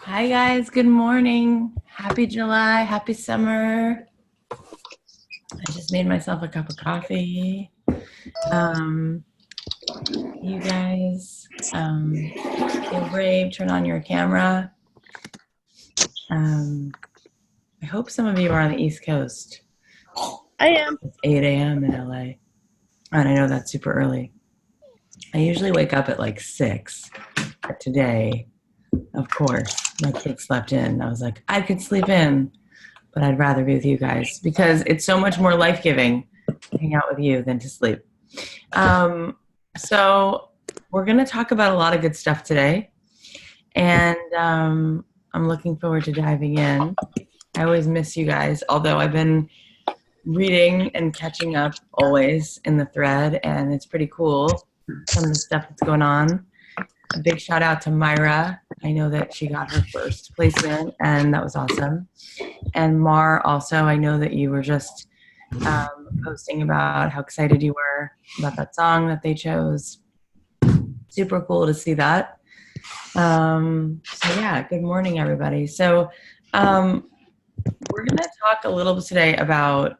Hi guys, good morning. Happy July, happy summer. I just made myself a cup of coffee. Um, you guys, feel brave, turn on your camera. I hope some of you are on the East Coast. I am. It's 8 a.m. in LA, and I know that's super early. I usually wake up at like 6, but today, of course, my kids slept in. I was like, I could sleep in, but I'd rather be with you guys because it's so much more life-giving to hang out with you than to sleep. So we're going to talk about a lot of good stuff today, and I'm looking forward to diving in. I always miss you guys, although I've been reading and catching up always in the thread, and it's pretty cool, some of the stuff that's going on. A big shout out to Myra. I know that she got her first placement, and that was awesome. And Mar, also, I know that you were just posting about how excited you were about that song that they chose. Super cool to see that. So yeah, good morning, everybody. So we're going to talk a little bit today about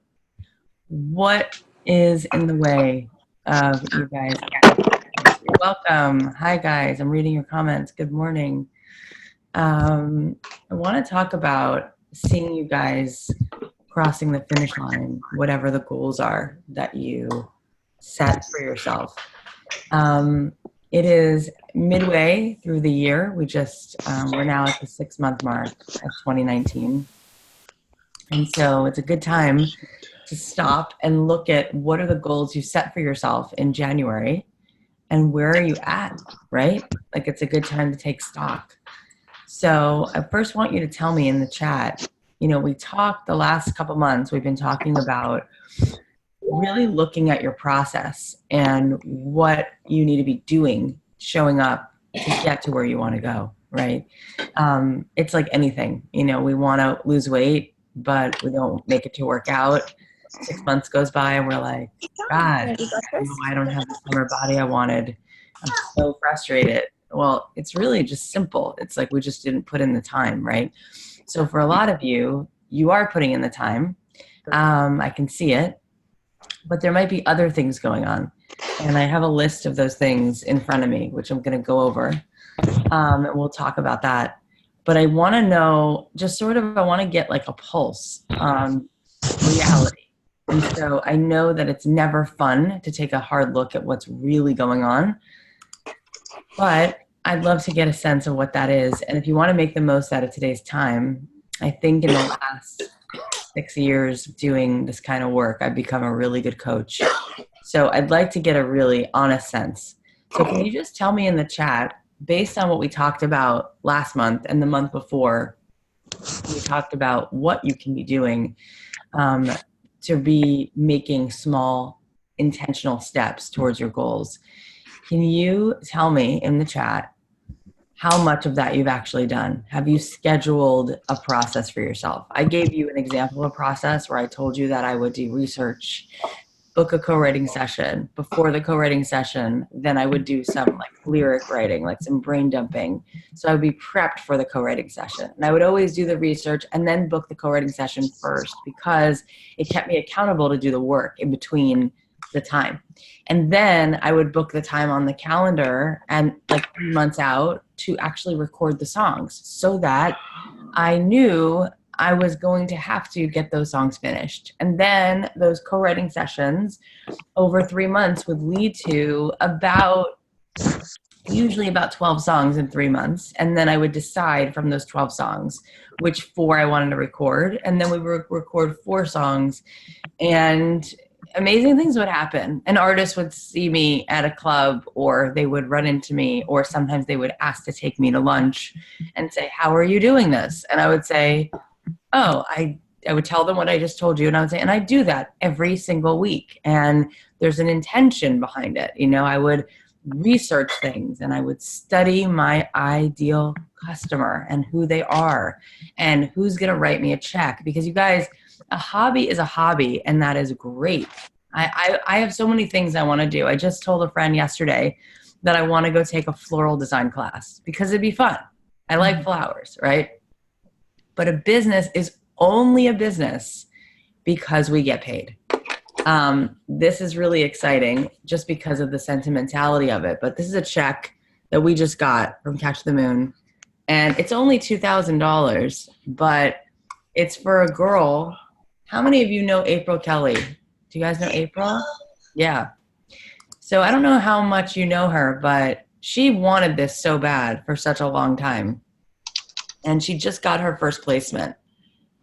what is in the way of you guys. You're welcome. Hi, guys. I'm reading your comments. Good morning. I want to talk about seeing you guys crossing the finish line, whatever the goals are that you set for yourself. It is midway through the year. We're now at the 6-month mark of 2019. And so it's a good time to stop and look at what are the goals you set for yourself in January and where are you at, right? Like it's a good time to take stock. So I first want you to tell me in the chat, we talked the last couple months, we've been talking about really looking at your process and what you need to be doing, showing up to get to where you want to go, right? It's like anything, we want to lose weight, but we don't make it to work out. 6 months goes by and we're like, God, I don't have the summer body I wanted. I'm so frustrated. Well, it's really just simple. It's like we just didn't put in the time, right? So for a lot of you, you are putting in the time. I can see it, but there might be other things going on. And I have a list of those things in front of me, which I'm going to go over. And we'll talk about that. But I want to know, I want to get like a pulse on reality. And so I know that it's never fun to take a hard look at what's really going on, but I'd love to get a sense of what that is. And if you want to make the most out of today's time, I think in the last 6 years of doing this kind of work, I've become a really good coach. So I'd like to get a really honest sense. So can you just tell me in the chat, based on what we talked about last month and the month before, we talked about what you can be doing to be making small intentional steps towards your goals. Can you tell me in the chat how much of that you've actually done? Have you scheduled a process for yourself? I gave you an example of a process where I told you that I would do research, book a co-writing session. Before the co-writing session, then I would do some like lyric writing, like some brain dumping. So I would be prepped for the co-writing session. And I would always do the research and then book the co-writing session first because it kept me accountable to do the work in between the time. And then I would book the time on the calendar and like 3 months out to actually record the songs so that I knew I was going to have to get those songs finished. And then those co-writing sessions over 3 months would lead to usually about 12 songs in 3 months. And then I would decide from those 12 songs which 4 I wanted to record. And then we would record 4 songs and amazing things would happen. An artist would see me at a club or they would run into me or sometimes they would ask to take me to lunch and say, how are you doing this? And I would say, oh, I would tell them what I just told you. And I would say, and I do that every single week. And there's an intention behind it. I would research things and I would study my ideal customer and who they are and who's going to write me a check. Because you guys, a hobby is a hobby and that is great. I have so many things I want to do. I just told a friend yesterday that I want to go take a floral design class because it'd be fun. I like flowers, right? But a business is only a business because we get paid. This is really exciting just because of the sentimentality of it. But this is a check that we just got from Catch the Moon. And it's only $2,000, but it's for a girl. How many of you know April Kelly? Do you guys know April? Yeah. So I don't know how much you know her, but she wanted this so bad for such a long time. And she just got her first placement.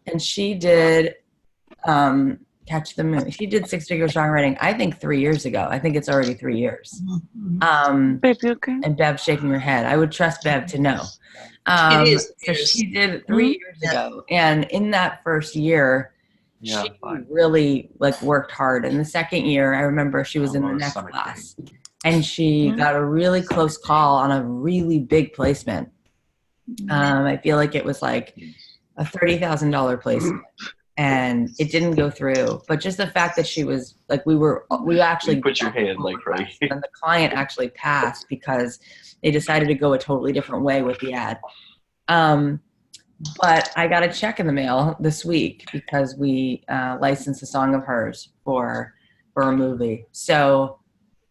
And she did Catch the Moon. She did Six Figure Songwriting, I think 3 years ago. I think it's already 3 years. Babe, you okay? And Bev's shaking her head. I would trust Bev to know. So she did it 3 years ago. And in that first year, she really like worked hard. And the second year, I remember she was in the next class. And she got a really close call on a really big placement. I feel like it was like a $30,000 placement. And it didn't go through, but just the fact that she was like, we actually put your hand like right here. And the client actually passed because they decided to go a totally different way with the ad. But I got a check in the mail this week because we licensed a song of hers for a movie. So,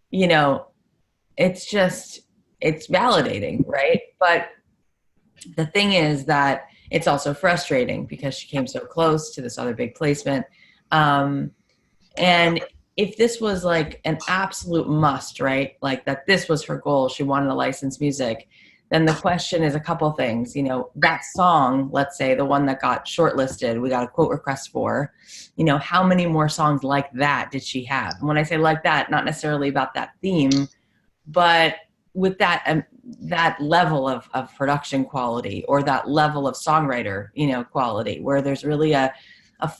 you know, it's validating, right? But the thing is that it's also frustrating because she came so close to this other big placement. And if this was like an absolute must, right? Like that this was her goal, she wanted to license music, then the question is a couple things. You know, that song, let's say the one that got shortlisted, we got a quote request for, you know, how many more songs like that did she have? And when I say like that, not necessarily about that theme, but with that that level of production quality or that level of songwriter, you know, quality where there's really a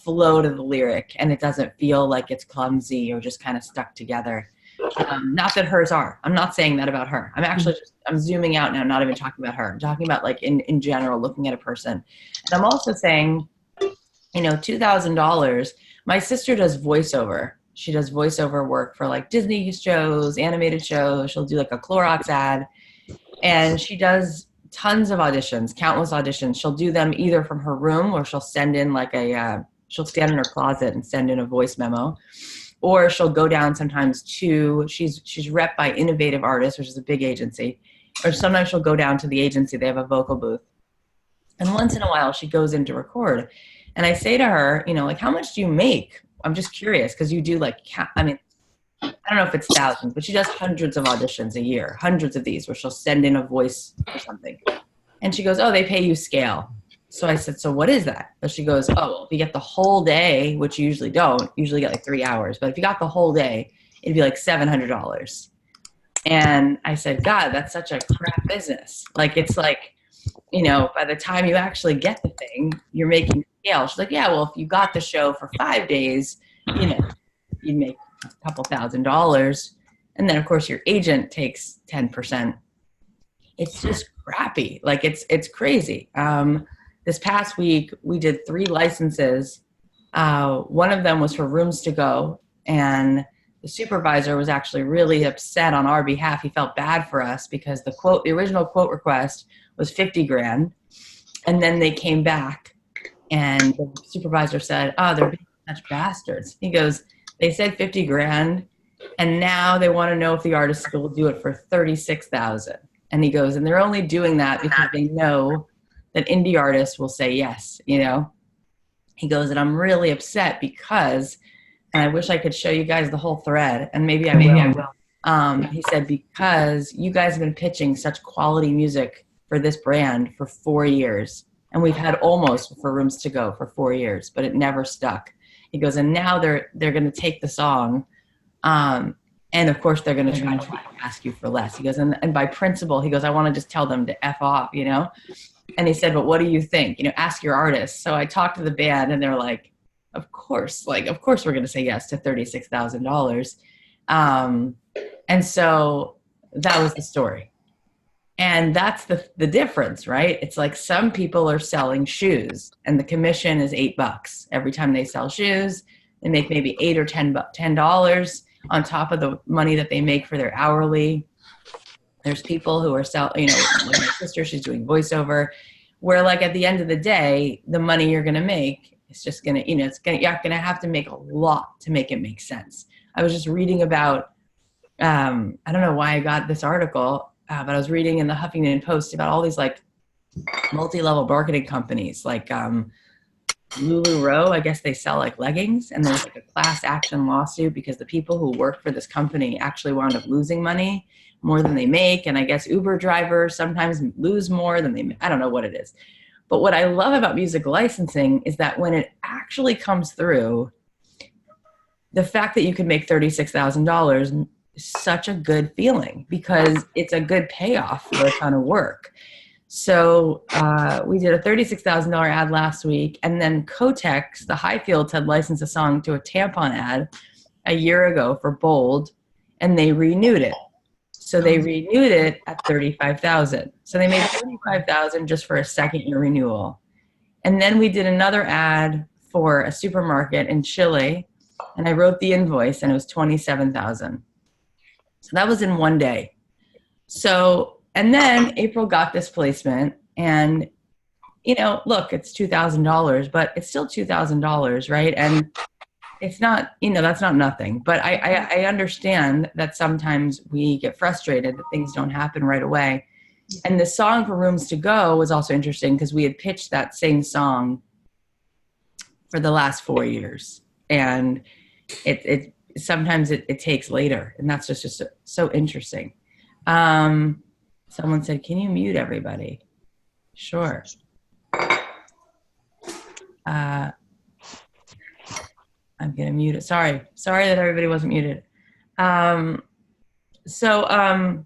flow to the lyric and it doesn't feel like it's clumsy or just kind of stuck together. Not that hers are. I'm not saying that about her. I'm actually I'm zooming out now, not even talking about her. I'm talking about like in general, looking at a person. And I'm also saying, you know, $2,000. My sister does voiceover. She does voiceover work for like Disney shows, animated shows. She'll do like a Clorox ad. And she does tons of auditions, countless auditions. She'll do them either from her room or she'll send in like she'll stand in her closet and send in a voice memo. Or she'll go down sometimes to, she's rep by Innovative Artists, which is a big agency. Or sometimes she'll go down to the agency. They have a vocal booth. And once in a while she goes in to record. And I say to her, you know, like, how much do you make? I'm just curious because you do like, I mean, I don't know if it's thousands, but she does hundreds of auditions a year, hundreds of these where she'll send in a voice or something. And she goes, oh, they pay you scale. So I said, so what is that? So she goes, oh, well, if you get the whole day, which you usually don't, usually get like 3 hours. But if you got the whole day, it'd be like $700. And I said, God, that's such a crap business. Like, it's like, you know, by the time you actually get the thing, you're making scale. She's like, yeah, well, if you got the show for 5 days, you know, you'd make a couple $1,000. And then of course your agent takes 10%. It's just crappy. Like it's crazy. This past week we did 3 licenses. One of them was for Rooms to Go, and the supervisor was actually really upset on our behalf. He felt bad for us because the original quote request was 50 grand. And then they came back and the supervisor said, oh, they're being such bastards. He goes, they said 50 grand and now they want to know if the artist will do it for 36,000. And he goes, and they're only doing that because they know that indie artists will say yes, you know? He goes, and I'm really upset because, and I wish I could show you guys the whole thread, and maybe I will. He said, because you guys have been pitching such quality music for this brand for 4 years. And we've had almost for Rooms to Go for 4 years, but it never stuck. He goes, and now they're going to take the song. And of course they're going to try to ask you for less. He goes, and by principle, he goes, I want to just tell them to F off, you know? And he said, but what do you think? You know, ask your artist. So I talked to the band and they're like, of course we're going to say yes to $36,000. And so that was the story. And that's the difference, right? It's like some people are selling shoes and the commission is $8 every time they sell shoes. They make maybe $8 or $10 on top of the money that they make for their hourly. There's people who are like my sister, she's doing voiceover, where like at the end of the day, the money you're going to make is just going to, you're going to have to make a lot to make it make sense. I was just reading about, I don't know why I got this article, but I was reading in the Huffington Post about all these like multi-level marketing companies, like LuLaRoe. I guess they sell like leggings, and there's like a class action lawsuit because the people who work for this company actually wound up losing money more than they make. And I guess Uber drivers sometimes lose more than they, I don't know what it is. But what I love about music licensing is that when it actually comes through, the fact that you could make $36,000 is such a good feeling because it's a good payoff for a ton of work. So we did a $36,000 ad last week, and then Kotex, the Highfields, had licensed a song to a tampon ad a year ago for Bold, and they renewed it. So they renewed it at $35,000. So they made $35,000 just for a second-year renewal. And then we did another ad for a supermarket in Chile, and I wrote the invoice, and it was $27,000. So that was in one day. So, and then April got this placement, and, look, it's $2,000, but it's still $2,000, right? And it's not, that's not nothing. But I understand that sometimes we get frustrated that things don't happen right away. And the song for Rooms to Go was also interesting because we had pitched that same song for the last 4 years. And it sometimes it takes later. And that's just so interesting. Someone said, can you mute everybody? Sure. I'm going to mute it. Sorry that everybody wasn't muted. So I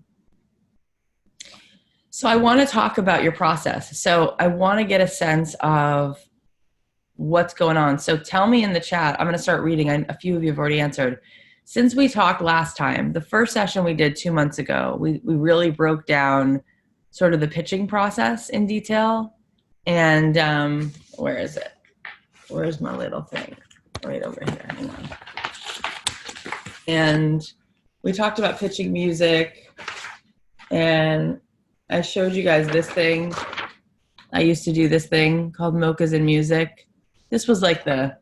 want to talk about your process. So I want to get a sense of what's going on. So tell me in the chat. I'm going to start reading. A few of you have already answered. Since we talked last time, the first session we did 2 months ago, we really broke down sort of the pitching process in detail. And where is it? Where's my little thing? Right over here. Hang on. And we talked about pitching music, and I showed you guys this thing. I used to do this thing called Mochas in Music. This was like the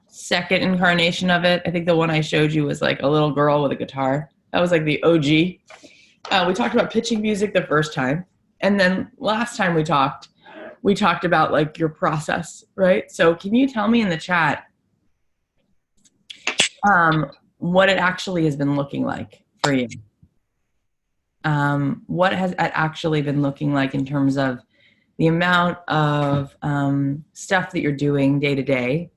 second incarnation of it. I think the one I showed you was like a little girl with a guitar. That was like the OG. We talked about pitching music the first time. And then last time we talked about like your process, right? So can you tell me in the chat what it actually has been looking like for you? What has it actually been looking like in terms of the amount of stuff that you're doing day to day?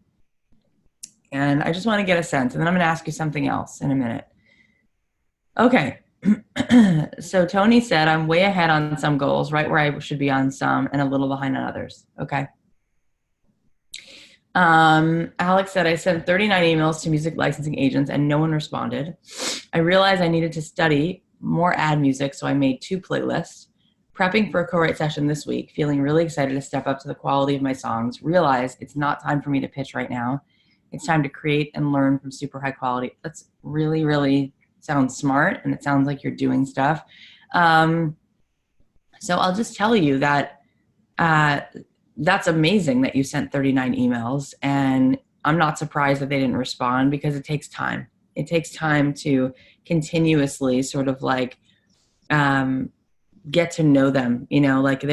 And I just want to get a sense, and then I'm going to ask you something else in a minute. Okay. So Tony said, I'm way ahead on some goals, right where I should be on some, and a little behind on others. Okay. Alex said, I sent 39 emails to music licensing agents and no one responded. I realized I needed to study more ad music, so I made 2 playlists. Prepping for a co-write session this week, feeling really excited to step up to the quality of my songs. Realize it's not time for me to pitch right now. It's time to create and learn from super high quality. That's really, really sounds smart, and it sounds like you're doing stuff. So I'll just tell you that that's amazing that you sent 39 emails, and I'm not surprised that they didn't respond because it takes time. It takes time to continuously sort of like get to know them, like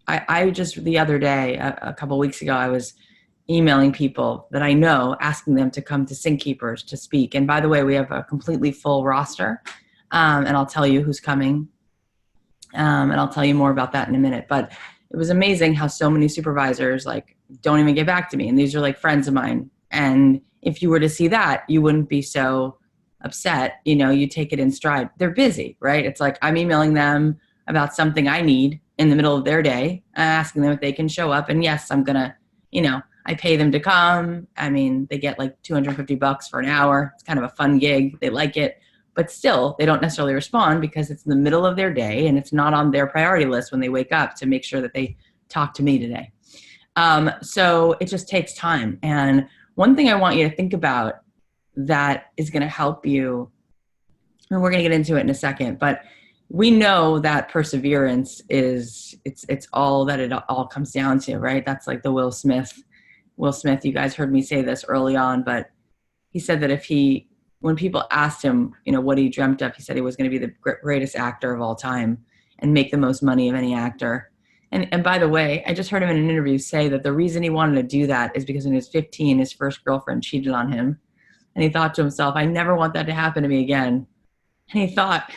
I just the other day, a couple of weeks ago, I was emailing people that I know, asking them to come to Sync Keepers to speak. And by the way, we have a completely full roster, and I'll tell you who's coming, and I'll tell you more about that in a minute. But it was amazing how so many supervisors like don't even get back to me. And these are like friends of mine. And if you were to see that, you wouldn't be so upset. You take it in stride. They're busy, right? It's like I'm emailing them about something I need in the middle of their day, asking them if they can show up. And yes, I'm going to, I pay them to come. I mean, they get like $250 for an hour. It's kind of a fun gig. They like it. But still, they don't necessarily respond because it's in the middle of their day and it's not on their priority list when they wake up to make sure that they talk to me today. So it just takes time. And one thing I want you to think about that is going to help you, and we're going to get into it in a second, but we know that perseverance it's all that it all comes down to, right? That's like the Will Smith, you guys heard me say this early on, but he said that when people asked him, what he dreamt of, he said he was going to be the greatest actor of all time and make the most money of any actor. And by the way, I just heard him in an interview say that the reason he wanted to do that is because when he was 15, his first girlfriend cheated on him. And he thought to himself, I never want that to happen to me again. And he thought,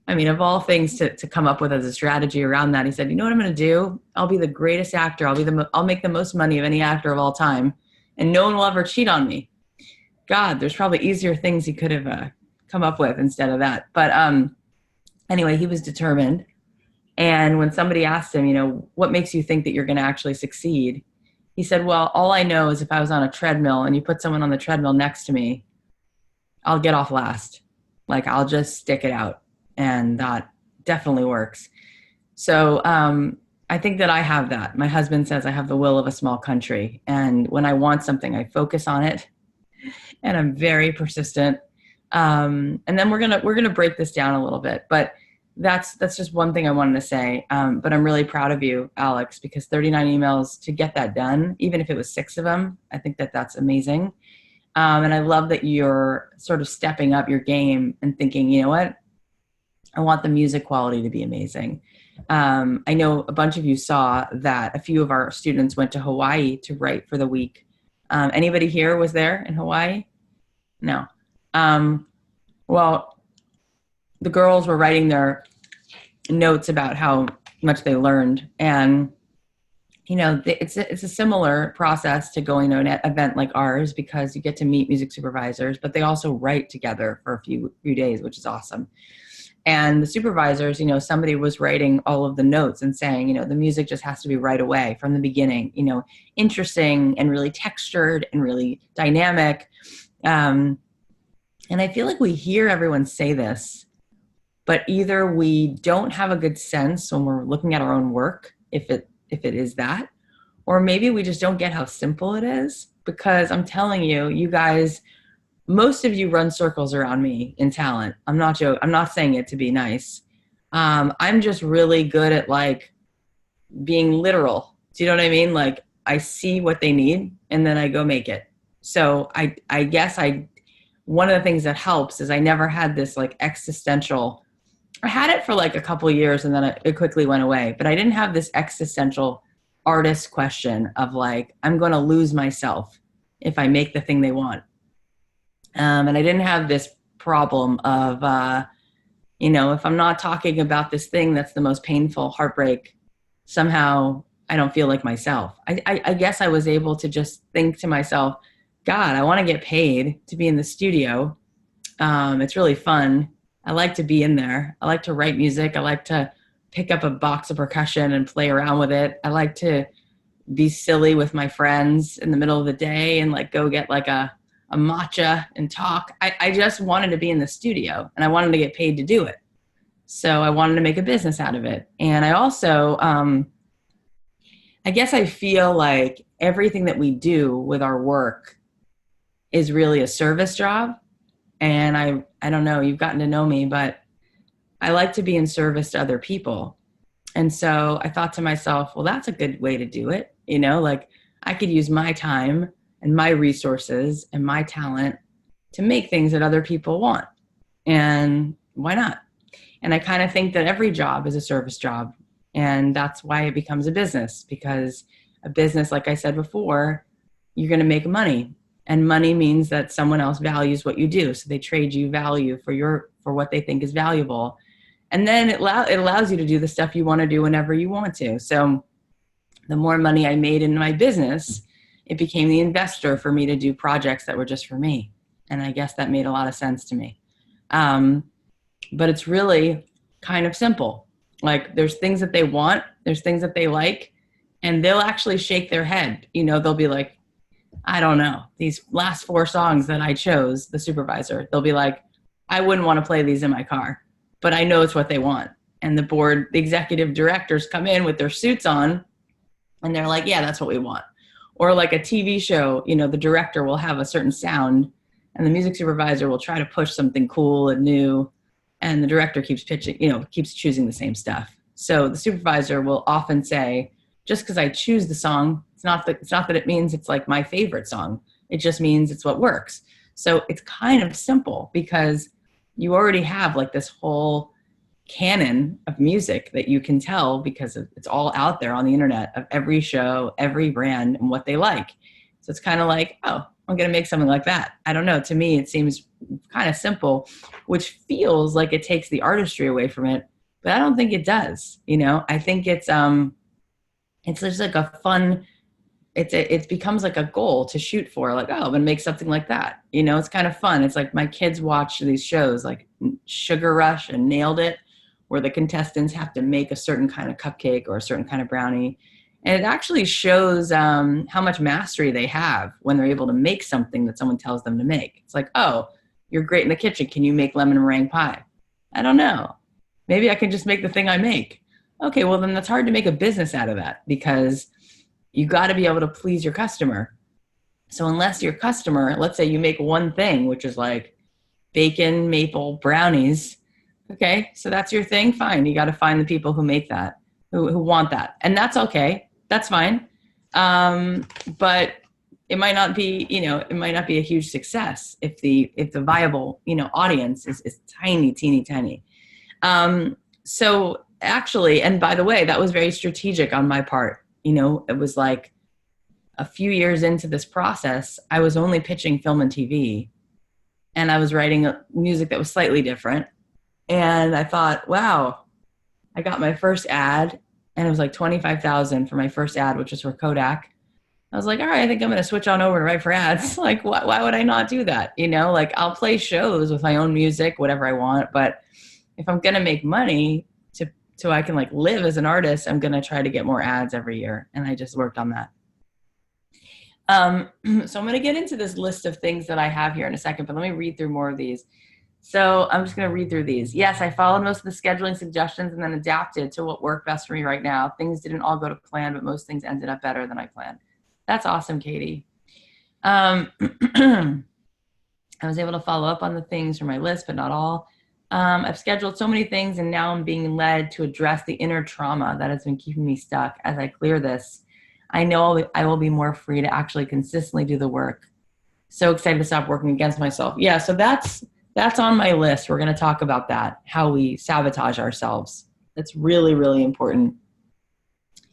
of all things to come up with as a strategy around that, he said, you know what I'm going to do? I'll be the greatest actor. I'll make the most money of any actor of all time. And no one will ever cheat on me. God, there's probably easier things he could have come up with instead of that. But anyway, he was determined. And when somebody asked him, what makes you think that you're going to actually succeed? He said, well, all I know is if I was on a treadmill and you put someone on the treadmill next to me, I'll get off last. Like, I'll just stick it out. And that definitely works. So I think that I have that. My husband says I have the will of a small country. And when I want something, I focus on it. And I'm very persistent. And then we're gonna break this down a little bit. But that's just one thing I wanted to say. But I'm really proud of you, Alex, because 39 emails to get that done, even if it was 6 of them, I think that that's amazing. And I love that you're sort of stepping up your game and thinking, you know what? I want the music quality to be amazing. I know a bunch of you saw that a few of our students went to Hawaii to write for the week. Anybody here was there in Hawaii? No. Well, the girls were writing their notes about how much they learned. And, it's a similar process to going to an event like ours because you get to meet music supervisors, but they also write together for a few days, which is awesome. And the supervisors, somebody was writing all of the notes and saying, the music just has to be right away from the beginning, interesting and really textured and really dynamic. And I feel like we hear everyone say this, but either we don't have a good sense when we're looking at our own work, if it is that, or maybe we just don't get how simple it is, because I'm telling you, you guys, most of you run circles around me in talent. I'm not joking. I'm not saying it to be nice. I'm just really good at like being literal. Do you know what I mean? Like I see what they need and then I go make it. So I guess one of the things that helps is I never had this like existential, I had it for like a couple of years and then it quickly went away, but I didn't have this existential artist question of like, I'm going to lose myself if I make the thing they want. And I didn't have this problem of, if I'm not talking about this thing that's the most painful heartbreak, somehow I don't feel like myself. I guess I was able to just think to myself, God, I want to get paid to be in the studio. It's really fun. I like to be in there. I like to write music. I like to pick up a box of percussion and play around with it. I like to be silly with my friends in the middle of the day and like go get like a matcha and talk. I just wanted to be in the studio and I wanted to get paid to do it. So I wanted to make a business out of it. And I also, I guess I feel like everything that we do with our work is really a service job. And I don't know, you've gotten to know me, but I like to be in service to other people. And so I thought to myself, well, that's a good way to do it. Like I could use my time and my resources and my talent to make things that other people want. And why not? And I kind of think that every job is a service job. And that's why it becomes a business, because a business, like I said before, you're going to make money. And money means that someone else values what you do. So they trade you value for what they think is valuable. And then it allows you to do the stuff you want to do whenever you want to. So the more money I made in my business, it became the investor for me to do projects that were just for me. And I guess that made a lot of sense to me. But it's really kind of simple. Like there's things that they want, there's things that they like, and they'll actually shake their head. They'll be like, I don't know, these last 4 songs that I chose, the supervisor, they'll be like, I wouldn't want to play these in my car, but I know it's what they want. And the executive directors come in with their suits on and they're like, yeah, that's what we want. Or like a TV show, the director will have a certain sound and the music supervisor will try to push something cool and new. and the director keeps pitching, keeps choosing the same stuff. So the supervisor will often say, just because I choose the song, it's not that it means it's like my favorite song. It just means it's what works. So it's kind of simple because you already have like this whole canon of music that you can tell because it's all out there on the internet of every show, every brand, and what they like. So it's kind of like, oh, I'm going to make something like that. I don't know. To me, it seems kind of simple, which feels like it takes the artistry away from it, but I don't think it does. I think it's just like a fun, it becomes like a goal to shoot for, like, oh, I'm going to make something like that. It's kind of fun. It's like my kids watch these shows like Sugar Rush and Nailed It, where the contestants have to make a certain kind of cupcake or a certain kind of brownie. And it actually shows how much mastery they have when they're able to make something that someone tells them to make. It's like, oh, you're great in the kitchen. Can you make lemon meringue pie? I don't know. Maybe I can just make the thing I make. Okay, well, then that's hard to make a business out of that because you got to be able to please your customer. So unless your customer, let's say you make one thing, which is like bacon maple brownies. Okay, so that's your thing. Fine. You got to find the people who make that, who want that. And that's okay. That's fine. But it might not be, it might not be a huge success if the viable, audience is tiny, teeny, tiny. So actually, and by the way, that was very strategic on my part. It was like a few years into this process, I was only pitching film and TV, and I was writing music that was slightly different. And I thought, wow, I got my first ad, and it was like $25,000 for my first ad, which was for Kodak. I was like, all right, I think I'm going to switch on over and write for ads. Like, why would I not do that? Like I'll play shows with my own music, whatever I want. But if I'm going to make money so I can like live as an artist, I'm going to try to get more ads every year. And I just worked on that. So I'm going to get into this list of things that I have here in a second, but let me read through more of these. So I'm just going to read through these. Yes, I followed most of the scheduling suggestions and then adapted to what worked best for me right now. Things didn't all go to plan, but most things ended up better than I planned. That's awesome, Katie. I was able to follow up on the things from my list, but not all. I've scheduled so many things, and now I'm being led to address the inner trauma that has been keeping me stuck. As I clear this, I know I will be more free to actually consistently do the work. So excited to stop working against myself. Yeah, so that's on my list. We're going to talk about that, how we sabotage ourselves. That's really, really important.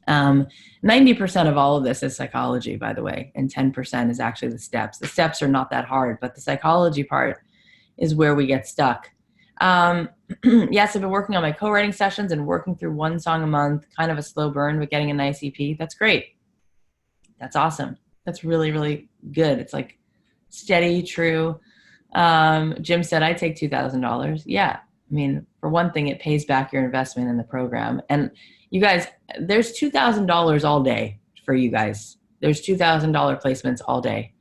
90% of all of this is psychology, by the way, and 10% is actually the steps. The steps are not that hard, but the psychology part is where we get stuck. Yes, I've been working on my co-writing sessions and working through one song a month, kind of a slow burn, but getting a nice EP. That's great. That's awesome. That's really, really good. It's like steady, true. Jim said, I take $2,000. Yeah. I mean, for one thing, it pays back your investment in the program. And you guys, there's $2,000 all day for you guys. There's $2,000 placements all day.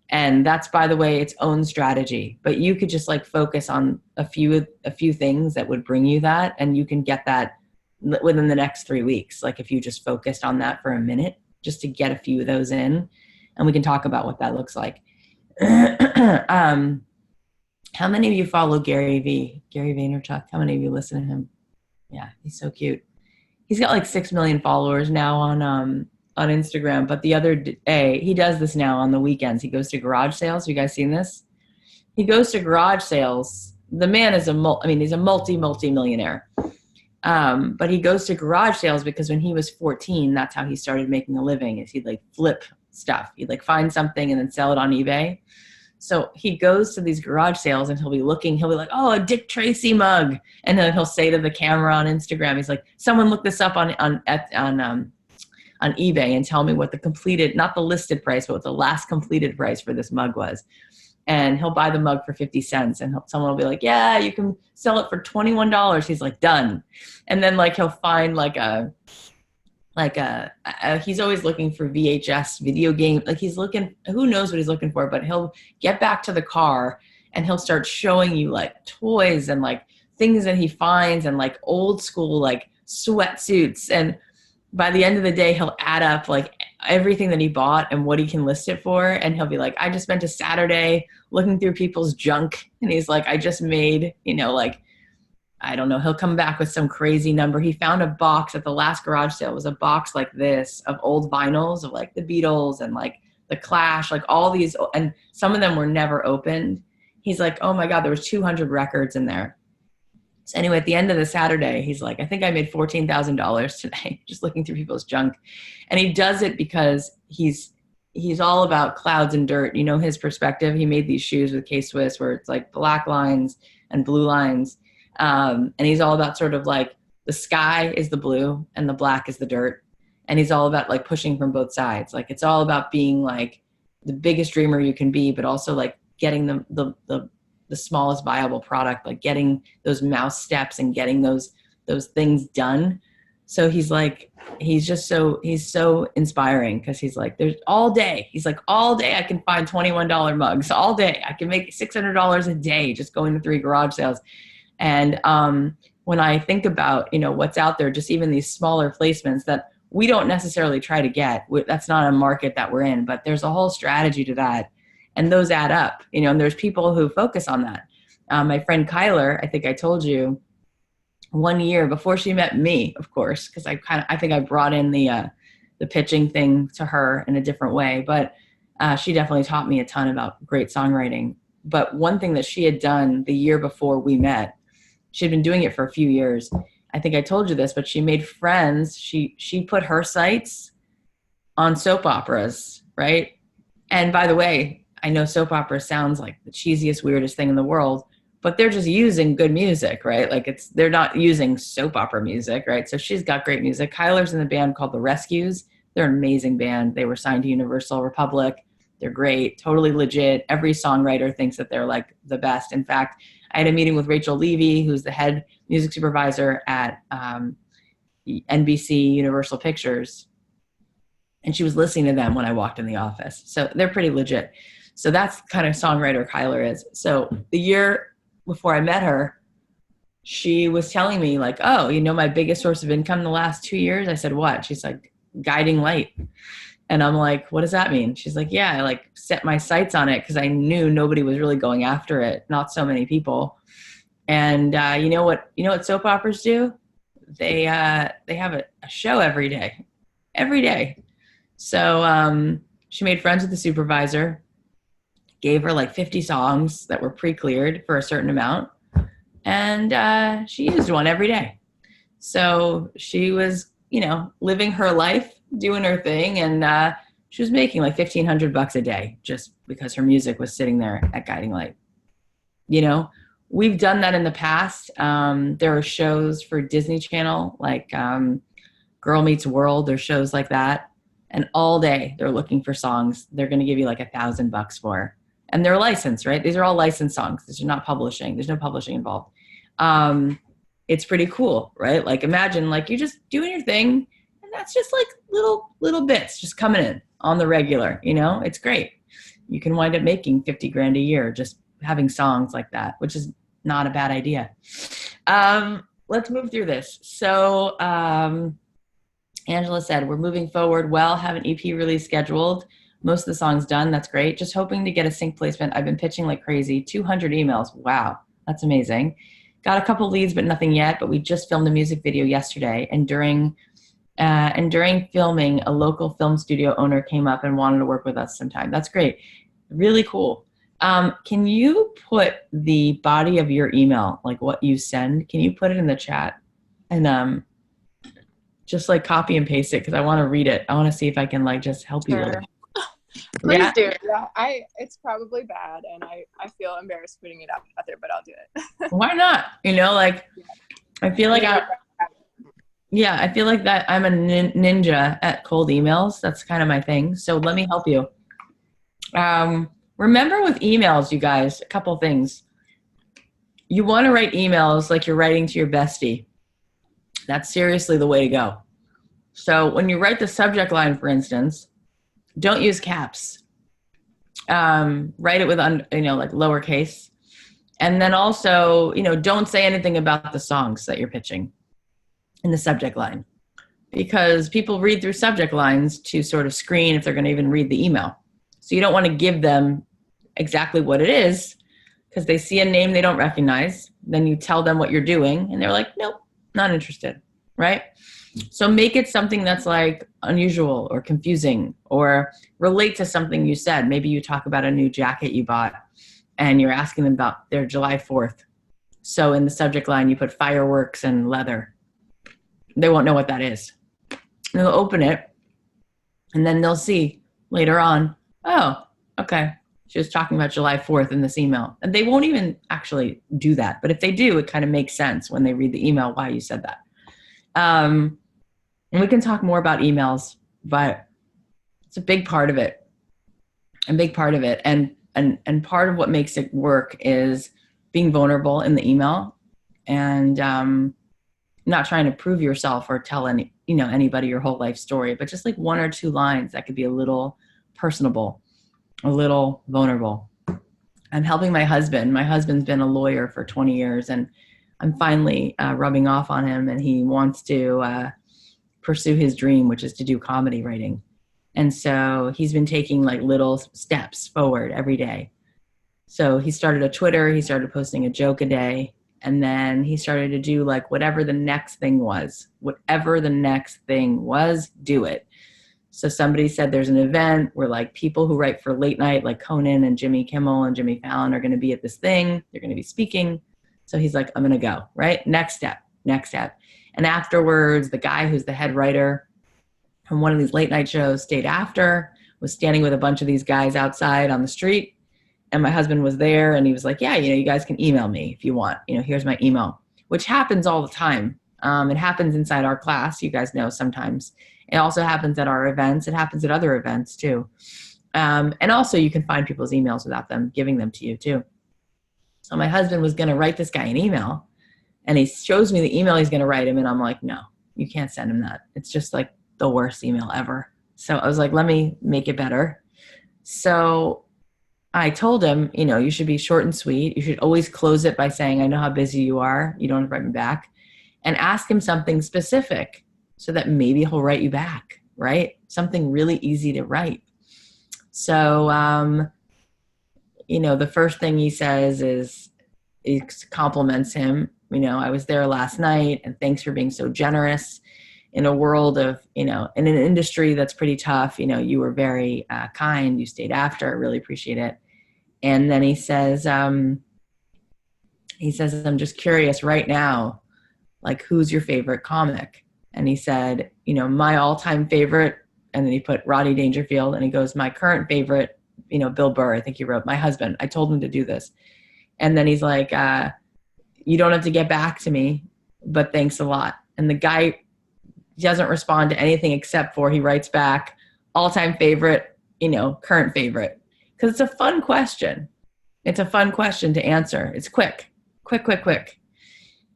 And that's, by the way, its own strategy. But you could just like focus on a few things that would bring you that, and you can get that within the next 3 weeks. Like if you just focused on that for a minute, just to get a few of those in, and we can talk about what that looks like. How many of you follow Gary Vaynerchuk? How many of you listen to him? Yeah, he's so cute. He's got like 6 million followers now on Instagram. But the other day, he does this now on the weekends. He goes to garage sales. You guys seen this? He goes to garage sales. The man is he's a multi-millionaire. But he goes to garage sales because when he was 14, that's how he started making a living, is he'd like flip stuff. He'd like find something and then sell it on eBay. So he goes to these garage sales and he'll be like, oh, a Dick Tracy mug. And then he'll say to the camera on Instagram, he's like, someone look this up on eBay and tell me what the completed, not the listed price, but what the last completed price for this mug was. And he'll buy the mug for 50 cents and someone will be like, yeah, you can sell it for $21. He's like, done. And then like, he'll find he's always looking for VHS video game. Like he's looking, who knows what he's looking for, but he'll get back to the car and he'll start showing you like toys and like things that he finds and like old school, like sweatsuits. And by the end of the day, he'll add up like everything that he bought and what he can list it for. And he'll be like, I just spent a Saturday looking through people's junk. And he's like, I just made, like I don't know, he'll come back with some crazy number. He found a box at the last garage sale. It was a box like this of old vinyls of like the Beatles and like the Clash, like all these, and some of them were never opened. He's like, oh my God, there was 200 records in there. So anyway, at the end of the Saturday, he's like, I think I made $14,000 today just looking through people's junk. And he does it because he's all about clouds and dirt. You know, his perspective. He made these shoes with K-Swiss where it's like black lines and blue lines. And he's all about sort of like the sky is the blue and the black is the dirt. And he's all about like pushing from both sides. Like it's all about being like the biggest dreamer you can be, but also like getting the smallest viable product, like getting those mouse steps and getting those things done. So he's so inspiring because he's like, there's all day. He's like, all day I can find $21 mugs. All day I can make $600 a day just going to 3 garage sales. And when I think about, you know, what's out there, just even these smaller placements that we don't necessarily try to get, that's not a market that we're in, but there's a whole strategy to that. And those add up, you know, and there's people who focus on that. My friend Kyler, I think I told you, 1 year before she met me, of course, because I think I brought in the pitching thing to her in a different way, but she definitely taught me a ton about great songwriting. But one thing that she had done the year before we met, she'd been doing it for a few years. I think I told you this, but she made friends. She put her sites on soap operas, right? And by the way, I know soap opera sounds like the cheesiest, weirdest thing in the world, but they're just using good music, right? Like they're not using soap opera music, right? So she's got great music. Kyler's in the band called The Rescues. They're an amazing band. They were signed to Universal Republic. They're great, totally legit. Every songwriter thinks that they're like the best. In fact, I had a meeting with Rachel Levy, who's the head music supervisor at NBC Universal Pictures. And she was listening to them when I walked in the office. So they're pretty legit. So that's kind of songwriter Kyler is. So the year before I met her, she was telling me like, oh, you know, my biggest source of income the last 2 years? I said, what? She's like, guiding light. And I'm like, what does that mean? She's like, yeah, I like set my sights on it because I knew nobody was really going after it. Not so many people. And you know what soap operas do? They have a show every day. So she made friends with the supervisor, gave her like 50 songs that were pre-cleared for a certain amount. And she used one every day. So she was, you know, living her life, doing her thing. And she was making like $1,500 a day just because her music was sitting there at Guiding Light. You know, we've done that in the past. There are shows for Disney Channel, like Girl Meets World. There's shows like that. And all day they're looking for songs they're going to give you like $1,000 for. And they're licensed, right? These are all licensed songs. These are not publishing. There's no publishing involved. It's pretty cool, right? Like imagine like you're just doing your thing and that's just like little bits just coming in on the regular, you know? It's great. You can wind up making $50,000 a year just having songs like that, which is not a bad idea. Let's move through this. So Angela said, we're moving forward well, have an EP release scheduled. Most of the songs done. That's great. Just hoping to get a sync placement. I've been pitching like crazy. 200 emails. Wow. That's amazing. Got a couple leads, but nothing yet. But we just filmed a music video yesterday. And during filming, a local film studio owner came up and wanted to work with us sometime. That's great. Really cool. Can you put the body of your email, like what you send, can you put it in the chat? And just like copy and paste it because I want to read it. I want to see if I can like just help you with it. Please do. Yeah, it's probably bad, and I feel embarrassed putting it out there, but I'll do it. Why not? You know, like I feel like I feel like that I'm a ninja at cold emails. That's kind of my thing. So let me help you. Remember with emails, you guys, a couple things. You want to write emails like you're writing to your bestie. That's seriously the way to go. So when you write the subject line, for instance, don't use caps. Write it with, like lowercase. And then also, don't say anything about the songs that you're pitching in the subject line, because people read through subject lines to sort of screen if they're going to even read the email. So you don't want to give them exactly what it is because they see a name they don't recognize. Then you tell them what you're doing and they're like, nope, not interested, right? So make it something that's like unusual or confusing or relate to something you said. Maybe you talk about a new jacket you bought and you're asking them about their July 4th. So in the subject line, you put fireworks and leather. They won't know what that is. They'll open it and then they'll see later on, oh, okay, she was talking about July 4th in this email. And they won't even actually do that. But if they do, it kind of makes sense when they read the email why you said that. And we can talk more about emails, but it's a big part of it. A big part of it. And part of what makes it work is being vulnerable in the email and not trying to prove yourself or tell anybody your whole life story, but just like 1 or 2 lines that could be a little personable, a little vulnerable. I'm helping my husband. My husband's been a lawyer for 20 years and I'm finally rubbing off on him, and he wants to pursue his dream, which is to do comedy writing. And so he's been taking like little steps forward every day. So he started a Twitter, he started posting a joke a day, and then he started to do like whatever the next thing was. Whatever the next thing was, do it. So somebody said there's an event where like people who write for late night, like Conan and Jimmy Kimmel and Jimmy Fallon, are going to be at this thing. They're going to be speaking. So he's like, I'm going to go, right? Next step. And afterwards, the guy who's the head writer from one of these late night shows stayed after, was standing with a bunch of these guys outside on the street. And my husband was there and he was like, yeah, you guys can email me if you want. Here's my email, which happens all the time. It happens inside our class. You guys know sometimes. It also happens at our events. It happens at other events too. And also you can find people's emails without them giving them to you too. So my husband was going to write this guy an email and he shows me the email he's going to write him. And I'm like, no, you can't send him that. It's just like the worst email ever. So I was like, let me make it better. So I told him, you should be short and sweet. You should always close it by saying, I know how busy you are. You don't have to write me back. And ask him something specific so that maybe he'll write you back, right? Something really easy to write. So, the first thing he says is, he compliments him. I was there last night and thanks for being so generous in a world of, in an industry that's pretty tough. You were very kind. You stayed after. I really appreciate it. And then he says, I'm just curious right now, like, who's your favorite comic? And he said, my all-time favorite. And then he put Rodney Dangerfield and he goes, my current favorite, Bill Burr, I think he wrote, my husband. I told him to do this. And then he's like, you don't have to get back to me, but thanks a lot. And the guy doesn't respond to anything except for he writes back, all-time favorite, current favorite. Because it's a fun question. It's a fun question to answer. It's quick.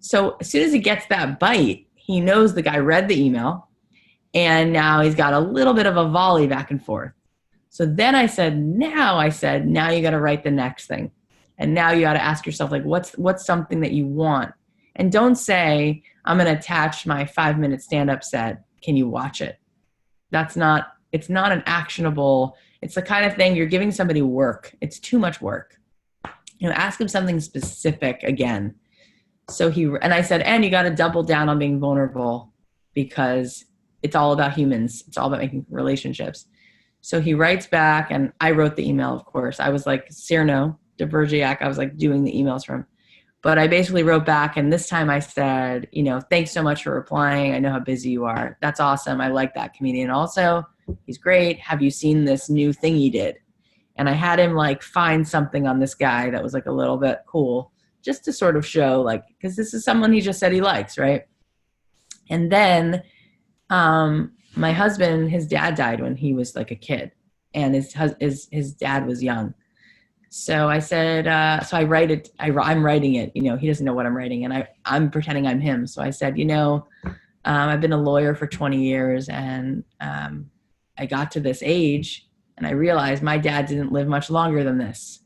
So as soon as he gets that bite, he knows the guy read the email, and now he's got a little bit of a volley back and forth. So then I said, now you got to write the next thing. And now you got to ask yourself, like, what's something that you want? And don't say, I'm going to attach my 5-minute stand-up set. Can you watch it? It's not an actionable, it's the kind of thing you're giving somebody work. It's too much work. Ask him something specific again. And I said, and you got to double down on being vulnerable because it's all about humans. It's all about making relationships. So he writes back, and I wrote the email, of course. I was like Cyrano de Bergerac. I was like doing the emails for him. But I basically wrote back, and this time I said, thanks so much for replying. I know how busy you are. That's awesome. I like that comedian also. He's great. Have you seen this new thing he did? And I had him like find something on this guy that was like a little bit cool, just to sort of show, like, because this is someone he just said he likes, right? And then my husband, his dad died when he was like a kid, and his dad was young. So I said, so I write it. I'm writing it. He doesn't know what I'm writing, and I'm pretending I'm him. So I said, I've been a lawyer for 20 years, and I got to this age, and I realized my dad didn't live much longer than this,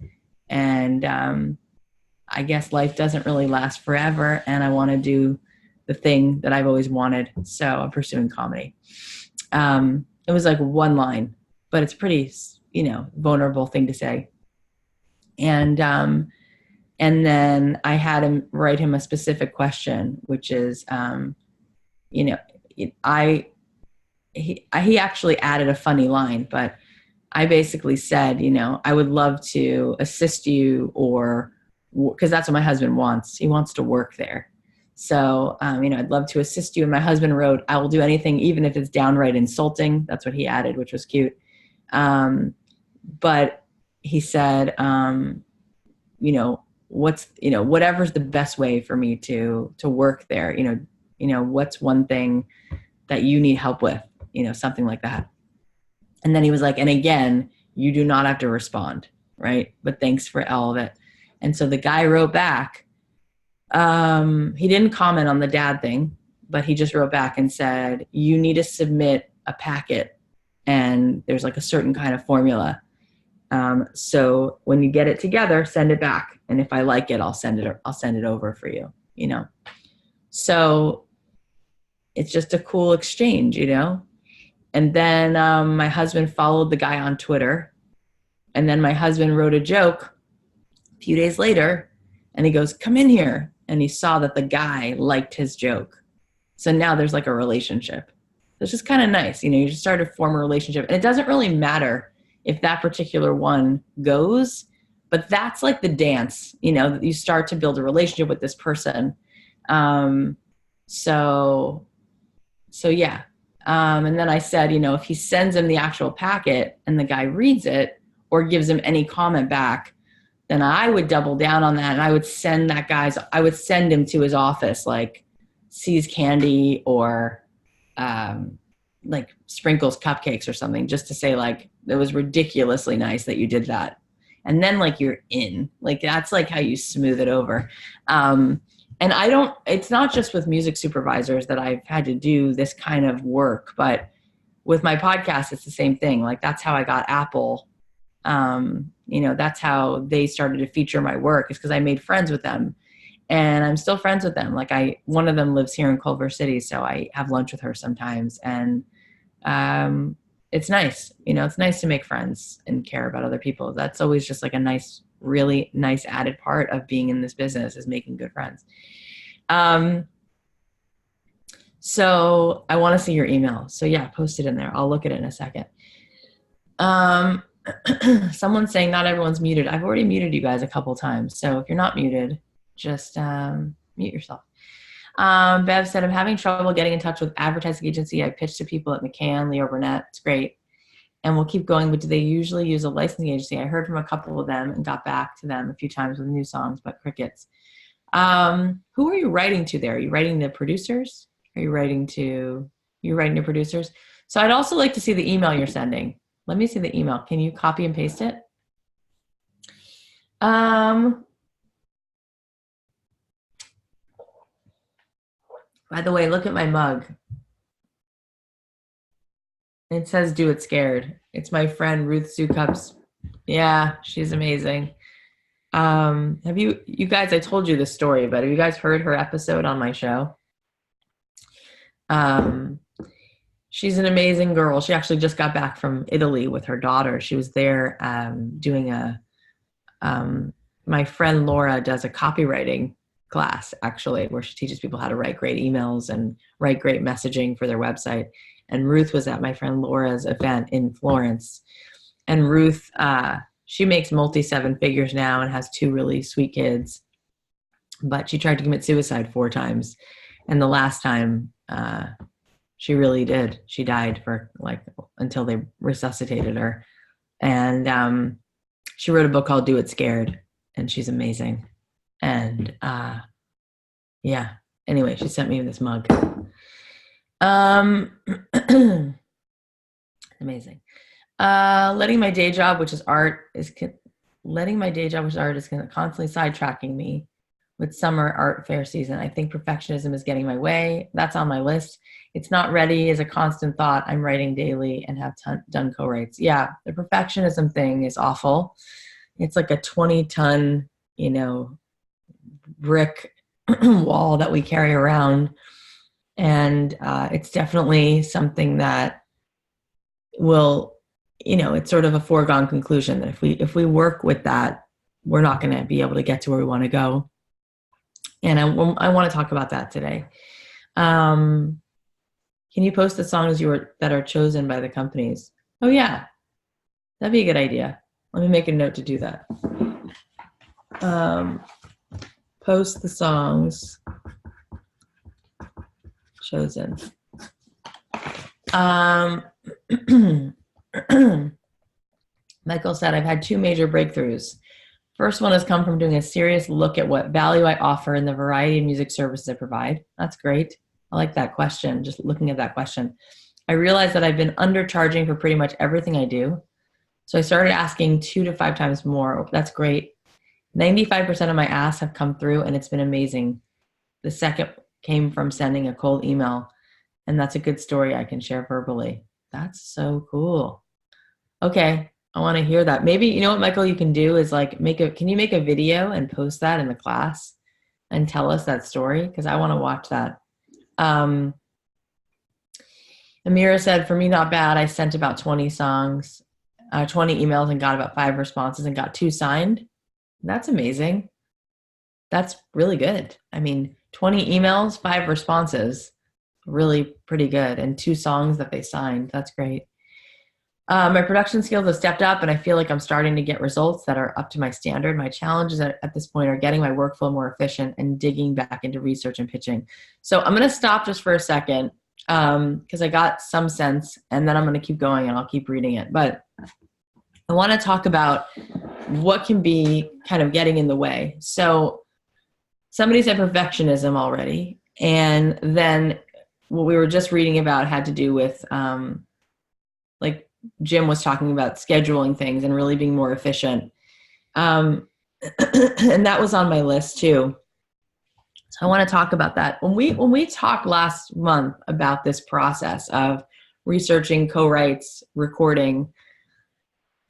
and I guess life doesn't really last forever, and I want to do the thing that I've always wanted. So I'm pursuing comedy. It was like one line, but it's pretty, vulnerable thing to say. And And then I had him write him a specific question, which is, you know, he actually added a funny line, but I basically said, I would love to assist you, or because that's what my husband wants. He wants to work there. So, I'd love to assist you. And my husband wrote, I will do anything, even if it's downright insulting. That's what he added, which was cute. But he said, whatever's the best way for me to work there, what's one thing that you need help with, something like that. And then he was like, and again, you do not have to respond, right? But thanks for all of it. And so the guy wrote back. He didn't comment on the dad thing, but he just wrote back and said, you need to submit a packet, and there's like a certain kind of formula. So when you get it together, send it back. And if I like it, I'll send it over for you, So it's just a cool exchange, And then my husband followed the guy on Twitter. And then my husband wrote a joke a few days later, and he goes, come in here. And he saw that the guy liked his joke. So now there's like a relationship. So it's just kind of nice. You just start to form a relationship. And it doesn't really matter if that particular one goes, but that's like the dance, you start to build a relationship with this person. So yeah. And then I said, if he sends him the actual packet and the guy reads it or gives him any comment back, then I would double down on that. And I would send him to his office, like See's Candy or like Sprinkles Cupcakes or something, just to say like, it was ridiculously nice that you did that. And then like, you're in, like, that's like how you smooth it over. And it's not just with music supervisors that I've had to do this kind of work, but with my podcast, it's the same thing. Like, that's how I got Apple. That's how they started to feature my work, is because I made friends with them, and I'm still friends with them. Like, one of them lives here in Culver City, so I have lunch with her sometimes. And, it's nice, it's nice to make friends and care about other people. That's always just like a nice, really nice added part of being in this business, is making good friends. So I want to see your email. So yeah, post it in there. I'll look at it in a second. Someone's saying not everyone's muted. I've already muted you guys a couple times. So if you're not muted, just mute yourself. Bev said, I'm having trouble getting in touch with advertising agency. I pitched to people at McCann, Leo Burnett. It's great. And we'll keep going, but do they usually use a licensing agency? I heard from a couple of them and got back to them a few times with new songs, but crickets. Who are you writing to there? Are you writing to producers? You're writing to producers? So I'd also like to see the email you're sending. Let me see the email. Can you copy and paste it? By the way, look at my mug. It says, do it scared. It's my friend Ruth Sukup's. Yeah, she's amazing. Have you guys, I told you this story, but have you guys heard her episode on my show? She's an amazing girl. She actually just got back from Italy with her daughter. She was there doing my friend Laura does a copywriting class, actually, where she teaches people how to write great emails and write great messaging for their website. And Ruth was at my friend Laura's event in Florence. And Ruth, she makes multi-seven figures now and has 2 really sweet kids. But she tried to commit suicide 4 times. And the last time, she really did. She died for until they resuscitated her. And she wrote a book called Do It Scared. And she's amazing. And yeah, anyway, she sent me this mug. Amazing. Letting my day job, which is art, is constantly sidetracking me with summer art fair season. I think perfectionism is getting my way. That's on my list. It's not ready is a constant thought. I'm writing daily and have done co-writes. Yeah, the perfectionism thing is awful. It's like a 20-ton, brick wall that we carry around. And it's definitely something that will, it's sort of a foregone conclusion that if we work with that, we're not going to be able to get to where we want to go. And I want to talk about that today. Can you post the songs that are chosen by the companies? Oh yeah, that'd be a good idea. Let me make a note to do that. Post the songs chosen. Michael said, I've had 2 major breakthroughs. First one has come from doing a serious look at what value I offer in the variety of music services I provide. That's great. I like that question, just looking at that question. I realized that I've been undercharging for pretty much everything I do. So I started asking 2 to 5 times more. That's great. 95% of my asks have come through, and it's been amazing. The second came from sending a cold email, and that's a good story I can share verbally. That's so cool. Okay, I want to hear that. Maybe, you know what, Michael, you can do is like can you make a video and post that in the class and tell us that story? Because I want to watch that. Amira said, for me, not bad. I sent about 20 emails and got about 5 responses and got 2 signed. That's amazing. That's really good. I mean, 20 emails, 5 responses, really pretty good. And 2 songs that they signed. That's great. My production skills have stepped up, and I feel like I'm starting to get results that are up to my standard. My challenges at this point are getting my workflow more efficient and digging back into research and pitching. So I'm going to stop just for a second because I got some sense, and then I'm going to keep going and I'll keep reading it. But I want to talk about what can be kind of getting in the way. So somebody said perfectionism already, and then what we were just reading about had to do with like Jim was talking about scheduling things and really being more efficient. And that was on my list too. So I want to talk about that. When we talked last month about this process of researching, co-writes, recording,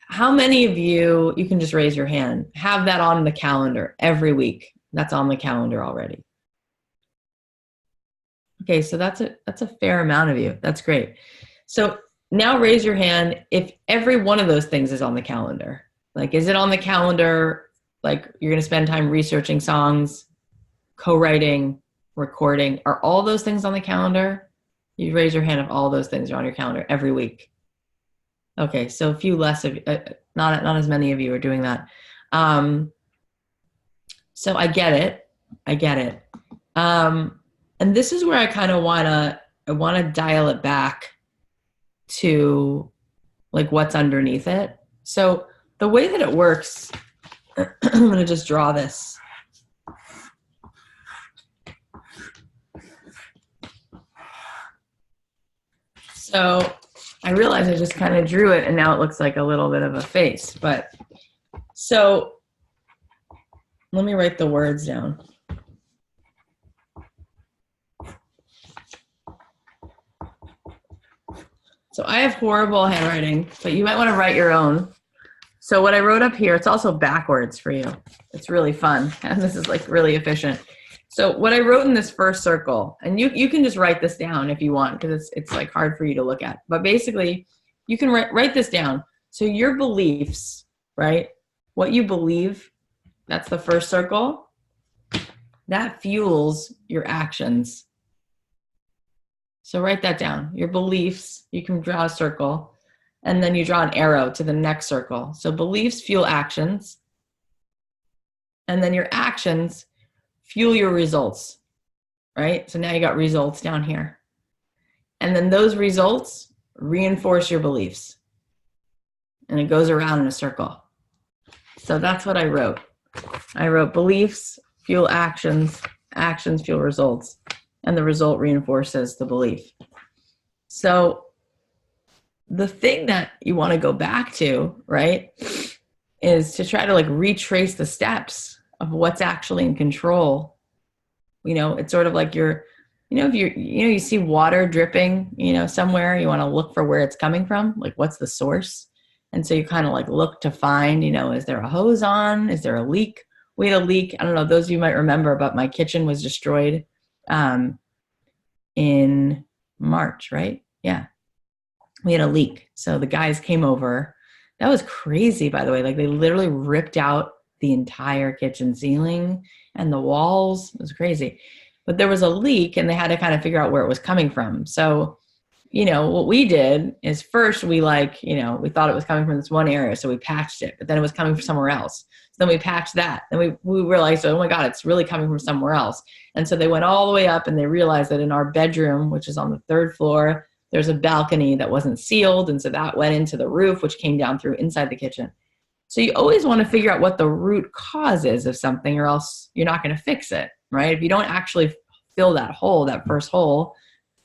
how many of you can just raise your hand, have that on the calendar every week? That's on the calendar already. Okay, so that's a fair amount of you. That's great. So now raise your hand if every one of those things is on the calendar. Like, is it on the calendar? Like, you're going to spend time researching songs, co-writing, recording. Are all those things on the calendar? You raise your hand if all those things are on your calendar every week. Okay, so a few less of not as many of you are doing that. So I get it. And this is where I kind of want to dial it back to like what's underneath it. So the way that it works, I'm going to just draw this. So I realized I just kind of drew it and now it looks like a little bit of a face. But so let me write the words down. So I have horrible handwriting, but you might want to write your own. So what I wrote up here, it's also backwards for you. It's really fun. And this is like really efficient. So what I wrote in this first circle, and you can just write this down if you want, because it's like hard for you to look at. But basically, you can write this down. So your beliefs, right? What you believe, that's the first circle. That fuels your actions. So write that down. Your beliefs, you can draw a circle, and then you draw an arrow to the next circle. So beliefs fuel actions, and then your actions fuel your results, right? So now you got results down here. And then those results reinforce your beliefs. And it goes around in a circle. So that's what I wrote. I wrote beliefs fuel actions, actions fuel results, and the result reinforces the belief. So the thing that you want to go back to, right, is to try to like retrace the steps of what's actually in control. You know, it's sort of like if you see water dripping, somewhere, you want to look for where it's coming from, like what's the source. And so you kind of like look to find, is there a hose on? Is there a leak? We had a leak. I don't know, those of you might remember, but my kitchen was destroyed in March, right? Yeah. We had a leak. So the guys came over. That was crazy, by the way. Like they literally ripped out the entire kitchen ceiling and the walls. It was crazy. But there was a leak and they had to kind of figure out where it was coming from. So, what we did is first we we thought it was coming from this one area. So we patched it, but then it was coming from somewhere else. So then we patched that. Then we realized, oh my God, it's really coming from somewhere else. And so they went all the way up and they realized that in our bedroom, which is on the 3rd floor, there's a balcony that wasn't sealed. And so that went into the roof, which came down through inside the kitchen. So you always want to figure out what the root cause is of something, or else you're not going to fix it, right? If you don't actually fill that hole, that first hole,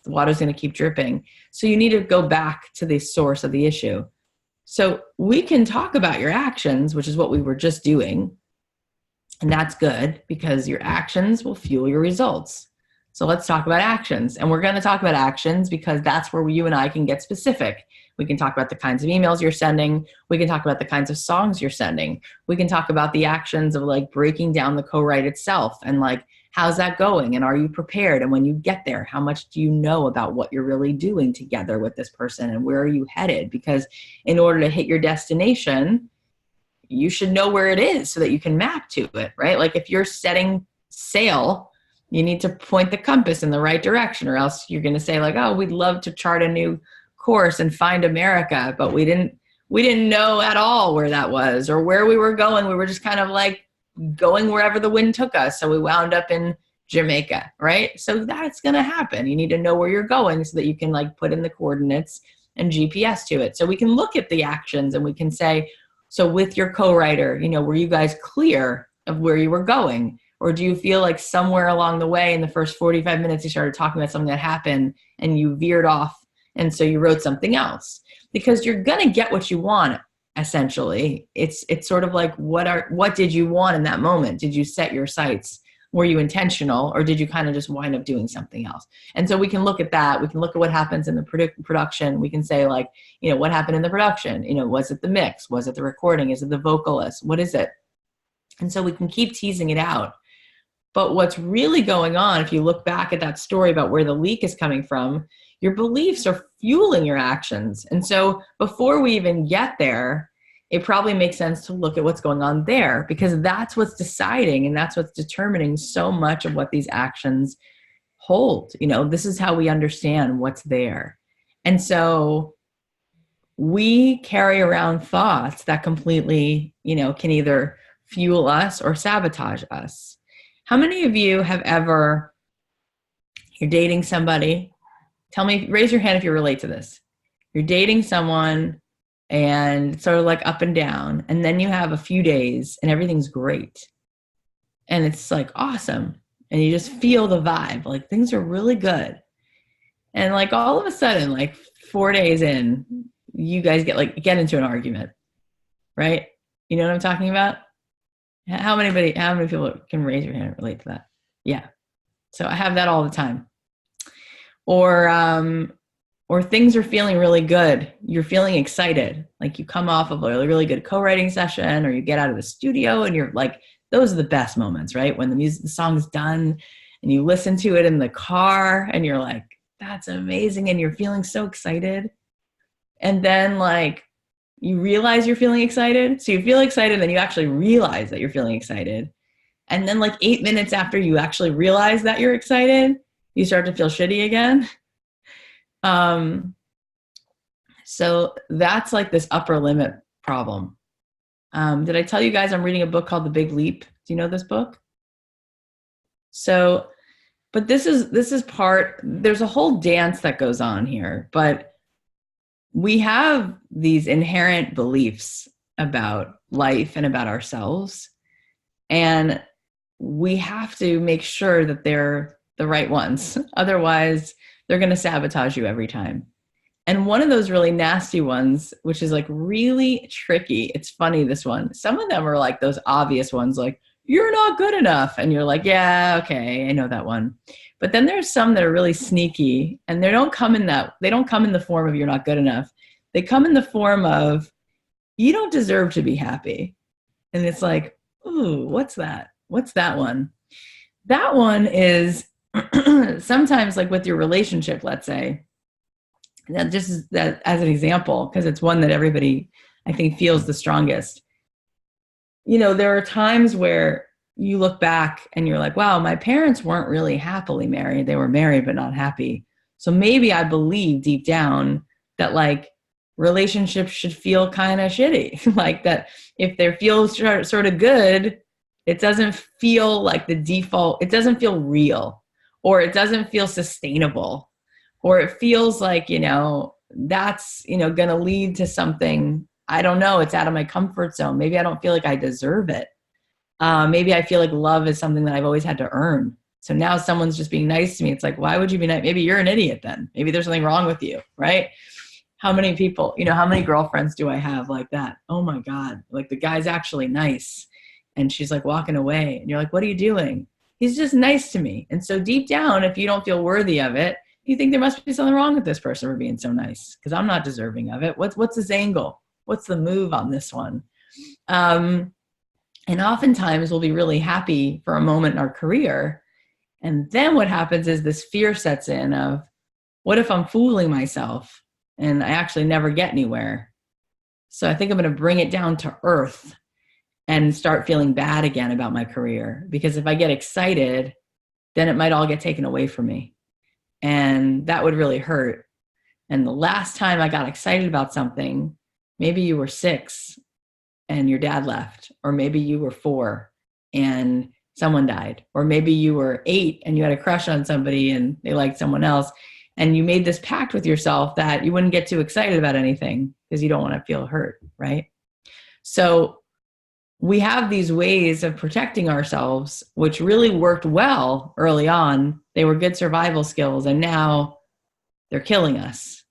the water's going to keep dripping. So you need to go back to the source of the issue. So we can talk about your actions, which is what we were just doing. And that's good because your actions will fuel your results. So let's talk about actions. And we're going to talk about actions because that's where you and I can get specific. We can talk about the kinds of emails you're sending. We can talk about the kinds of songs you're sending. We can talk about the actions of breaking down the co-write itself and how's that going? And are you prepared? And when you get there, how much do you know about what you're really doing together with this person and where are you headed? Because in order to hit your destination, you should know where it is so that you can map to it, right? If you're setting sail, you need to point the compass in the right direction, or else you're going to say oh, we'd love to chart a new course and find America, but we didn't know at all where that was or where we were going. We were just kind of going wherever the wind took us. So we wound up in Jamaica, right? So that's going to happen. You need to know where you're going so that you can put in the coordinates and GPS to it. So we can look at the actions and we can say, so with your co-writer, were you guys clear of where you were going? Or do you feel somewhere along the way in the first 45 minutes, you started talking about something that happened and you veered off and so you wrote something else? Because you're going to get what you want, essentially. It's sort of what did you want in that moment? Did you set your sights? Were you intentional, or did you kind of just wind up doing something else? And so we can look at that. We can look at what happens in the production. We can say what happened in the production? Was it the mix? Was it the recording? Is it the vocalist? What is it? And so we can keep teasing it out. But what's really going on, if you look back at that story about where the leak is coming from, your beliefs are fueling your actions. And so before we even get there, it probably makes sense to look at what's going on there, because that's what's deciding and that's what's determining so much of what these actions hold. This is how we understand what's there. And so we carry around thoughts that completely, can either fuel us or sabotage us. How many of you have ever, you're dating somebody, raise your hand if you relate to this. You're dating someone and it's sort of up and down, and then you have a few days and everything's great. And it's awesome. And you just feel the vibe, things are really good. And all of a sudden, 4 days in, you guys get into an argument, right? You know what I'm talking about? How many people can raise your hand and relate to that? Yeah. So I have that all the time. Or things are feeling really good. You're feeling excited. You come off of a really, really good co-writing session, or you get out of the studio and you're those are the best moments, right? When the song's done and you listen to it in the car and you're that's amazing. And you're feeling so excited. And then you realize you're feeling excited. So you feel excited and then you actually realize that you're feeling excited. And then 8 minutes after you actually realize that you're excited, you start to feel shitty again. So that's this upper limit problem. Did I tell you guys I'm reading a book called The Big Leap? Do you know this book? So, but this is part, there's a whole dance that goes on here, but we have these inherent beliefs about life and about ourselves. And we have to make sure that they're the right ones. Otherwise, they're going to sabotage you every time. And one of those really nasty ones, which is really tricky. It's funny, this one. Some of them are those obvious ones, you're not good enough. And you're yeah, okay, I know that one. But then there's some that are really sneaky, and they don't come in the form of you're not good enough. They come in the form of you don't deserve to be happy. And it's ooh, what's that? What's that one? That one is sometimes with your relationship, let's say, that just is that as an example, because it's one that everybody I think feels the strongest. there are times where you look back and you're like, wow, my parents weren't really happily married. They were married, but not happy. So maybe I believe deep down that like relationships should feel kind of shitty. Like that if they feel sort of good, it doesn't feel like the default, it doesn't feel real, or it doesn't feel sustainable, or it feels like, that's, going to lead to something, I don't know, it's out of my comfort zone. Maybe I don't feel like I deserve it. Maybe I feel like love is something that I've always had to earn. So now someone's just being nice to me. It's like, why would you be nice? Maybe you're an idiot then. Maybe there's something wrong with you, right? How many people, how many girlfriends do I have like that? Oh my God, like the guy's actually nice. And she's like walking away and you're like, what are you doing? He's just nice to me. And so deep down, if you don't feel worthy of it, you think there must be something wrong with this person for being so nice because I'm not deserving of it. What's his angle? What's the move on this one? And oftentimes we'll be really happy for a moment in our career. And then what happens is this fear sets in of, what if I'm fooling myself and I actually never get anywhere? So I think I'm going to bring it down to earth and start feeling bad again about my career. Because if I get excited, then it might all get taken away from me. And that would really hurt. And the last time I got excited about something, maybe you were 6 and your dad left, or maybe you were 4 and someone died, or maybe you were 8 and you had a crush on somebody and they liked someone else. And you made this pact with yourself that you wouldn't get too excited about anything because you don't want to feel hurt, right? So we have these ways of protecting ourselves, which really worked well early on. They were good survival skills, and now they're killing us,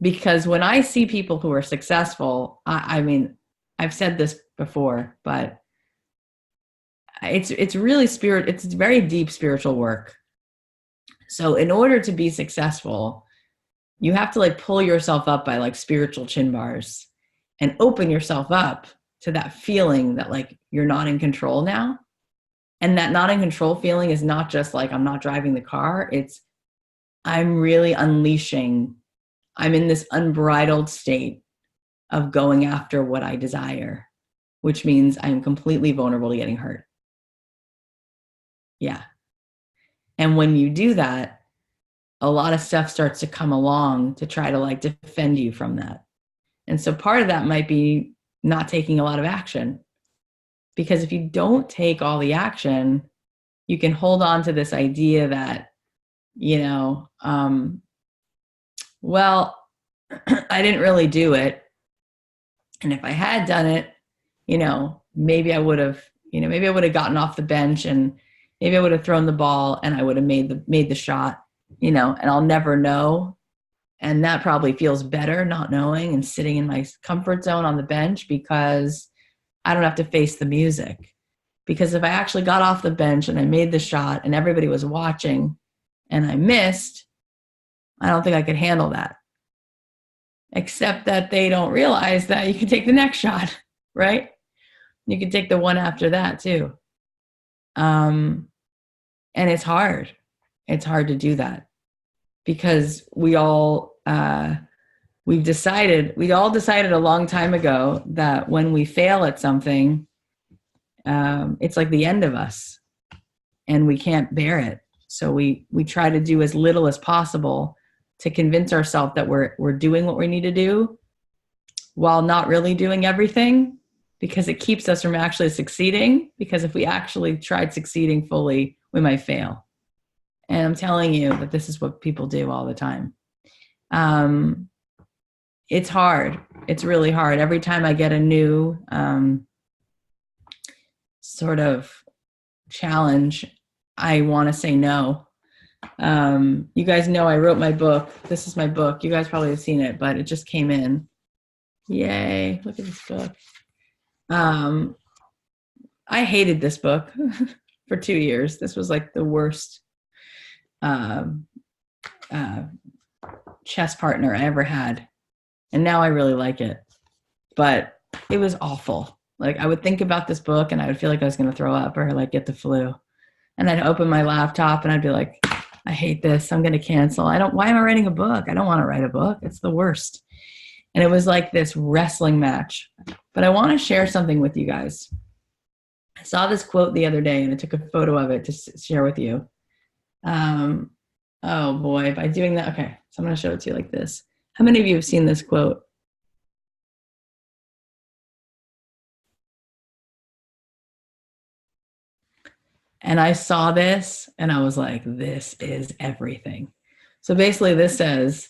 because when I see people who are successful, I mean, I've said this before, but it's really it's very deep spiritual work. So in order to be successful, you have to like pull yourself up by like spiritual chin bars and open yourself up to that feeling that like you're not in control now. And that not in control feeling is not just like I'm not driving the car. It's I'm really unleashing. I'm in this unbridled state of going after what I desire, which means I'm completely vulnerable to getting hurt. Yeah. And when you do that, a lot of stuff starts to come along to try to like defend you from that. And so part of that might be not taking a lot of action, because if you don't take all the action, you can hold on to this idea that, well, I didn't really do it. And if I had done it, maybe I would have, maybe I would have gotten off the bench and maybe I would have thrown the ball and I would have made the shot, and I'll never know. And that probably feels better, not knowing and sitting in my comfort zone on the bench, because I don't have to face the music. Because if I actually got off the bench and I made the shot and everybody was watching and I missed, I don't think I could handle that. Except that they don't realize that you can take the next shot, right? You can take the one after that too. And it's hard. It's hard to do that because we all decided a long time ago that when we fail at something, it's like the end of us and we can't bear it. So we try to do as little as possible to convince ourselves that we're doing what we need to do while not really doing everything, because it keeps us from actually succeeding. Because if we actually tried succeeding fully, we might fail. And I'm telling you that this is what people do all the time. It's hard. It's really hard. Every time I get a new sort of challenge, I want to say no. You guys know I wrote my book. This is my book. You guys probably have seen it, but it just came in. Yay. Look at this book. I hated this book for 2 years. This was like the worst chess partner I ever had. And now I really like it. But it was awful. Like I would think about this book and I would feel like I was going to throw up or like get the flu. And I'd open my laptop and I'd be like, I hate this. I'm going to cancel. Why am I writing a book? I don't want to write a book. It's the worst. And it was like this wrestling match. But I want to share something with you guys. I saw this quote the other day and I took a photo of it to share with you. Oh boy, by doing that, okay, so I'm going to show it to you like this. How many of you have seen this quote? And I saw this and I was like, this is everything. So basically this says,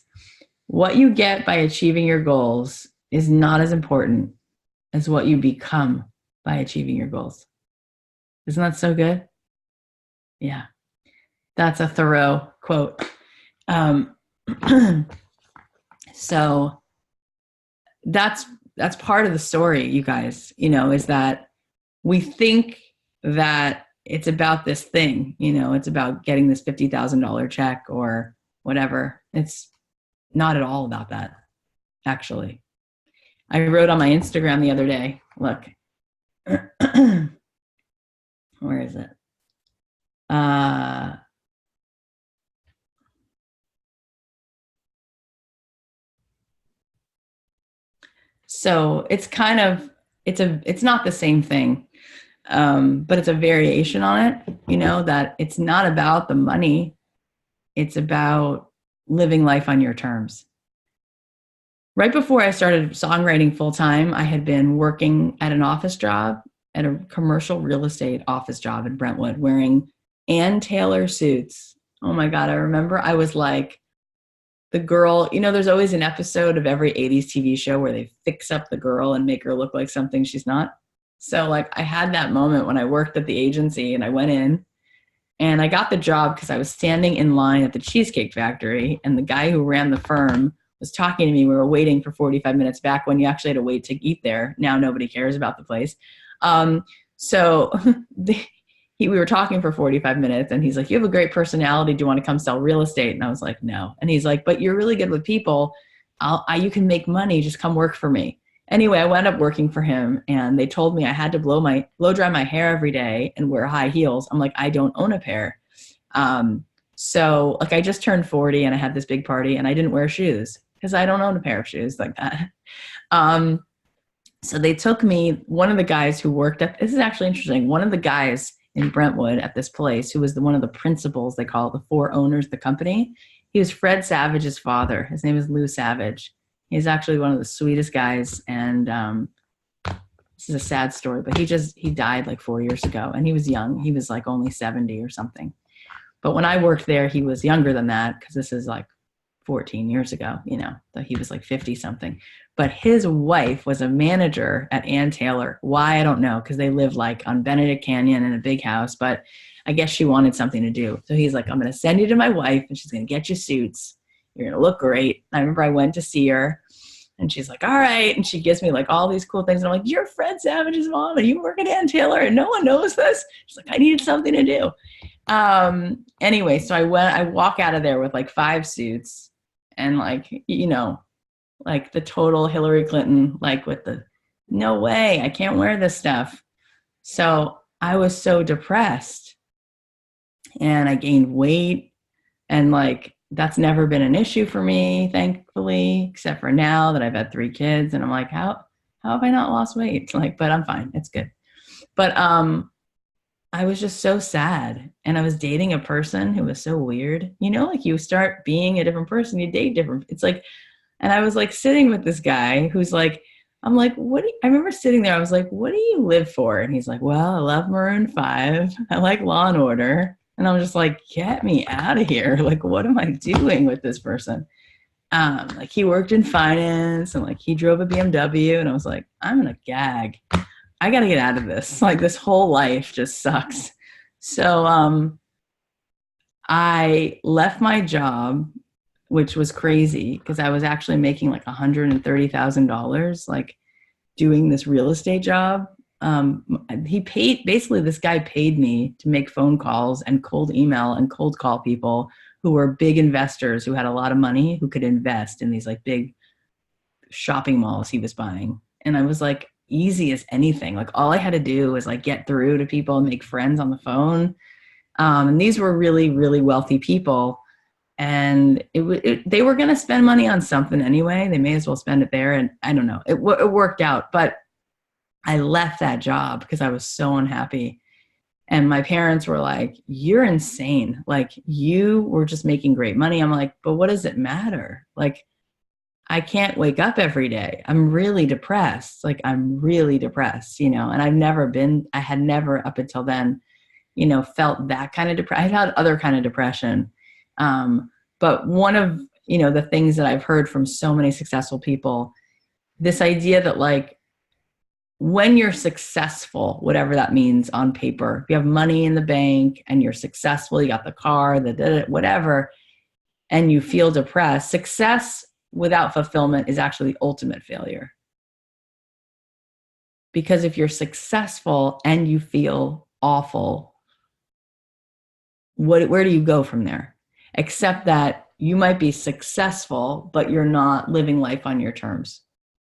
what you get by achieving your goals is not as important as what you become by achieving your goals. Isn't that so good? Yeah, that's a Thoreau quote. So that's part of the story, you guys, is that we think that it's about this thing, it's about getting this $50,000 check or whatever. It's not at all about that, actually. I wrote on my Instagram the other day, look, where is it? So it's kind of, it's not the same thing, but it's a variation on it, that it's not about the money. It's about living life on your terms. Right before I started songwriting full time, I had been working at an office job, at a commercial real estate office job in Brentwood, wearing Ann Taylor suits. Oh my God, I remember I was like the girl, there's always an episode of every 80s TV show where they fix up the girl and make her look like something she's not. So like I had that moment when I worked at the agency and I went in and I got the job because I was standing in line at the Cheesecake Factory and the guy who ran the firm was talking to me. We were waiting for 45 minutes back when you actually had to wait to eat there. Now nobody cares about the place. We were talking for 45 minutes and he's like, you have a great personality. Do you want to come sell real estate? And I was like, no. And he's like, but you're really good with people. You can make money. Just come work for me. Anyway, I wound up working for him and they told me I had to blow dry my hair every day and wear high heels. I'm like, I don't own a pair. So like I just turned 40 and I had this big party and I didn't wear shoes because I don't own a pair of shoes like that. So they took me, one of the guys who worked at, this is actually interesting. One of the guys in Brentwood at this place, who was one of the principals, they call it, the four owners of the company. He was Fred Savage's father. His name is Lou Savage. He's actually one of the sweetest guys. And this is a sad story, but he died like 4 years ago and he was young. He was like only 70 or something. But when I worked there, he was younger than that because this is like 14 years ago, so he was like 50 something. But his wife was a manager at Ann Taylor. Why? I don't know, because they live like on Benedict Canyon in a big house, but I guess she wanted something to do. So he's like, I'm going to send you to my wife and she's going to get you suits. You're going to look great. I remember I went to see her and she's like, all right. And she gives me like all these cool things. And I'm like, you're Fred Savage's mom and you work at Ann Taylor and no one knows this. She's like, I needed something to do. Anyway, so I walk out of there with like 5 suits and like, like the total Hillary Clinton, like with the, no way, I can't wear this stuff. So I was so depressed and I gained weight and like, that's never been an issue for me, thankfully, except for now that I've had 3 kids. And I'm like, how have I not lost weight? Like, but I'm fine. It's good. But, I was just so sad and I was dating a person who was so weird, like you start being a different person, you date different. It's like, and I was like sitting with this guy who's like, I'm like, I remember sitting there. I was like, what do you live for? And he's like, well, I love Maroon 5. I like Law and Order. And I'm just like, get me out of here. Like, what am I doing with this person? Like he worked in finance and like he drove a BMW and I was like, I'm going to gag. I got to get out of this. Like this whole life just sucks. So I left my job, which was crazy because I was actually making like $130,000, like doing this real estate job. This guy paid me to make phone calls and cold email and cold call people who were big investors who had a lot of money who could invest in these like big shopping malls he was buying. And I was like, easy as anything. Like all I had to do was like get through to people and make friends on the phone. And these were really, really wealthy people. And they were going to spend money on something anyway. They may as well spend it there. And I don't know, it worked out, but I left that job because I was so unhappy. And my parents were like, you're insane. Like, you were just making great money. I'm like, but what does it matter? Like, I can't wake up every day. I'm really depressed. Like, I'm really depressed, you know, and I had never up until then, you know, felt that kind of depression. I had other kind of depression. But one of, you know, the things that I've heard from so many successful people, this idea that like, when you're successful, whatever that means on paper, if you have money in the bank and you're successful, you got the car, whatever, and you feel depressed, success without fulfillment is actually the ultimate failure. Because if you're successful and you feel awful, where do you go from there? Except that you might be successful, but you're not living life on your terms,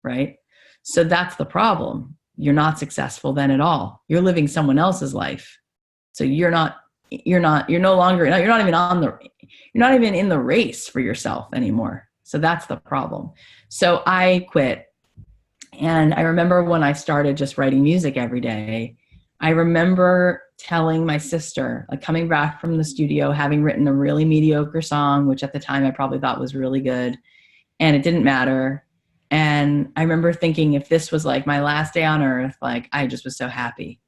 right? So that's the problem. You're not successful then at all. You're living someone else's life. So you're not even in the race for yourself anymore. So that's the problem. So I quit. And I remember when I started just writing music every day, I remember telling my sister, like coming back from the studio, having written a really mediocre song, which at the time I probably thought was really good, and it didn't matter. And I remember thinking, if this was like my last day on earth, like I just was so happy.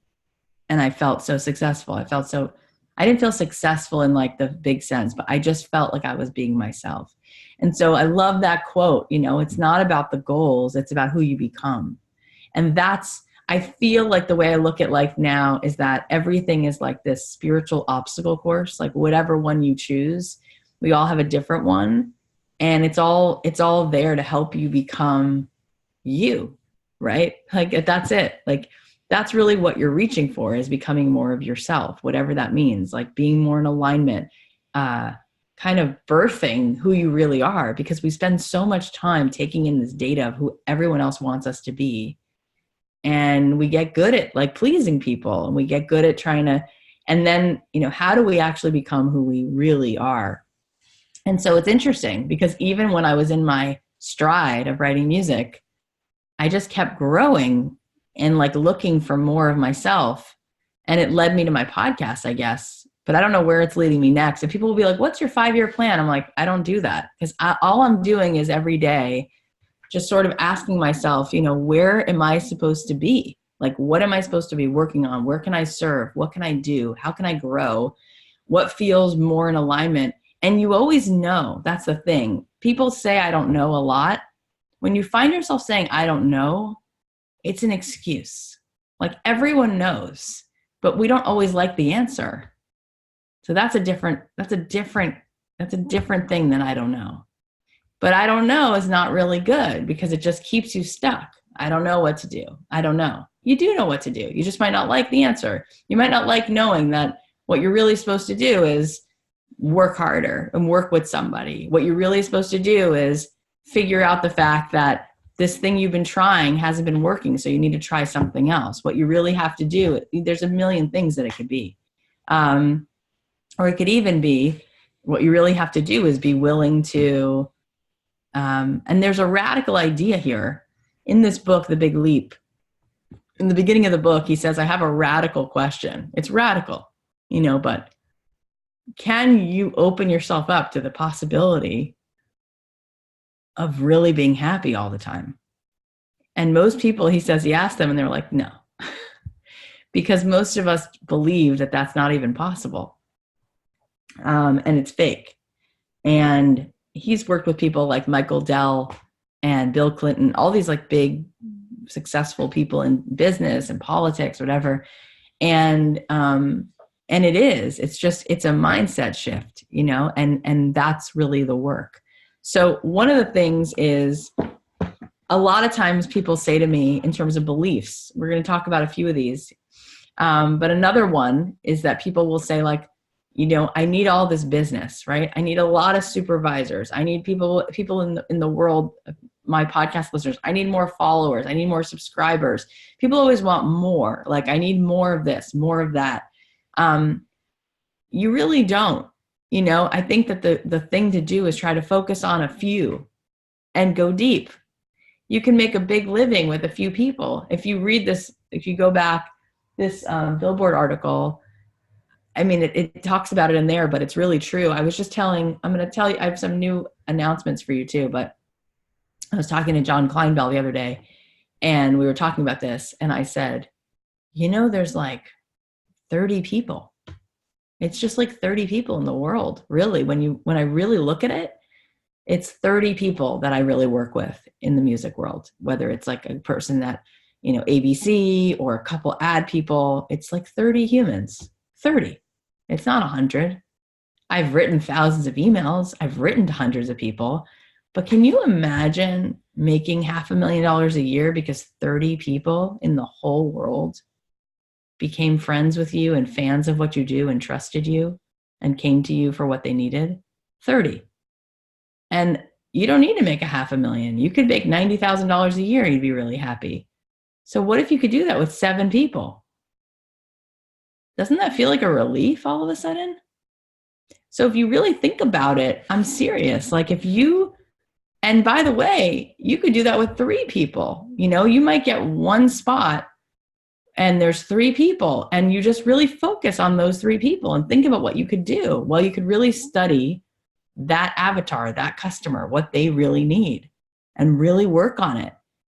And I felt so successful. I didn't feel successful in like the big sense, but I just felt like I was being myself. And so I love that quote, you know, it's not about the goals, it's about who you become. And I feel like the way I look at life now is that everything is like this spiritual obstacle course, like whatever one you choose, we all have a different one. And it's all there to help you become you, right? Like that's it. Like that's really what you're reaching for, is becoming more of yourself, whatever that means, like being more in alignment, kind of birthing who you really are, because we spend so much time taking in this data of who everyone else wants us to be. And we get good at like pleasing people, and we get good at trying to, and then, you know, how do we actually become who we really are? And so it's interesting because even when I was in my stride of writing music, I just kept growing and like looking for more of myself. And it led me to my podcast, I guess. But I don't know where it's leading me next. And people will be like, what's your 5-year plan? I'm like, I don't do that, because all I'm doing is every day just sort of asking myself, you know, where am I supposed to be? Like, what am I supposed to be working on? Where can I serve? What can I do? How can I grow? What feels more in alignment? And you always know, that's the thing. People say, I don't know a lot. When you find yourself saying, I don't know, it's an excuse. Like everyone knows, but we don't always like the answer. So that's a different thing than I don't know. But I don't know is not really good, because it just keeps you stuck. I don't know what to do. I don't know. You do know what to do. You just might not like the answer. You might not like knowing that what you're really supposed to do is work harder and work with somebody. What you're really supposed to do is figure out the fact that this thing you've been trying hasn't been working, so you need to try something else. What you really have to do, there's a million things that it could be. Or it could even be, what you really have to do is be willing to, and there's a radical idea here. In this book, The Big Leap, in the beginning of the book, he says, I have a radical question. It's radical, you know, but can you open yourself up to the possibility of really being happy all the time? And most people, he says, he asked them and they're like, no, because most of us believe that that's not even possible. And it's fake. And he's worked with people like Michael Dell and Bill Clinton, all these like big successful people in business and politics, whatever. And it's a mindset shift, you know, and that's really the work. So one of the things is, a lot of times people say to me in terms of beliefs, we're going to talk about a few of these. But another one is that people will say like, you know, I need all this business, right? I need a lot of supervisors. I need people in the world, my podcast listeners. I need more followers. I need more subscribers. People always want more. Like, I need more of this, more of that. You really don't. You know, I think that the thing to do is try to focus on a few and go deep. You can make a big living with a few people. If you read this, if you go back, this Billboard article, I mean, it talks about it in there, but it's really true. I'm going to tell you, I have some new announcements for you too, but I was talking to John Kleinbell the other day, and we were talking about this, and I said, you know, there's like 30 people. It's just like 30 people in the world, really. When I really look at it, it's 30 people that I really work with in the music world, whether it's like a person that, you know, ABC or a couple ad people, it's like 30 humans, 30. It's not 100. I've written thousands of emails. I've written to hundreds of people, but can you imagine making $500,000 a year because 30 people in the whole world became friends with you and fans of what you do and trusted you and came to you for what they needed? 30. And you don't need to make $500,000. You could make $90,000 a year. You'd be really happy. So what if you could do that with 7 people? Doesn't that feel like a relief all of a sudden? So if you really think about it, I'm serious. Like and by the way, you could do that with 3 people. You know, you might get one spot and there's 3 people, and you just really focus on those 3 people and think about what you could do. Well, you could really study that avatar, that customer, what they really need, and really work on it.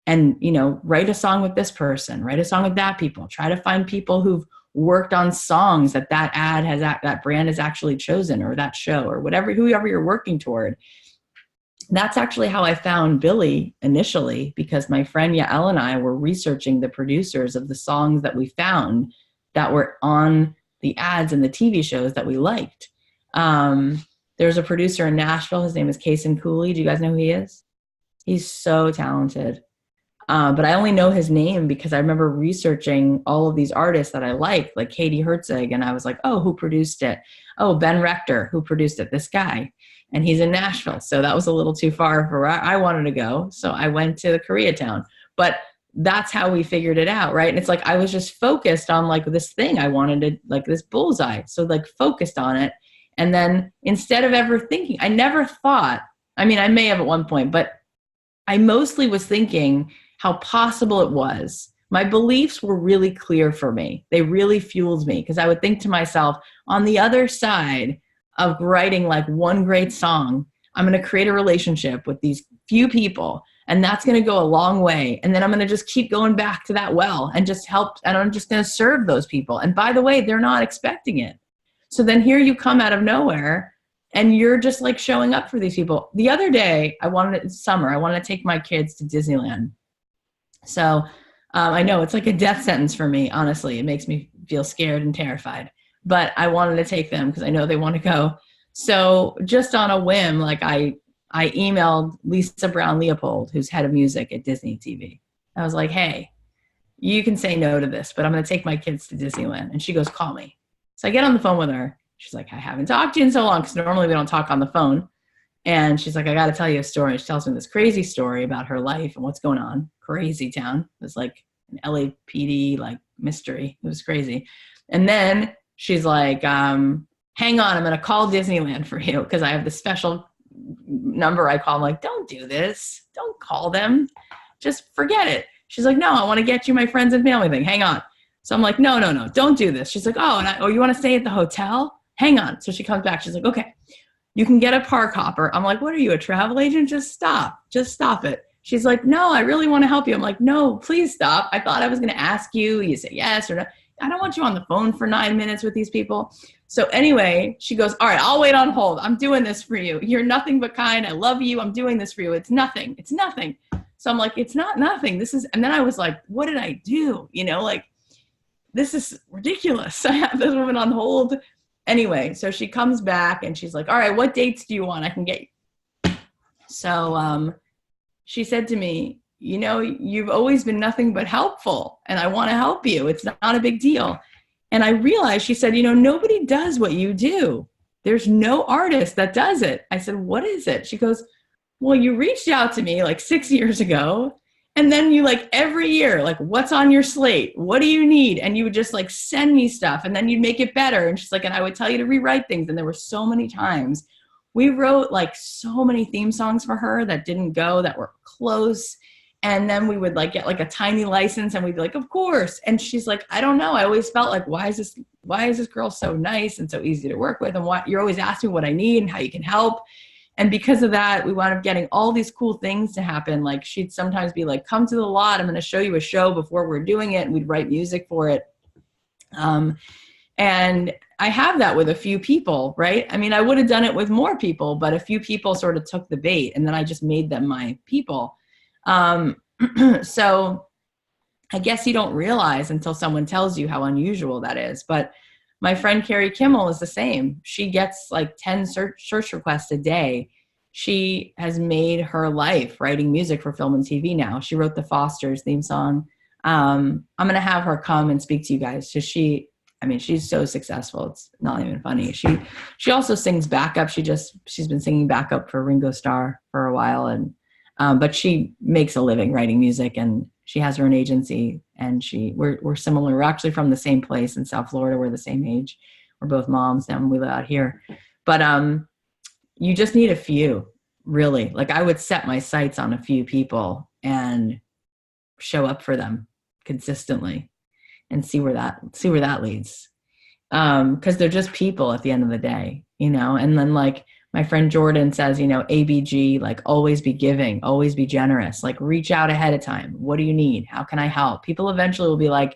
And, you know, write a song with this person, write a song with that people, try to find people who've worked on songs that that brand has actually chosen, or that show, or whoever you're working toward. That's actually how I found Billy initially, because my friend Yael and I were researching the producers of the songs that we found that were on the ads and the TV shows that we liked. There's a producer in Nashville. His name is Kason Cooley. Do you guys know who he is? He's so talented. But I only know his name because I remember researching all of these artists that I liked, like Katie Herzig, and I was like, oh, who produced it? Oh, Ben Rector, who produced it? This guy. And he's in Nashville. So that was a little too far for where I wanted to go. So I went to Koreatown. But that's how we figured it out, right? And it's like I was just focused on like this thing I wanted to, like this bullseye. So like focused on it. And then instead of ever thinking, I never thought, I mean, I may have at one point, but I mostly was thinking how possible it was. My beliefs were really clear for me. They really fueled me, because I would think to myself, on the other side of writing like one great song, I'm going to create a relationship with these few people, and that's going to go a long way. And then I'm going to just keep going back to that well and just help, and I'm just going to serve those people. And by the way, they're not expecting it. So then here you come out of nowhere, and you're just like showing up for these people. The other day, it's summer, I wanted to take my kids to Disneyland. So I know it's like a death sentence for me, honestly. It makes me feel scared and terrified. But I wanted to take them because I know they want to go. So just on a whim, like I emailed Lisa Brown Leopold, who's head of music at Disney TV. I was like, hey, you can say no to this, but I'm going to take my kids to Disneyland. And she goes, call me. So I get on the phone with her. She's like, I haven't talked to you in so long, because normally we don't talk on the phone. And she's like, I got to tell you a story. She tells me this crazy story about her life and what's going on. Crazy town. It was like an LAPD like mystery. It was crazy. And then she's like, hang on, I'm going to call Disneyland for you, because I have this special number I call. I'm like, don't do this. Don't call them. Just forget it. She's like, no, I want to get you my friends and family thing. Hang on. So I'm like, no, don't do this. She's like, oh, you want to stay at the hotel? Hang on. So she comes back. She's like, okay, you can get a park hopper. I'm like, what are you, a travel agent? Just stop it. She's like, no, I really want to help you. I'm like, no, please stop. I thought I was going to ask you. You say yes or no. I don't want you on the phone for 9 minutes with these people. So anyway, she goes, all right, I'll wait on hold. I'm doing this for you. You're nothing but kind. I love you. I'm doing this for you. It's nothing. It's nothing. So I'm like, it's not nothing. And then I was like, what did I do? You know, like, this is ridiculous. I have this woman on hold. Anyway, so she comes back and she's like, all right, what dates do you want? I can get you. So she said to me, you know, you've always been nothing but helpful, and I want to help you. It's not a big deal. And I realized, she said, you know, nobody does what you do. There's no artist that does it. I said, what is it? She goes, well, you reached out to me like 6 years ago, And then you like every year, like, what's on your slate? What do you need? And you would just like send me stuff and then you'd make it better. And she's like, and I would tell you to rewrite things. And there were so many times we wrote like so many theme songs for her that didn't go, that were close. And then we would like get like a tiny license and we'd be like, of course. And she's like, I don't know. I always felt like, why is this girl so nice and so easy to work with? And why you're always asking me what I need and how you can help. And because of that, we wound up getting all these cool things to happen. Like she'd sometimes be like, come to the lot. I'm going to show you a show before we're doing it. And we'd write music for it. And I have that with a few people, right? I mean, I would have done it with more people, but a few people sort of took the bait and then I just made them my people. So I guess you don't realize until someone tells you how unusual that is. But my friend Carrie Kimmel is the same. She gets like 10 search requests a day. She has made her life writing music for film and TV now. She wrote the Fosters theme song. I'm going to have her come and speak to you guys. So she's so successful. It's not even funny. She also sings backup. She's been singing backup for Ringo Starr for a while. And, but she makes a living writing music and she has her own agency and we're similar. We're actually from the same place in South Florida. We're the same age. We're both moms now and we live out here. But you just need a few, really. Like I would set my sights on a few people and show up for them consistently and see where that leads. Because they're just people at the end of the day, and then like my friend Jordan says, ABG, like always be giving, always be generous, like reach out ahead of time. What do you need? How can I help? People eventually will be like,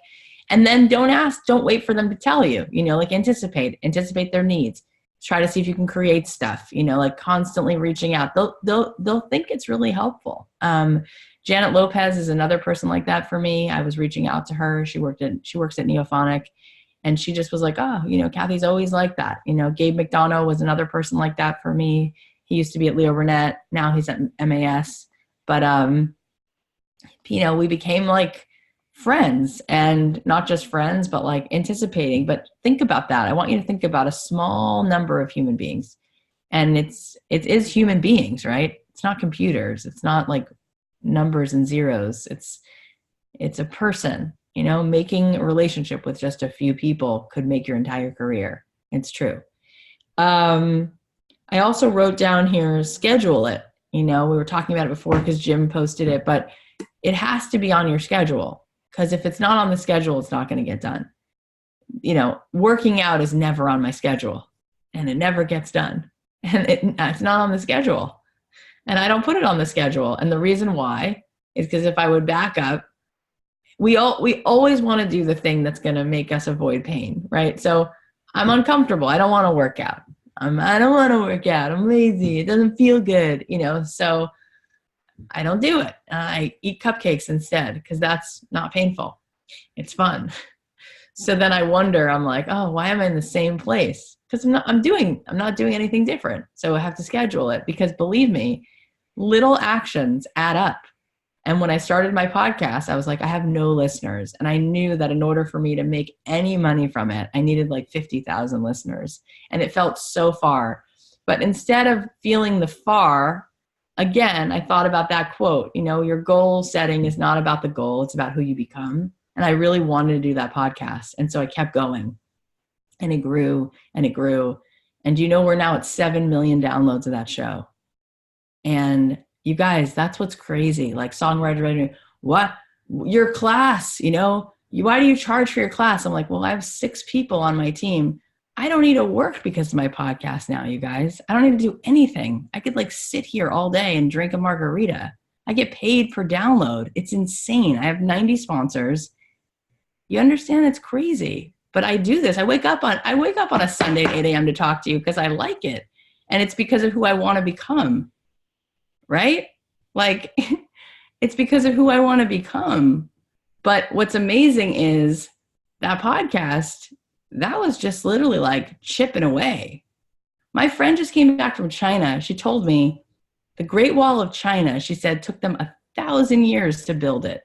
and then don't wait for them to tell you, like anticipate their needs. Try to see if you can create stuff, like constantly reaching out. They'll think it's really helpful. Janet Lopez is another person like that for me. I was reaching out to her. She works at Neophonic. And she just was like, oh, Cathy's always like that. Gabe McDonough was another person like that for me. He used to be at Leo Burnett. Now he's at MAS. But, we became like friends, and not just friends, but like anticipating. But think about that. I want you to think about a small number of human beings. And it is human beings, right? It's not computers. It's not like numbers and zeros. It's a person. Making a relationship with just a few people could make your entire career. It's true. I also wrote down here, schedule it. We were talking about it before because Jim posted it, but it has to be on your schedule, because if it's not on the schedule, it's not going to get done. Working out is never on my schedule and it never gets done, and it's not on the schedule, and I don't put it on the schedule. And the reason why is because if I would back up, we always want to do the thing that's going to make us avoid pain, right? So I'm uncomfortable. I don't want to work out. I don't want to work out. I'm lazy. It doesn't feel good, so I don't do it. I eat cupcakes instead because that's not painful. It's fun. So then I wonder, I'm like, oh, why am I in the same place? Because I'm not doing anything different. So I have to schedule it, because believe me, little actions add up. And when I started my podcast, I was like, I have no listeners. And I knew that in order for me to make any money from it, I needed like 50,000 listeners. And it felt so far. But instead of feeling the far, again, I thought about that quote, your goal setting is not about the goal. It's about who you become. And I really wanted to do that podcast. And so I kept going, and it grew and it grew. And we're now at 7 million downloads of that show. And you guys, that's what's crazy. Like songwriter, what? Your class, why do you charge for your class? I'm like, well, I have 6 people on my team. I don't need to work because of my podcast now, you guys. I don't need to do anything. I could like sit here all day and drink a margarita. I get paid per download. It's insane. I have 90 sponsors. You understand? It's crazy. But I do this. I wake up on a Sunday at 8 a.m. to talk to you because I like it. And it's because of who I want to become. Right? Like, it's because of who I want to become. But what's amazing is that podcast, that was just literally like chipping away. My friend just came back from China. She told me the Great Wall of China, she said, took them 1,000 years to build it.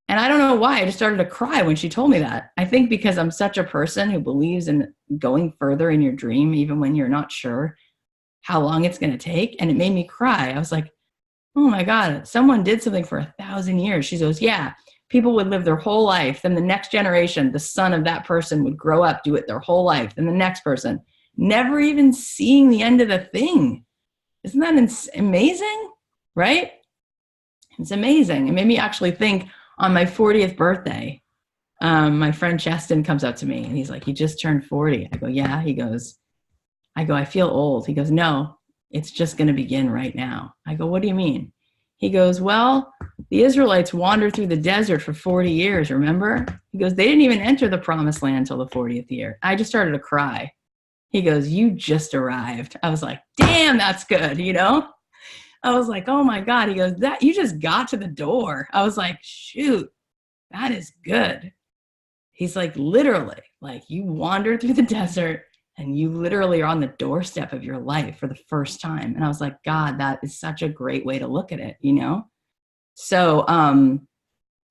And I don't know why. I just started to cry when she told me that. I think because I'm such a person who believes in going further in your dream, even when you're not sure how long it's going to take. And it made me cry. I was like, oh my God, someone did something for 1,000 years. She goes, yeah, people would live their whole life. Then the next generation, the son of that person would grow up, do it their whole life. Then the next person, never even seeing the end of the thing. Isn't that amazing? Right? It's amazing. It made me actually think on my 40th birthday, my friend Cheston comes up to me and he's like, you just turned 40. I go, yeah. I feel old. He goes, no, it's just going to begin right now. I go, what do you mean? He goes, well, the Israelites wandered through the desert for 40 years, remember? He goes, they didn't even enter the promised land until the 40th year. I just started to cry. He goes, you just arrived. I was like, damn, that's good, you know? I was like, oh my God. He goes, that you just got to the door. I was like, shoot, that is good. He's like, literally, like you wandered through the desert and you literally are on the doorstep of your life for the first time. And I was like, God, that is such a great way to look at it, you know? So,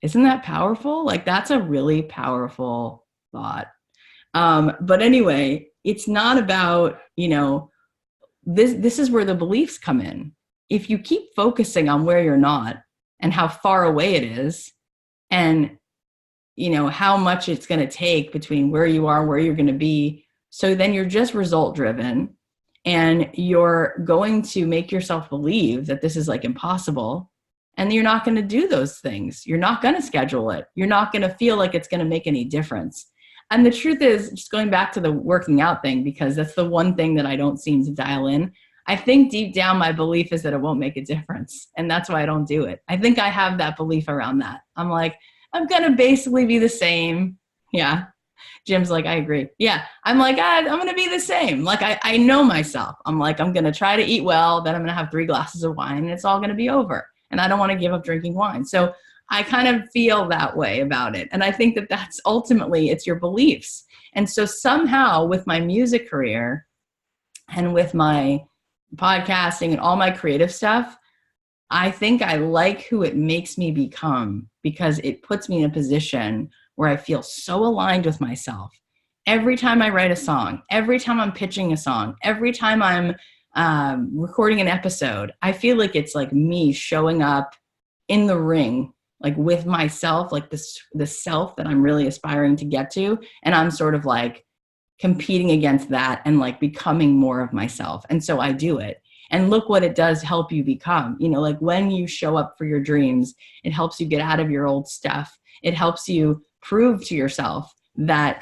isn't that powerful? Like that's a really powerful thought. But anyway, it's not about, you know, this is where the beliefs come in. If you keep focusing on where you're not and how far away it is, and you know how much it's going to take between where you are, where you're going to be, so then you're just result driven, and you're going to make yourself believe that this is like impossible, and you're not going to do those things. You're not going to schedule it. You're not going to feel like it's going to make any difference. And the truth is, just going back to the working out thing, because that's the one thing that I don't seem to dial in. I think deep down my belief is that it won't make a difference. And that's why I don't do it. I think I have that belief around that. I'm like, I'm going to basically be the same. Yeah. Jim's like, I agree. Yeah. I'm like, I'm going to be the same. Like, I know myself. I'm like, I'm going to try to eat well. Then I'm going to have 3 glasses of wine and it's all going to be over. And I don't want to give up drinking wine. So I kind of feel that way about it. And I think that that's ultimately, it's your beliefs. And so somehow with my music career and with my podcasting and all my creative stuff, I think I like who it makes me become, because it puts me in a position where I feel so aligned with myself. Every time I write a song, every time I'm pitching a song, every time I'm recording an episode, I feel like it's like me showing up in the ring, like with myself, like the self that I'm really aspiring to get to. And I'm sort of like competing against that and like becoming more of myself. And so I do it. And look what it does help you become. You know, like when you show up for your dreams, it helps you get out of your old stuff. It helps you prove to yourself that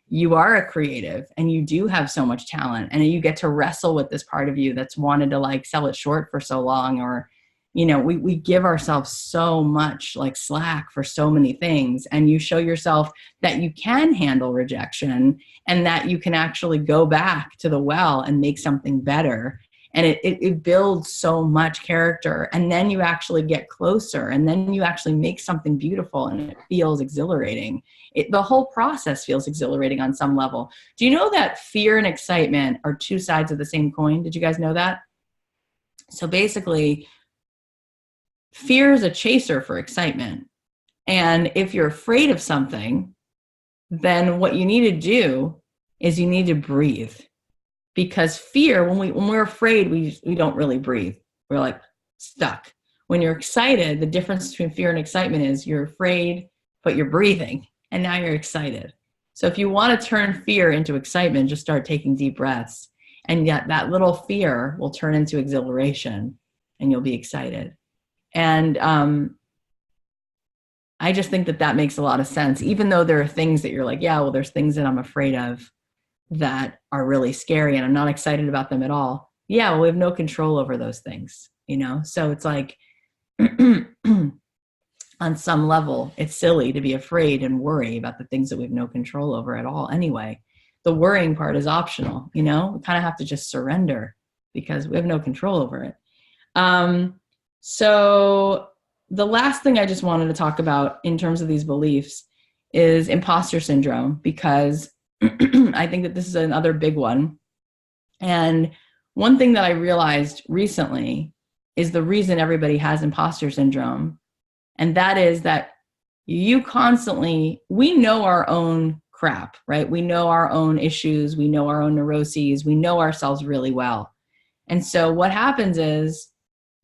you are a creative and you do have so much talent, and you get to wrestle with this part of you that's wanted to like sell it short for so long. Or, you know, we give ourselves so much like slack for so many things, and you show yourself that you can handle rejection and that you can actually go back to the well and make something better. And it builds so much character, and then you actually get closer, and then you actually make something beautiful, and it feels exhilarating. The whole process feels exhilarating on some level. Do you know that fear and excitement are 2 sides of the same coin? Did you guys know that? So basically, fear is a chaser for excitement. And if you're afraid of something, then what you need to do is you need to breathe. Because fear, when we're afraid, we don't really breathe. We're like stuck. When you're excited, the difference between fear and excitement is you're afraid, but you're breathing, and now you're excited. So if you want to turn fear into excitement, just start taking deep breaths. And yet that little fear will turn into exhilaration, and you'll be excited. And I just think that makes a lot of sense, even though there are things that you're like, yeah, well, there's things that I'm afraid of that are really scary and I'm not excited about them at all. Yeah, well, we have no control over those things, you know? So it's like, on some level, it's silly to be afraid and worry about the things that we have no control over at all anyway. The worrying part is optional, you know? We kind of have to just surrender because we have no control over it. So the last thing I just wanted to talk about in terms of these beliefs is imposter syndrome, because I think that this is another big one. And one thing that I realized recently is the reason everybody has imposter syndrome. And that is that we know our own crap, right? We know our own issues. We know our own neuroses. We know ourselves really well. And so what happens is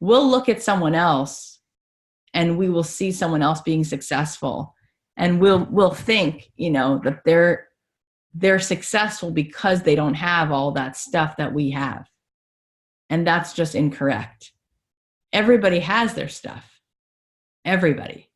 we'll look at someone else and we will see someone else being successful, and we'll think, that they're successful because they don't have all that stuff that we have. And that's just incorrect. Everybody has their stuff. Everybody.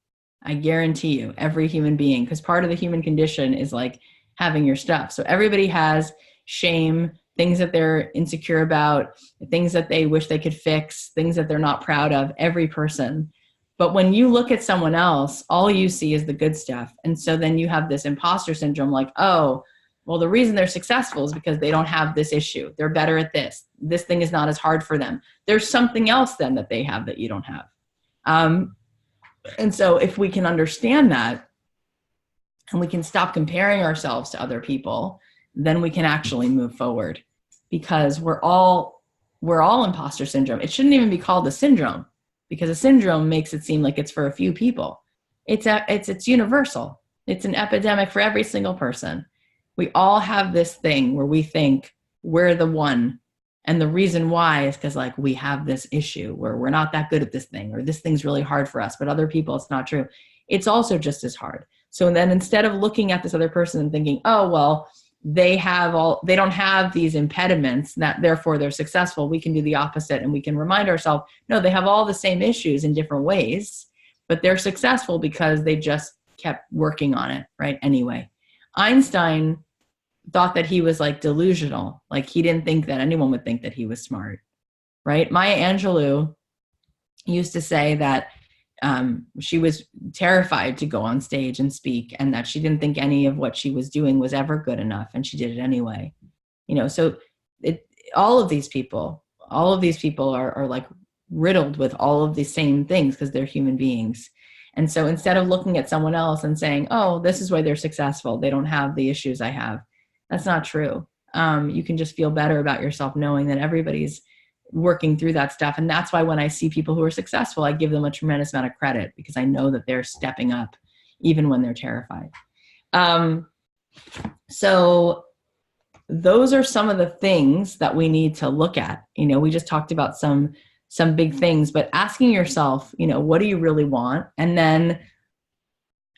I guarantee you, every human being, because part of the human condition is like having your stuff. So everybody has shame, things that they're insecure about, things that they wish they could fix, things that they're not proud of, every person. But when you look at someone else, all you see is the good stuff. And so then you have this imposter syndrome, like, oh, well, the reason they're successful is because they don't have this issue. They're better at this. This thing is not as hard for them. There's something else then that they have that you don't have. And so if we can understand that, and we can stop comparing ourselves to other people, then we can actually move forward, because we're all imposter syndrome. It shouldn't even be called a syndrome, because a syndrome makes it seem like it's for a few people. It's universal. It's an epidemic for every single person. We all have this thing where we think we're the one. And the reason why is because like we have this issue where we're not that good at this thing, or this thing's really hard for us, but other people, it's not true. It's also just as hard. So then instead of looking at this other person and thinking, oh, well, they don't have these impediments, that therefore they're successful, we can do the opposite. And we can remind ourselves, no, they have all the same issues in different ways, but they're successful because they just kept working on it, right? Anyway, Einstein thought that he was like delusional. Like he didn't think that anyone would think that he was smart, right? Maya Angelou used to say that she was terrified to go on stage and speak, and that she didn't think any of what she was doing was ever good enough, and she did it anyway. So all of these people are like riddled with all of these same things because they're human beings. And so instead of looking at someone else and saying, oh, this is why they're successful, they don't have the issues I have, that's not true. You can just feel better about yourself knowing that everybody's working through that stuff. And that's why when I see people who are successful, I give them a tremendous amount of credit, because I know that they're stepping up even when they're terrified. So those are some of the things that we need to look at. We just talked about some big things, but asking yourself, what do you really want? And then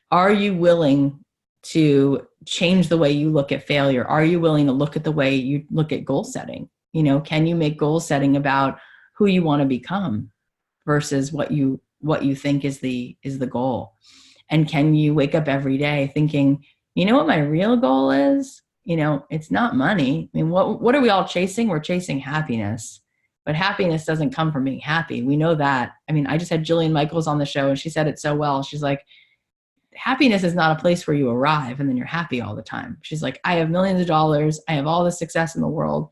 are you willing to change the way you look at failure? Are you willing to look at the way you look at goal setting? Can you make goal setting about who you want to become versus what you think is the goal? And can you wake up every day thinking, what my real goal is? It's not money. I mean, what are we all chasing? We're chasing happiness, but happiness doesn't come from being happy. We know that. I mean, I just had Jillian Michaels on the show, and she said it so well. She's like, happiness is not a place where you arrive and then you're happy all the time. She's like, I have millions of dollars. I have all the success in the world.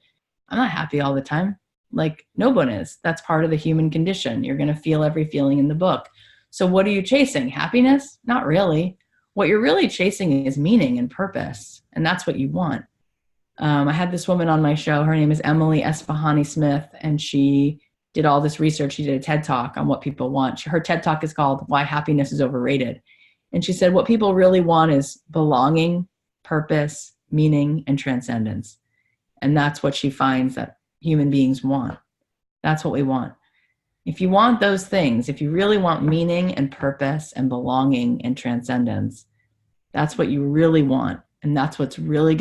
I'm not happy all the time. Like, no one is. That's part of the human condition. You're going to feel every feeling in the book. So what are you chasing? Happiness? Not really. What you're really chasing is meaning and purpose. And that's what you want. I had this woman on my show. Her name is Emily Esfahani Smith, and she did all this research. She did a TED Talk on what people want. Her TED Talk is called Why Happiness is Overrated. And she said, what people really want is belonging, purpose, meaning, and transcendence. And that's what she finds that human beings want. That's what we want. If you want those things, if you really want meaning and purpose and belonging and transcendence, that's what you really want. And that's what's really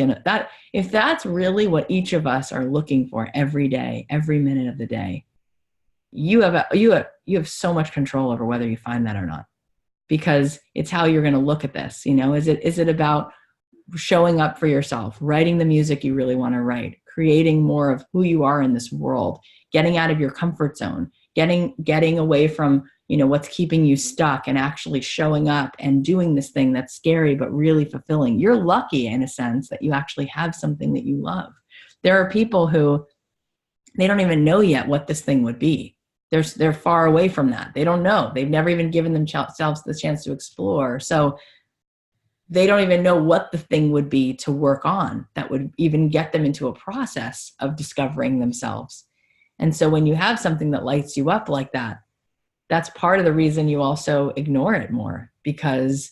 if that's really what each of us are looking for every day, every minute of the day, you have so much control over whether you find that or not. Because it's how you're going to look at this. Is it about showing up for yourself, writing the music you really want to write, creating more of who you are in this world, getting out of your comfort zone, getting away from, what's keeping you stuck, and actually showing up and doing this thing that's scary but really fulfilling. You're lucky in a sense that you actually have something that you love. There are people who, they don't even know yet what this thing would be. They're far away from that. They don't know. They've never even given themselves the chance to explore. So they don't even know what the thing would be to work on that would even get them into a process of discovering themselves. And so when you have something that lights you up like that, that's part of the reason you also ignore it more. Because,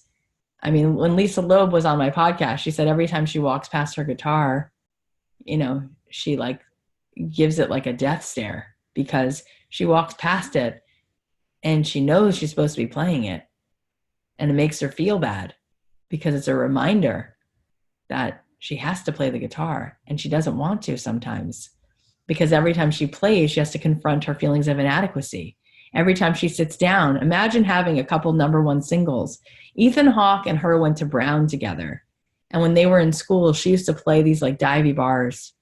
I mean, when Lisa Loeb was on my podcast, she said every time she walks past her guitar, she like gives it like a death stare, because she walks past it and she knows she's supposed to be playing it. And it makes her feel bad because it's a reminder that she has to play the guitar and she doesn't want to sometimes, because every time she plays, she has to confront her feelings of inadequacy. Every time she sits down, imagine having a couple #1 singles. Ethan Hawke and her went to Brown together. And when they were in school, she used to play these like divey bars.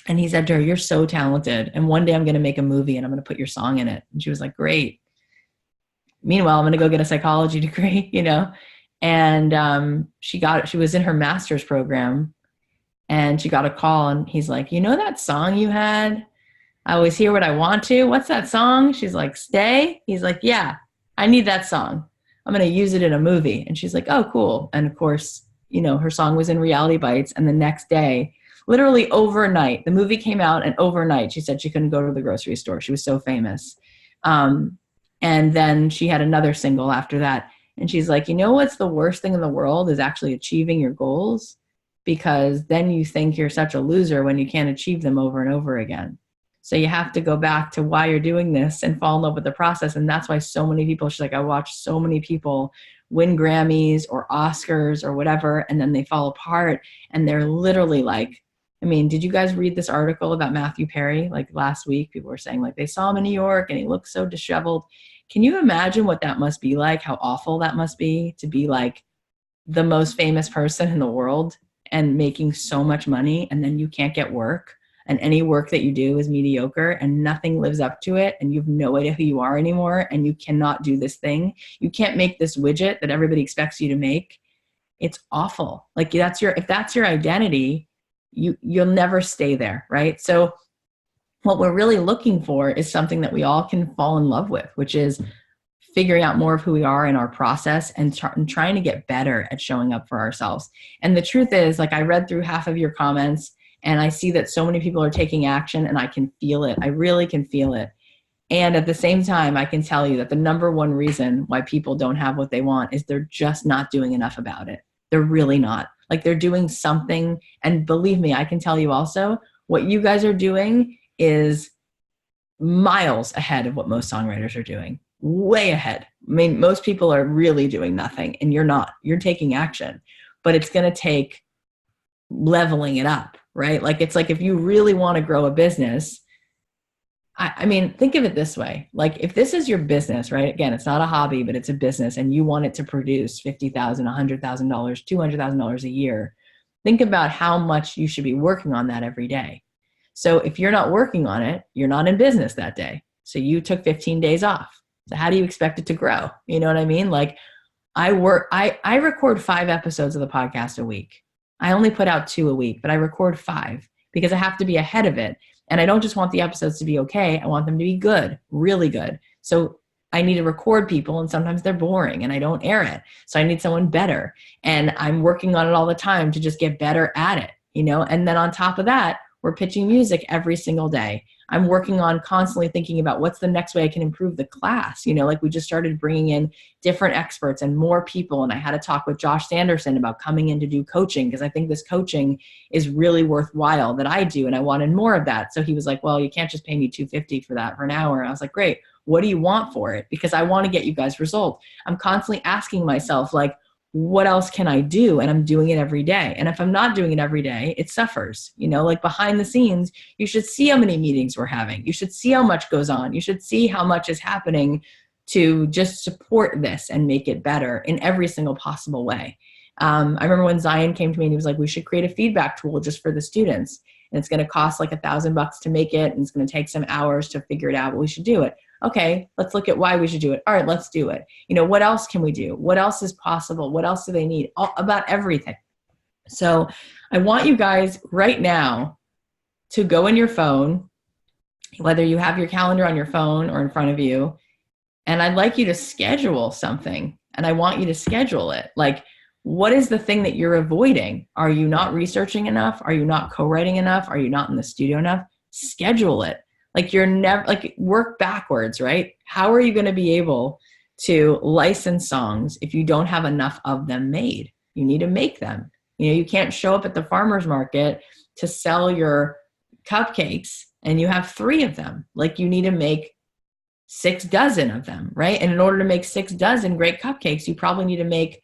And he said to her, "You're so talented. And one day I'm going to make a movie and I'm going to put your song in it." And she was like, "Great." Meanwhile, I'm going to go get a psychology degree, you know? And she was in her master's program and she got a call and he's like, "You know that song you had? I always hear what I want to. What's that song?" She's like, "Stay." He's like, "Yeah, I need that song. I'm going to use it in a movie." And she's like, "Oh, cool." And of course, you know, her song was in Reality Bites. And the next day, literally overnight, the movie came out and overnight she said she couldn't go to the grocery store. She was so famous. And then she had another single after that. And she's like, "You know what's the worst thing in the world is actually achieving your goals, because then you think you're such a loser when you can't achieve them over and over again. So you have to go back to why you're doing this and fall in love with the process." And that's why so many people, she's like, "I watched so many people win Grammys or Oscars or whatever, and then they fall apart and they're literally like," I mean, did you guys read this article about Matthew Perry? Like last week, people were saying like they saw him in New York and he looked so disheveled. Can you imagine what that must be like? How awful that must be to be like the most famous person in the world and making so much money, and then you can't get work, and any work that you do is mediocre and nothing lives up to it, and you have no idea who you are anymore, and you cannot do this thing. You can't make this widget that everybody expects you to make. It's awful. Like if that's your identity, you'll never stay there, right? So what we're really looking for is something that we all can fall in love with, which is figuring out more of who we are in our process and trying to get better at showing up for ourselves. And the truth is, like, I read through half of your comments and I see that so many people are taking action and I can feel it. I really can feel it. And at the same time, I can tell you that the #1 reason why people don't have what they want is they're just not doing enough about it. They're really not. Like, they're doing something. And believe me, I can tell you also, what you guys are doing is miles ahead of what most songwriters are doing. Way ahead. I mean, most people are really doing nothing, and you're not. You're taking action. But it's going to take leveling it up, right? Like, it's like if you really want to grow a business, I mean, think of it this way. Like, if this is your business, right? Again, it's not a hobby, but it's a business, and you want it to produce $50,000, $100,000, $200,000 a year. Think about how much you should be working on that every day. So if you're not working on it, you're not in business that day. So you took 15 days off. So how do you expect it to grow? You know what I mean? Like, I record 5 episodes of the podcast a week. I only put out 2 a week, but I record 5 because I have to be ahead of it. And I don't just want the episodes to be okay. I want them to be good, really good. So I need to record people, and sometimes they're boring and I don't air it. So I need someone better. And I'm working on it all the time to just get better at it, you know? And then on top of that, we're pitching music every single day. I'm working on constantly thinking about what's the next way I can improve the class. You know, like, we just started bringing in different experts and more people. And I had a talk with Josh Sanderson about coming in to do coaching, because I think this coaching is really worthwhile that I do. And I wanted more of that. So he was like, "Well, you can't just pay me $250 for that for an hour." And I was like, "Great. What do you want for it?" Because I want to get you guys results. I'm constantly asking myself, like, what else can I do? And I'm doing it every day. And if I'm not doing it every day, it suffers. You know, like, behind the scenes, you should see how many meetings we're having. You should see how much goes on. You should see how much is happening to just support this and make it better in every single possible way. I remember when Zion came to me and he was like, "We should create a feedback tool just for the students. And it's going to cost like $1,000 to make it. And it's going to take some hours to figure it out, but we should do it." Okay, let's look at why we should do it. All right, let's do it. You know, what else can we do? What else is possible? What else do they need? About everything. So I want you guys right now to go in your phone, whether you have your calendar on your phone or in front of you, and I'd like you to schedule something. And I want you to schedule it. Like, what is the thing that you're avoiding? Are you not researching enough? Are you not co-writing enough? Are you not in the studio enough? Schedule it. Like, you're never, like, work backwards, right? How are you going to be able to license songs if you don't have enough of them made? You need to make them. You know, you can't show up at the farmer's market to sell your cupcakes and you have 3 of them. Like, you need to make 6 dozen of them, right? And in order to make 6 dozen great cupcakes, you probably need to make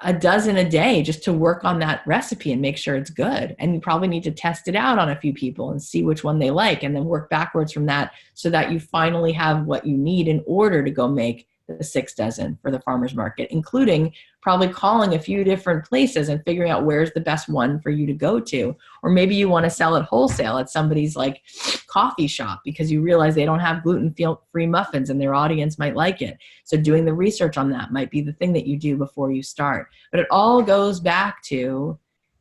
a dozen a day just to work on that recipe and make sure it's good. And you probably need to test it out on a few people and see which one they like, and then work backwards from that so that you finally have what you need in order to go make the 6 dozen for the farmer's market, including probably calling a few different places and figuring out where's the best one for you to go to. Or maybe you want to sell it wholesale at somebody's like coffee shop because you realize they don't have gluten-free muffins and their audience might like it. So doing the research on that might be the thing that you do before you start. But it all goes back to,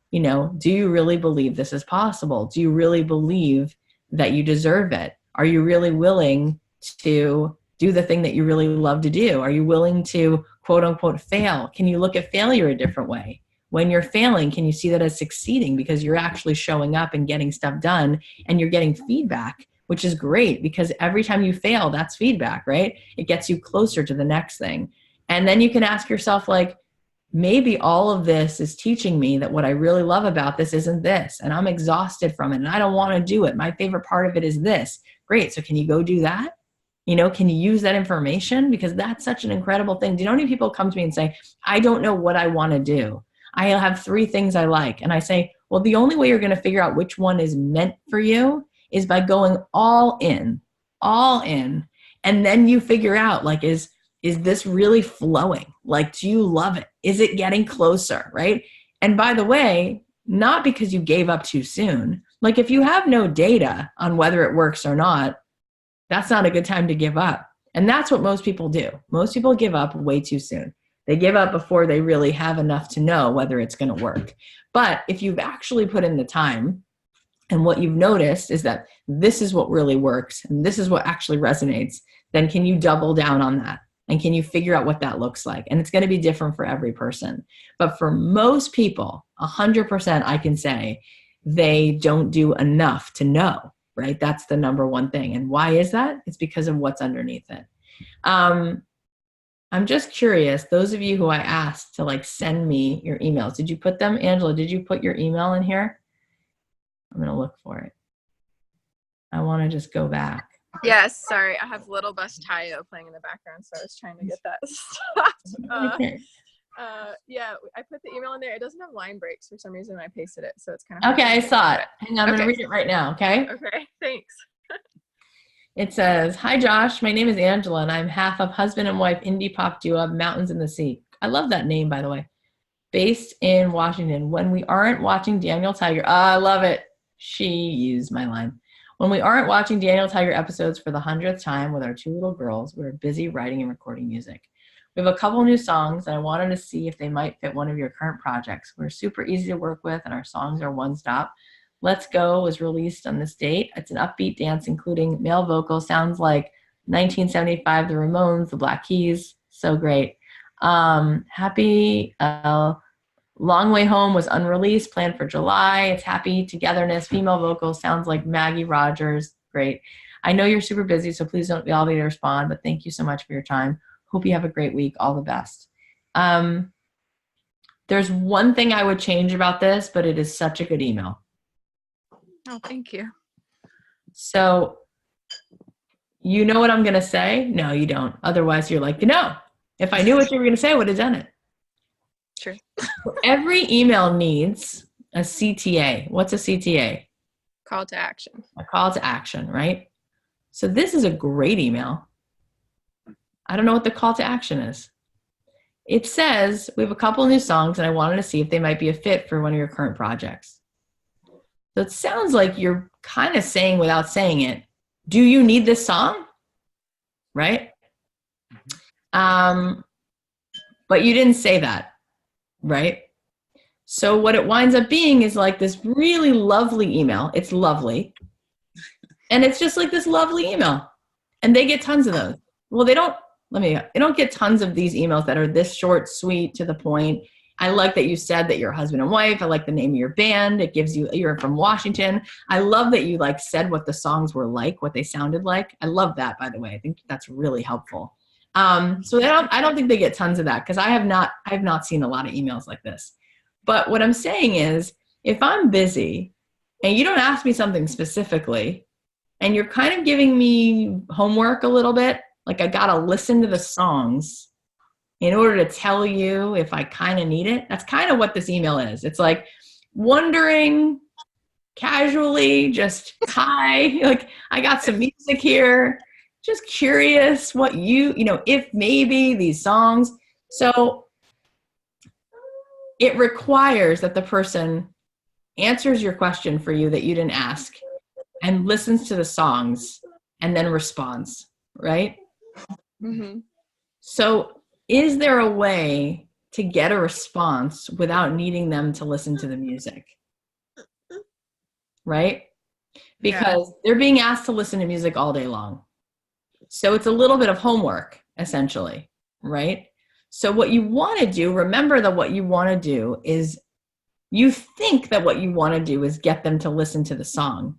you know, do you really believe this is possible? Do you really believe that you deserve it? Are you really willing to do the thing that you really love to do? Are you willing to quote unquote fail? Can you look at failure a different way? When you're failing, can you see that as succeeding because you're actually showing up and getting stuff done and you're getting feedback, which is great because every time you fail, that's feedback, right? It gets you closer to the next thing. And then you can ask yourself, like, maybe all of this is teaching me that what I really love about this isn't this, and I'm exhausted from it and I don't want to do it. My favorite part of it is this. Great. So can you go do that? You know, can you use that information? Because that's such an incredible thing. Do you know how many people come to me and say, I don't know what I want to do. I have 3 things I like. And I say, well, the only way you're going to figure out which one is meant for you is by going all in. And then you figure out, like, is this really flowing? Like, do you love it? Is it getting closer, right? And by the way, not because you gave up too soon. Like, if you have no data on whether it works or not, that's not a good time to give up. And that's what most people do. Most people give up way too soon. They give up before they really have enough to know whether it's going to work. But if you've actually put in the time, and what you've noticed is that this is what really works, and this is what actually resonates, then can you double down on that? And can you figure out what that looks like? And it's going to be different for every person. But for most people, 100%, I can say they don't do enough to know. Right? That's the number one thing. And why is that? It's because of what's underneath it. I'm just curious, those of you who I asked to like send me your emails, did you put them? Angela, did you put your email in here? I'm going to look for it. I want to just go back. Yes, sorry. I have Little Bus Tayo playing in the background, so I was trying to get that stopped. Okay. Yeah, I put the email in there. It doesn't have line breaks for some reason. I pasted it, so it's kind of okay. I saw it. Hang on, I'm going to read it right now. Okay. Okay. Thanks. It says, "Hi Josh, my name is Angela, and I'm half of husband and wife indie pop duo Mountains in the Sea." I love that name, by the way. Based in Washington. When we aren't watching Daniel Tiger, I love it. She used my line. When we aren't watching Daniel Tiger episodes for the 100th time with our 2 little girls, we're busy writing and recording music. We have a couple new songs, and I wanted to see if they might fit one of your current projects. We're super easy to work with, and our songs are one-stop. Let's Go was released on this date. It's an upbeat dance, including male vocals. Sounds like 1975, the Ramones, the Black Keys. So great. Happy Long Way Home was unreleased, planned for July. It's Happy Togetherness, female vocals. Sounds like Maggie Rogers. Great. I know you're super busy, so please don't be all to respond, but thank you so much for your time. Hope you have a great week. All the best. There's one thing I would change about this, but it is such a good email. Oh, thank you. So, you know what I'm going to say? No, you don't. Otherwise, you're like, no. If I knew what you were going to say, I would have done it. True. Every email needs a CTA. What's a CTA? Call to action. A call to action, right? So this is a great email. I don't know what the call to action is. It says, we have a couple new songs and I wanted to see if they might be a fit for one of your current projects. So it sounds like you're kind of saying without saying it, do you need this song? Right? But you didn't say that, right? So what it winds up being is like this really lovely email. It's lovely. And it's just like this lovely email. And they get tons of those. Well, they don't get tons of these emails that are this short, sweet, to the point. I like that you said that you're husband and wife. I like the name of your band. It gives you, you're from Washington. I love that you like said what the songs were like, what they sounded like. I love that, by the way. I think that's really helpful. So I don't think they get tons of that because I have not seen a lot of emails like this. But what I'm saying is, if I'm busy and you don't ask me something specifically, and you're kind of giving me homework a little bit. Like I got to listen to the songs in order to tell you if I kind of need it. That's kind of what this email is. It's like wondering casually, just hi, like I got some music here, just curious what if maybe these songs. So it requires that the person answers your question for you that you didn't ask and listens to the songs and then responds, right? Mm-hmm. So is there a way to get a response without needing them to listen to the music? Right? Because they're being asked to listen to music all day long. So it's a little bit of homework, essentially, right? So what you want to do, remember that what you want to do is you think that what you want to do is get them to listen to the song.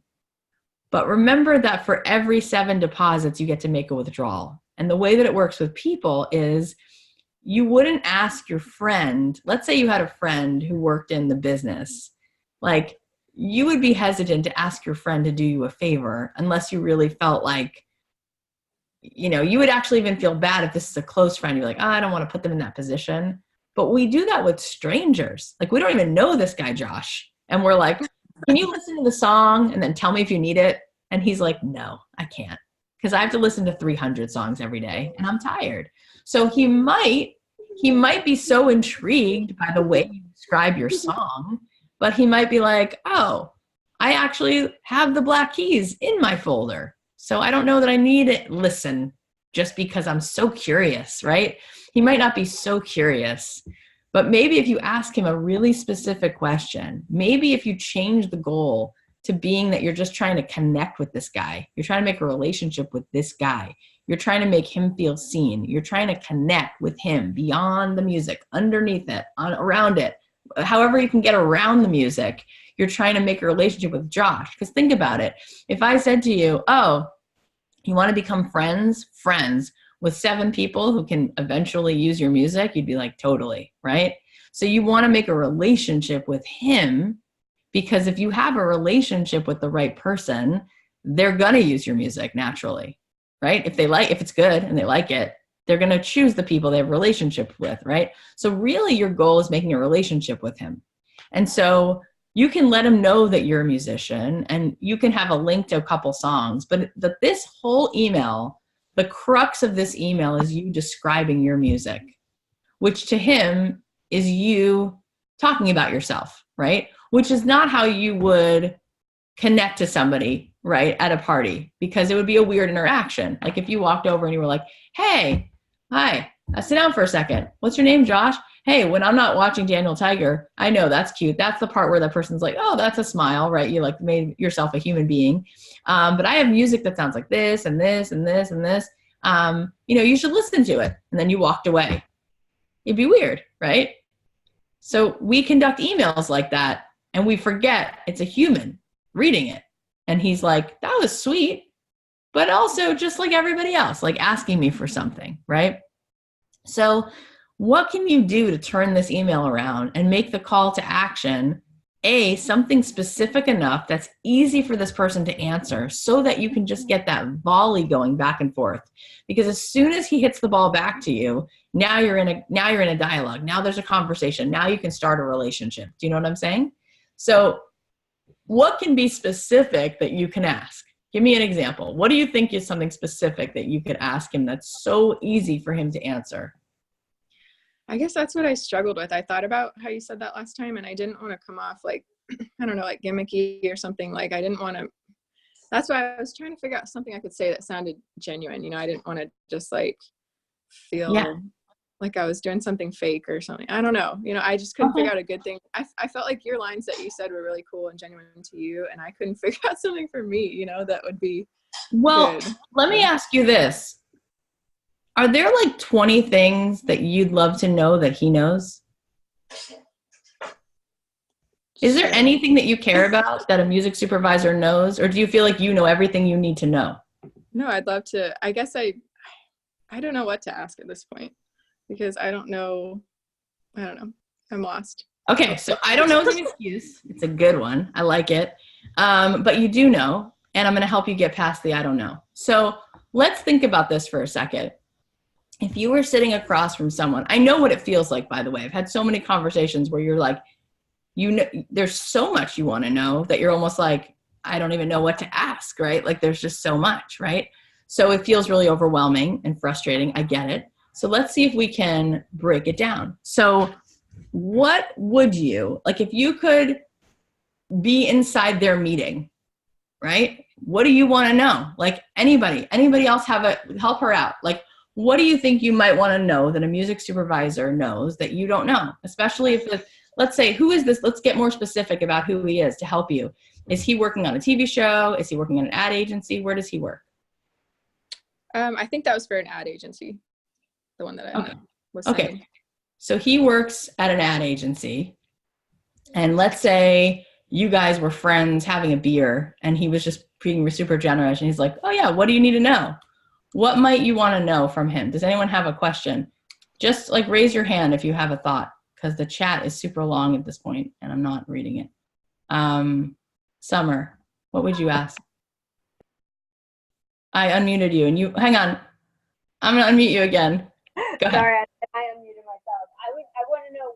But remember that for every 7 deposits, you get to make a withdrawal. And the way that it works with people is you wouldn't ask your friend, let's say you had a friend who worked in the business, like you would be hesitant to ask your friend to do you a favor unless you really felt like, you would actually even feel bad if this is a close friend. You're like, I don't want to put them in that position. But we do that with strangers. Like we don't even know this guy, Josh. And we're like, can you listen to the song and then tell me if you need it? And he's like, no, I can't. Because I have to listen to 300 songs every day and I'm tired. So he might be so intrigued by the way you describe your song, but he might be like, oh, I actually have the Black Keys in my folder. So I don't know that I need it. Listen, just because I'm so curious, right? He might not be so curious, but maybe if you ask him a really specific question, maybe if you change the goal to being that you're just trying to connect with this guy, you're trying to make a relationship with this guy, you're trying to make him feel seen, you're trying to connect with him beyond the music, underneath it, around it, however you can get around the music, you're trying to make a relationship with Josh. Because think about it. If I said to you, oh, you want to become friends with 7 people who can eventually use your music, you'd be like, totally, right? So you want to make a relationship with him, because if you have a relationship with the right person, they're going to use your music naturally, right? If it's good and they like it, they're going to choose the people they have a relationship with, right? So really your goal is making a relationship with him. And so you can let him know that you're a musician and you can have a link to a couple songs, but this whole email, the crux of this email is you describing your music, which to him is you talking about yourself, right? Which is not how you would connect to somebody, right, at a party, because it would be a weird interaction. Like if you walked over and you were like, hey, hi, sit down for a second. What's your name, Josh? Hey, when I'm not watching Daniel Tiger, I know that's cute. That's the part where the person's like, oh, that's a smile, right? You like made yourself a human being. But I have music that sounds like this and this and this and this. You should listen to it. And then you walked away. It'd be weird, right? So we conduct emails like that and we forget it's a human reading it. And he's like, that was sweet, but also just like everybody else, like asking me for something, right? So what can you do to turn this email around and make the call to action, something specific enough that's easy for this person to answer so that you can just get that volley going back and forth? Because as soon as he hits the ball back to you, now you're in a dialogue. Now there's a conversation. Now you can start a relationship. Do you know what I'm saying? So what can be specific that you can ask? Give me an example. What do you think is something specific that you could ask him that's so easy for him to answer? I guess that's what I struggled with. I thought about how you said that last time, and I didn't want to come off like, I don't know, like gimmicky or something. Like I didn't want to, that's why I was trying to figure out something I could say that sounded genuine. I didn't want to just like feel like I was doing something fake or something. I don't know. I just couldn't figure out a good thing. I felt like your lines that you said were really cool and genuine to you, and I couldn't figure out something for me, that would be good. Let me ask you this. Are there like 20 things that you'd love to know that he knows? Is there anything that you care about that a music supervisor knows? Or do you feel like you know everything you need to know? No, I'd love to. I guess I don't know what to ask at this point because I don't know. I'm lost. Okay, so I don't know is an excuse. It's a good one. I like it. But you do know. and I'm going to help you get past the I don't know. So let's think about this for a second. If you were sitting across from someone, I know what it feels like, by the way. I've had so many conversations where you're like, there's so much you want to know that you're almost like, I don't even know what to ask, right? Like there's just so much, right? So it feels really overwhelming and frustrating. I get it. So let's see if we can break it down. So what would you, like if you could be inside their meeting, right? What do you want to know? Like anybody else help her out. Like, what do you think you might want to know that a music supervisor knows that you don't know? Especially if let's say, who is this? Let's get more specific about who he is to help you. Is he working on a TV show? Is he working on an ad agency? Where does he work? I think that was for an ad agency. The one that I was saying. Okay. So he works at an ad agency. And let's say you guys were friends having a beer and he was just being super generous and he's like, oh yeah, what do you need to know? What might you want to know from him? Does anyone have a question? Just like raise your hand if you have a thought, because the chat is super long at this point and I'm not reading it. Summer, what would you ask? I unmuted you and you, hang on. I'm going to unmute you again. Go ahead. Sorry, I unmuted myself. I want to know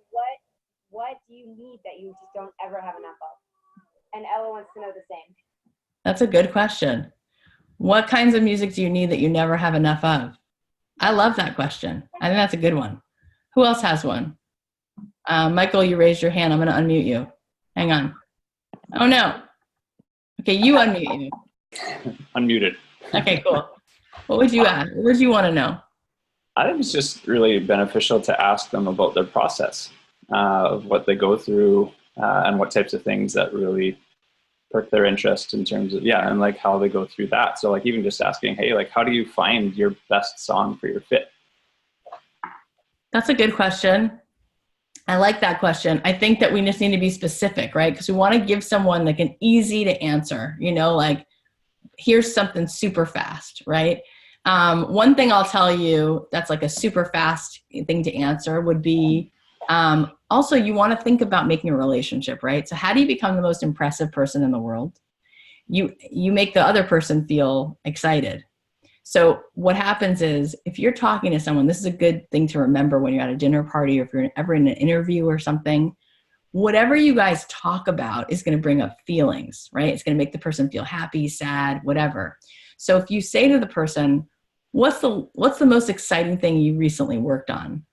what do you need that you just don't ever have enough of? And Ella wants to know the same. That's a good question. What kinds of music do you need that you never have enough of? I love that question. I think that's a good one. Who else has one? Michael, you raised your hand. I'm going to unmute you. Hang on. Oh, no. Okay, you unmute you. Unmuted. Okay, cool. What would you ask? What would you want to know? I think it's just really beneficial to ask them about their process of what they go through and what types of things that really perk their interest in terms of, and like how they go through that. So like even just asking, hey, like how do you find your best song for your fit? That's a good question. I like that question. I think that we just need to be specific, right? Because we want to give someone like an easy to answer, like here's something super fast, right? One thing I'll tell you that's like a super fast thing to answer would be, also you want to think about making a relationship, right? So how do you become the most impressive person in the world? You make the other person feel excited. So what happens is if you're talking to someone, this is a good thing to remember when you're at a dinner party or if you're ever in an interview or something, whatever you guys talk about is going to bring up feelings, right? It's going to make the person feel happy, sad, whatever. So if you say to the person, what's the most exciting thing you recently worked on?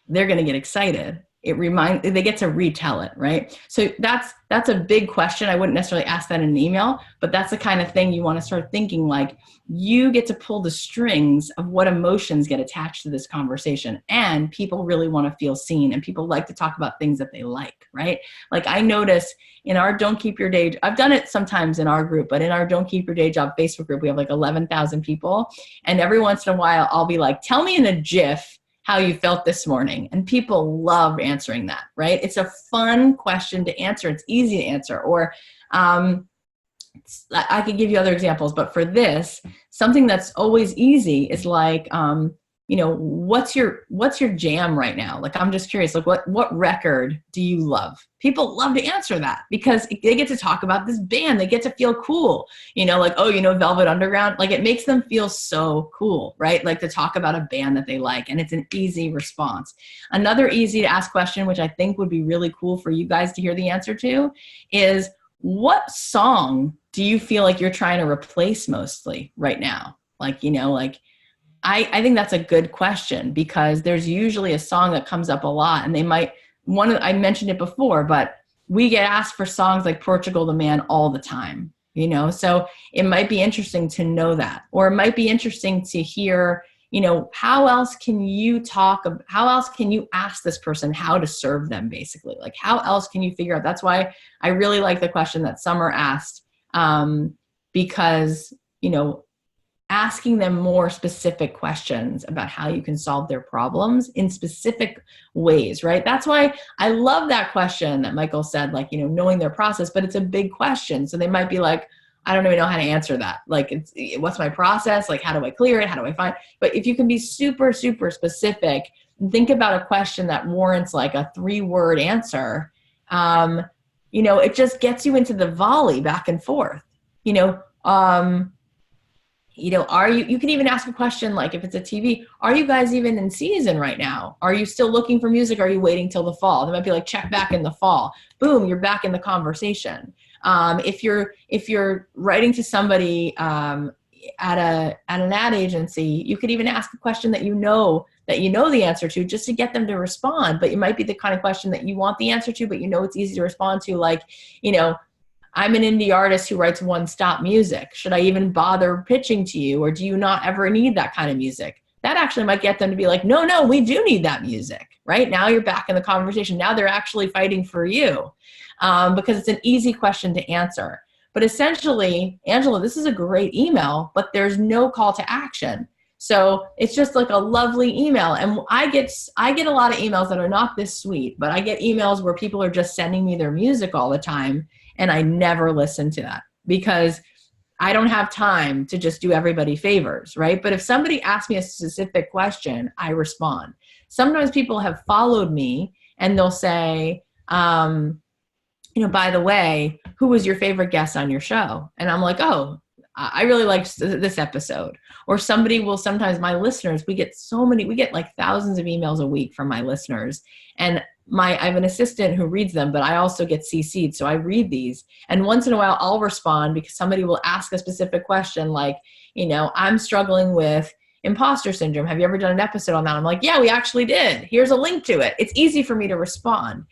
They're going to get excited. They get to retell it, right? So that's a big question. I wouldn't necessarily ask that in an email, but that's the kind of thing you want to start thinking, like you get to pull the strings of what emotions get attached to this conversation. And people really want to feel seen and people like to talk about things that they like, right? Like I notice in our Don't Keep Your Day, I've done it sometimes in our group, but in our Don't Keep Your Day Job Facebook group, we have like 11,000 people. And every once in a while, I'll be like, tell me in a GIF how you felt this morning. And people love answering that, right? It's a fun question to answer. It's easy to answer. Or I could give you other examples, but for this, something that's always easy is like, what's your jam right now? Like, I'm just curious, like what record do you love? People love to answer that because they get to talk about this band. They get to feel cool, like, Velvet Underground, like it makes them feel so cool, right? Like to talk about a band that they like, and it's an easy response. Another easy to ask question, which I think would be really cool for you guys to hear the answer to, is what song do you feel like you're trying to replace mostly right now? I think that's a good question because there's usually a song that comes up a lot and I mentioned it before, but we get asked for songs like Portugal the Man all the time, so it might be interesting to know that, or it might be interesting to hear, how else can you ask this person how to serve them basically? Like how else can you figure out? That's why I really like the question that Summer asked, because, asking them more specific questions about how you can solve their problems in specific ways, right? That's why I love that question that Michael said, like, knowing their process, but it's a big question. So they might be like, I don't even know how to answer that. Like, what's my process? Like, how do I clear it? How do I find? But if you can be super, super specific, think about a question that warrants like a 3-word answer. It just gets you into the volley back and forth. You can even ask a question like, if it's a TV, are you guys even in season right now? Are you still looking for music? Are you waiting till the fall? They might be like, check back in the fall. Boom, you're back in the conversation. If you're writing to somebody at an ad agency, you could even ask a question that you know the answer to, just to get them to respond. But it might be the kind of question that you want the answer to, but it's easy to respond to, like, I'm an indie artist who writes one-stop music. Should I even bother pitching to you, or do you not ever need that kind of music? That actually might get them to be like, no, we do need that music, right? Now you're back in the conversation. Now they're actually fighting for you, because it's an easy question to answer. But essentially, Angela, this is a great email, but there's no call to action. So it's just like a lovely email. And I get a lot of emails that are not this sweet, but I get emails where people are just sending me their music all the time. And I never listen to that, because I don't have time to just do everybody favors, right? But if somebody asks me a specific question, I respond. Sometimes people have followed me and they'll say, by the way, who was your favorite guest on your show? And I'm like, oh, I really liked this episode. Or sometimes my listeners, we get like thousands of emails a week from my listeners. And I have an assistant who reads them, but I also get CC'd. So I read these. And once in a while I'll respond, because somebody will ask a specific question like, I'm struggling with imposter syndrome. Have you ever done an episode on that? I'm like, yeah, we actually did. Here's a link to it. It's easy for me to respond.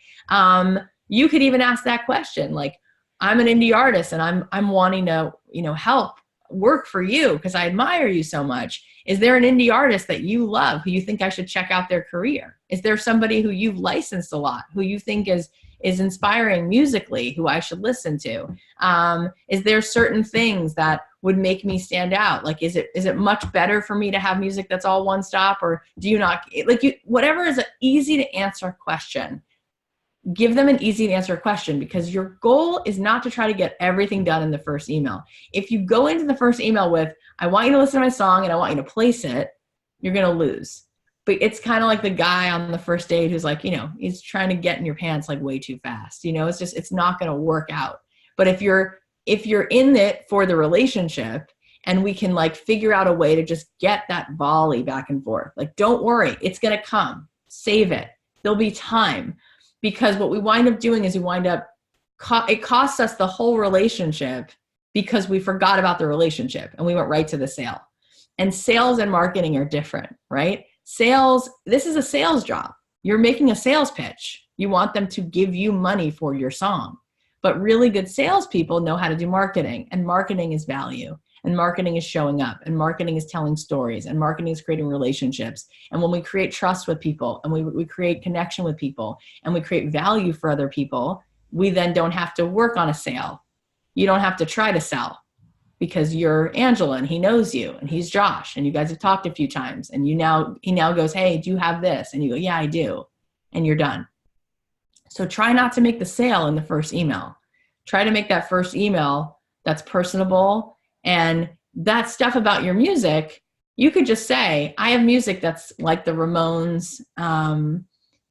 You could even ask that question. Like, I'm an indie artist and I'm wanting to, help work for you because I admire you so much. Is there an indie artist that you love who you think I should check out their career? Is there somebody who you've licensed a lot, who you think is inspiring musically, who I should listen to? Is there certain things that would make me stand out? Like, is it much better for me to have music that's all one stop, or do you not whatever is an easy to answer question? Give them an easy to answer question, because your goal is not to try to get everything done in the first email. If you go into the first email with, I want you to listen to my song and I want you to place it, you're going to lose. But it's kind of like the guy on the first date who's like, he's trying to get in your pants like way too fast. It's not going to work out. But if you're in it for the relationship, and we can like figure out a way to just get that volley back and forth, like, don't worry, it's going to come. Save it. There'll be time. Because what we wind up doing is it costs us the whole relationship, because we forgot about the relationship and we went right to the sale. And sales and marketing are different, right? Sales, this is a sales job. You're making a sales pitch. You want them to give you money for your song. But really good salespeople know how to do marketing, and marketing is value. And marketing is showing up, and marketing is telling stories, and marketing is creating relationships. And when we create trust with people, and we create connection with people, and we create value for other people, we then don't have to work on a sale. You don't have to try to sell, because you're Angela and he knows you, and he's Josh and you guys have talked a few times, and he now goes, hey, do you have this? And you go, yeah, I do. And you're done. So try not to make the sale in the first email. Try to make that first email that's personable. And that stuff about your music, you could just say, I have music that's like the Ramones and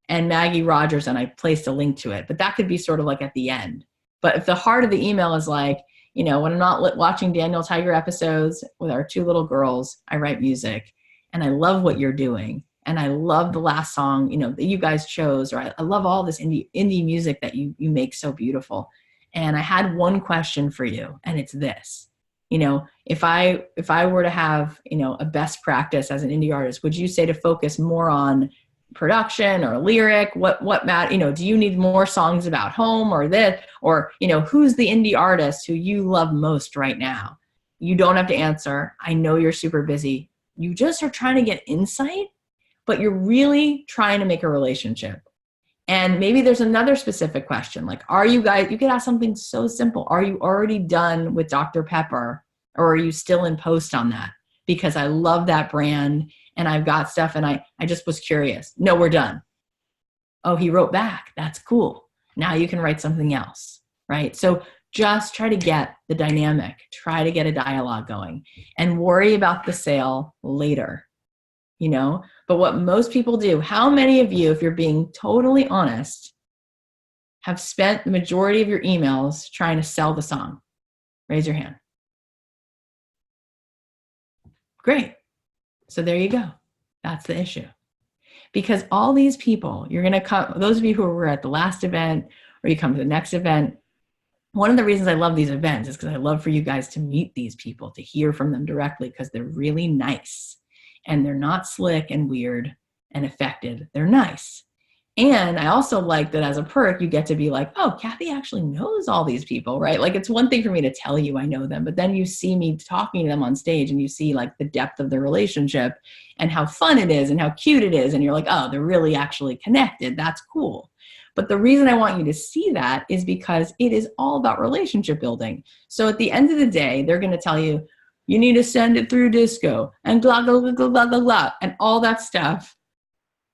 Maggie Rogers, and I placed a link to it. But that could be sort of like at the end. But if the heart of the email is like, when I'm not watching Daniel Tiger episodes with our two little girls, I write music, and I love what you're doing. And I love the last song, that you guys chose, or I love all this indie music that you make so beautiful. And I had one question for you, and it's this. If I were to have, a best practice as an indie artist, would you say to focus more on production or lyric? What matter? Do you need more songs about home or this, or, who's the indie artist who you love most right now? You don't have to answer. I know you're super busy. You just are trying to get insight, but you're really trying to make a relationship. And maybe there's another specific question, like, you could ask something so simple. Are you already done with Dr. Pepper, or are you still in post on that? Because I love that brand and I've got stuff, and I just was curious. No, we're done. Oh, he wrote back. That's cool. Now you can write something else, right? So just try to get the dynamic, try to get a dialogue going, and worry about the sale later. But what most people do, how many of you, if you're being totally honest, have spent the majority of your emails trying to sell the song? Raise your hand. Great. So there you go. That's the issue. Because all these people, you're going to come, those of you who were at the last event or you come to the next event, one of the reasons I love these events is because I love for you guys to meet these people, to hear from them directly, because they're really nice and they're not slick and weird and affected. They're nice. And I also like that as a perk, you get to be like, oh, Cathy actually knows all these people, right? Like it's one thing for me to tell you I know them, but then you see me talking to them on stage and you see like the depth of their relationship and how fun it is and how cute it is. And you're like, oh, they're really actually connected. That's cool. But the reason I want you to see that is because it is all about relationship building. So at the end of the day, they're going to tell you, you need to send it through disco and blah, blah, blah, blah, blah, blah, blah, and all that stuff.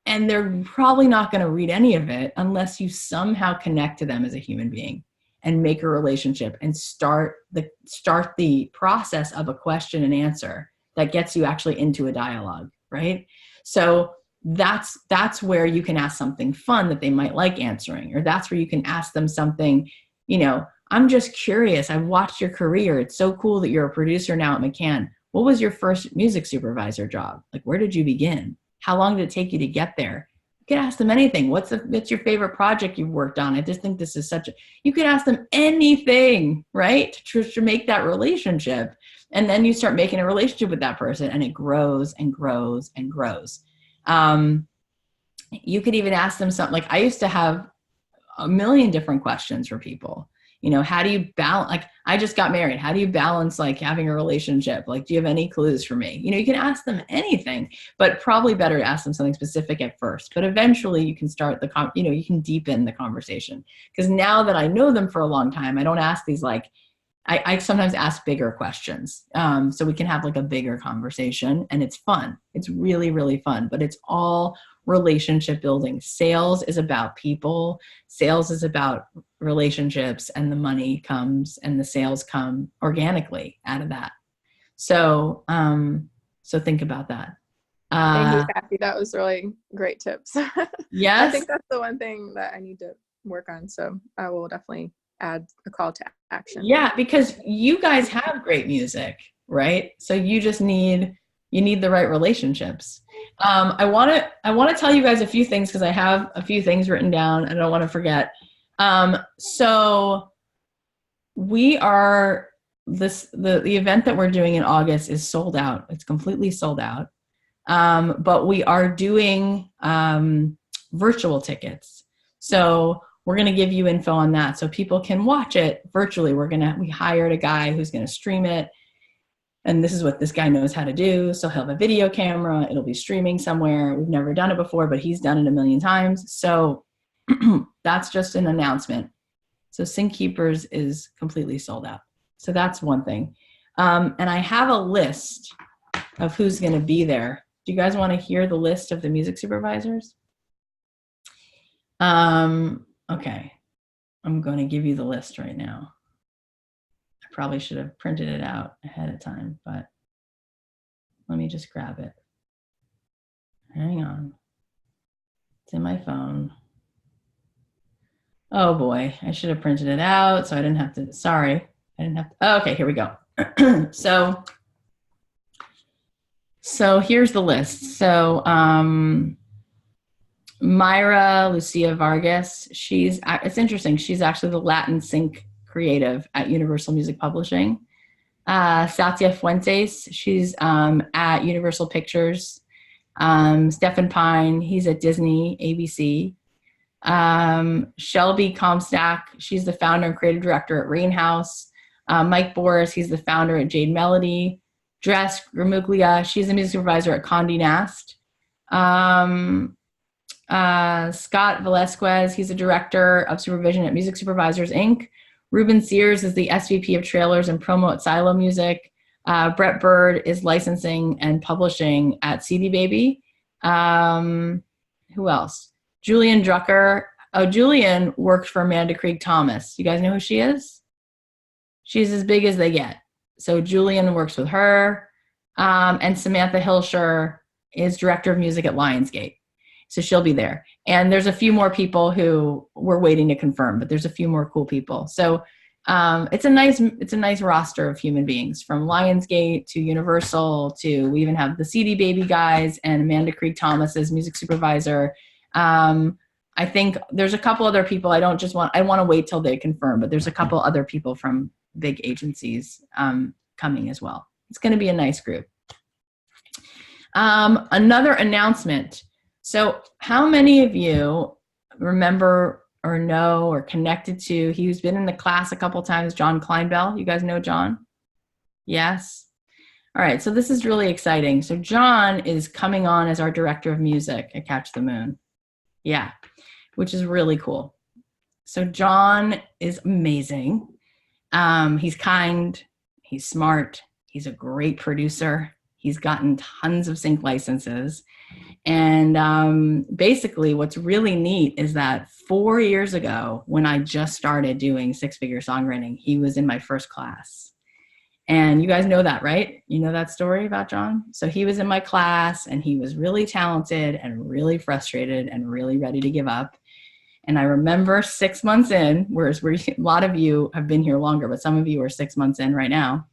And they're probably not going to read any of it unless you somehow connect to them as a human being and make a relationship and start the process of a question and answer that gets you actually into a dialogue, right? So that's where you can ask something fun that they might like answering, or that's where you can ask them something, you know, I'm just curious. I've watched your career. It's so cool that you're a producer now at McCann. What was your first music supervisor job? Like, where did you begin? How long did it take you to get there? You can ask them anything. What's your favorite project you've worked on? I just think this is you can ask them anything, right? To make that relationship. And then you start making a relationship with that person and it grows and grows and grows. You could even ask them something like, I used to have a million different questions for people. You know, how do you balance, like, I just got married. How do you balance like having a relationship? Like, do you have any clues for me? You know, you can ask them anything, but probably better to ask them something specific at first, but eventually you can start you can deepen the conversation. Because now that I know them for a long time, I don't ask these like, I sometimes ask bigger questions. So we can have like a bigger conversation and it's fun. It's really, really fun, but it's all relationship building. Sales is about people. Sales is about relationships, and the money comes and the sales come organically out of that. So, so think about that. Thank you, Cathy. That was really great tips. Yes. I think that's the one thing that I need to work on. So I will definitely add a call to action. Yeah, because you guys have great music, right? So you just need the right relationships. I want to tell you guys a few things because I have a few things written down and I don't want to forget. So we are the event that we're doing in August is sold out. It's completely sold out. But we are doing virtual tickets. So we're going to give you info on that so people can watch it virtually. We hired a guy who's going to stream it. And this is what this guy knows how to do. So he'll have a video camera. It'll be streaming somewhere. We've never done it before, but he's done it a million times. So that's just an announcement. So Sync Keepers is completely sold out. So that's one thing. And I have a list of who's going to be there. Do you guys want to hear the list of the music supervisors? Okay. I'm going to give you the list right now. I probably should have printed it out ahead of time, but let me just grab it. Hang on. It's in my phone. Oh boy, I should have printed it out so I didn't have to, sorry. I didn't have to, oh, okay, here we go. So here's the list. So Myra Lucia Vargas, it's interesting. She's actually the Latin sync creative at Universal Music Publishing. Satya Fuentes, she's at Universal Pictures. Stefan Pine, he's at Disney, ABC. Shelby Comstack, she's the founder and creative director at Rain House. Mike Boris, he's the founder at Jade Melody. Dress Gramuglia, she's the music supervisor at Condé Nast. Scott Velasquez, he's a director of supervision at Music Supervisors, Inc. Ruben Sears is the SVP of trailers and promo at Silo Music. Brett Bird is licensing and publishing at CD Baby. Who else? Julian Drucker. Oh, Julian worked for Amanda Krieg Thomas. You guys know who she is? She's as big as they get. So Julian works with her. And Samantha Hilscher is director of music at Lionsgate. So she'll be there. And there's a few more people who we're waiting to confirm, but there's a few more cool people. So it's a nice roster of human beings, from Lionsgate to Universal to, we even have the CD Baby guys and Amanda Krieg Thomas as music supervisor. I think there's a couple other people. I want to wait till they confirm, but there's a couple other people from big agencies coming as well. It's going to be a nice group. Another announcement. So how many of you remember or know or connected to, he's been in the class a couple times, John Kleinbell? You guys know John? Yes? All right, so this is really exciting. So John is coming on as our director of music at Catch the Moon. Yeah, which is really cool. So John is amazing. He's kind, he's smart, he's a great producer. He's gotten tons of sync licenses. And basically what's really neat is that 4 years ago, when I just started doing six-figure songwriting, he was in my first class. And you guys know that, right? You know that story about John? So he was in my class, and he was really talented and really frustrated and really ready to give up. And I remember 6 months in, whereas a lot of you have been here longer, but some of you are 6 months in right now.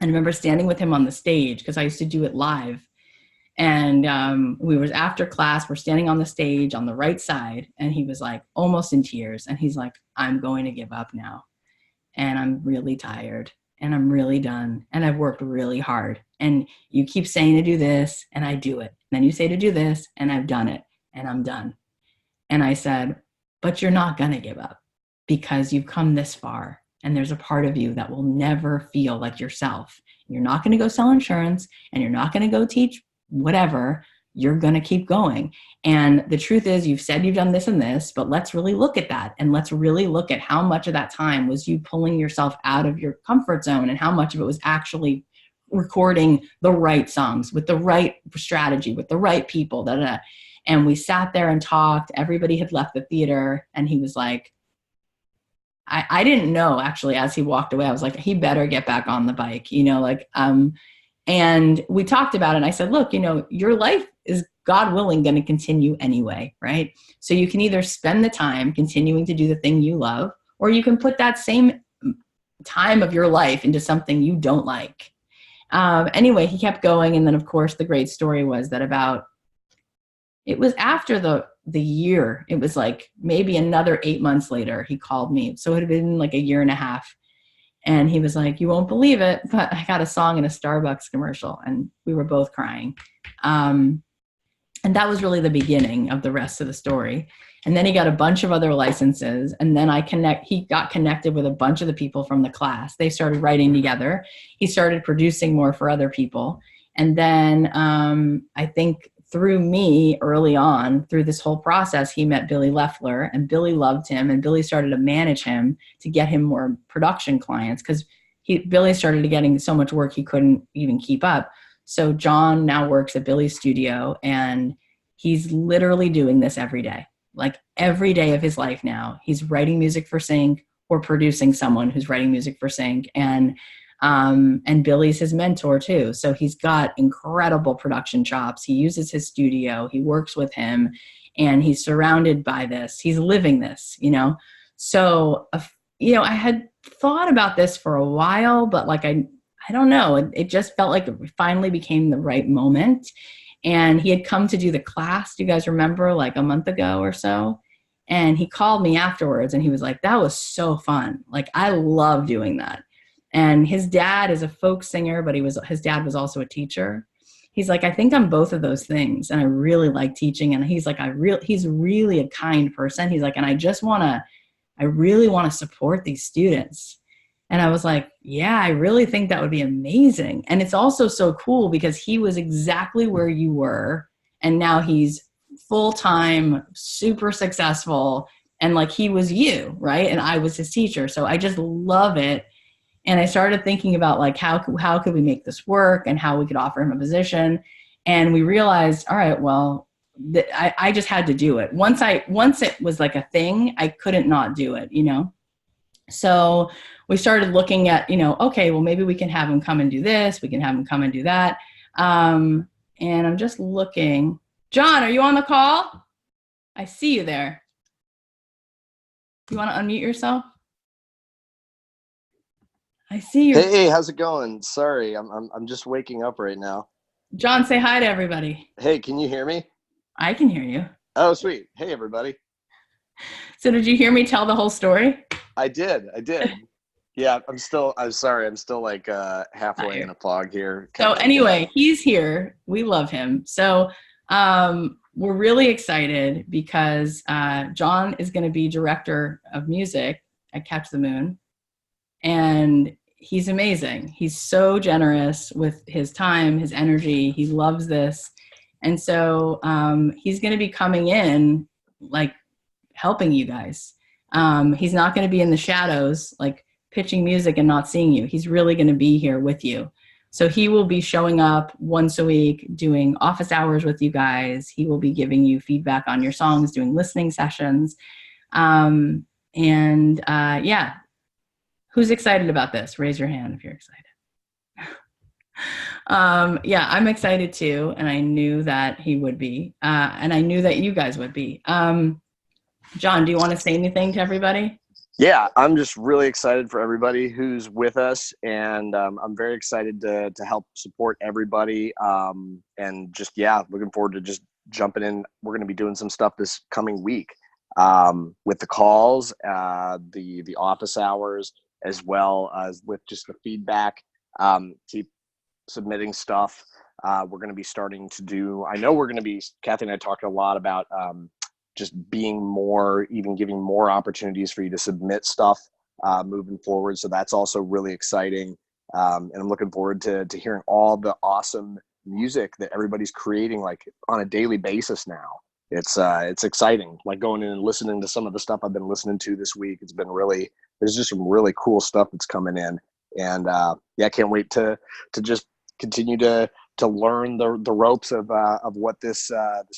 And I remember standing with him on the stage, because I used to do it live. And we was after class, we're standing on the stage on the right side, and he was like almost in tears. And he's like, I'm going to give up now. And I'm really tired. And I'm really done. And I've worked really hard. And you keep saying to do this, and I do it. And then you say to do this, and I've done it. And I'm done. And I said, but you're not going to give up, because you've come this far. And there's a part of you that will never feel like yourself. You're not going to go sell insurance, and you're not going to go teach whatever. You're going to keep going. And the truth is, you've said you've done this and this, but let's really look at that. And let's really look at how much of that time was you pulling yourself out of your comfort zone, and how much of it was actually recording the right songs with the right strategy, with the right people. And we sat there and talked. Everybody had left the theater, and he was like, I didn't know, actually, as he walked away, I was like, he better get back on the bike, and we talked about it. And I said, look, your life is, God willing, going to continue anyway, right? So you can either spend the time continuing to do the thing you love, or you can put that same time of your life into something you don't like. Anyway, he kept going. And then, of course, the great story was that it was after the year, it was like maybe another 8 months later, he called me. So it had been like a year and a half. And he was like, you won't believe it, but I got a song in a Starbucks commercial. And we were both crying. And that was really the beginning of the rest of the story. And then he got a bunch of other licenses. And then he got connected with a bunch of the people from the class. They started writing together. He started producing more for other people. And then I think through me, early on, through this whole process, he met Billy Loeffler, and Billy loved him, and Billy started to manage him to get him more production clients, because Billy started getting so much work he couldn't even keep up. So John now works at Billy's studio, and he's literally doing this every day. Like every day of his life now, he's writing music for sync or producing someone who's writing music for sync. And Billy's his mentor too. So he's got incredible production chops. He uses his studio. He works with him, and he's surrounded by this. He's living this, So, I had thought about this for a while, but I don't know. It just felt like it finally became the right moment. And he had come to do the class. Do you guys remember, like a month ago or so? And he called me afterwards, and he was like, that was so fun. Like, I love doing that. And his dad is a folk singer, but his dad was also a teacher. He's like, I think I'm both of those things, and I really like teaching. And he's like, he's really a kind person. He's like, and I really want to support these students. And I was like, yeah, I really think that would be amazing. And it's also so cool because he was exactly where you were, and now he's full-time, super successful, and like he was you, right? And I was his teacher. So I just love it. And I started thinking about like, how could we make this work, and how we could offer him a position. And we realized, all right, well, I just had to do it. Once it was like a thing, I couldn't not do it, So we started looking at, okay, well, maybe we can have him come and do this. We can have him come and do that. And I'm just looking. John, are you on the call? I see you there. You want to unmute yourself? I see you. Hey, how's it going? Sorry, I'm just waking up right now. John, say hi to everybody. Hey, can you hear me? I can hear you. Oh, sweet. Hey, everybody. So did you hear me tell the whole story? I did. Yeah, I'm sorry. I'm still like halfway in Tired. a fog here. So anyway, he's here. We love him. So we're really excited because John is going to be director of music at Catch the Moon. And he's amazing. He's so generous with his time, his energy. He loves this. And so he's going to be coming in, like, helping you guys. He's not going to be in the shadows, like pitching music and not seeing you. He's really going to be here with you. So he will be showing up once a week, doing office hours with you guys. He will be giving you feedback on your songs, doing listening sessions. Yeah. Who's excited about this? Raise your hand if you're excited. Yeah, I'm excited too. And I knew that he would be. And I knew that you guys would be. John, do you want to say anything to everybody? Yeah, I'm just really excited for everybody who's with us, and I'm very excited to help support everybody. And just, yeah, looking forward to just jumping in. We're going to be doing some stuff this coming week with the calls, the office hours, as well as with just the feedback. Keep submitting stuff. We're going to be starting to do, Cathy and I talked a lot about just being more, even giving more opportunities for you to submit stuff moving forward. So that's also really exciting. And I'm looking forward to hearing all the awesome music that everybody's creating, like on a daily basis now. It's exciting, like going in and listening to some of the stuff I've been listening to this week. It's been really, there's just some really cool stuff that's coming in. And yeah, I can't wait to just continue to learn the ropes of what this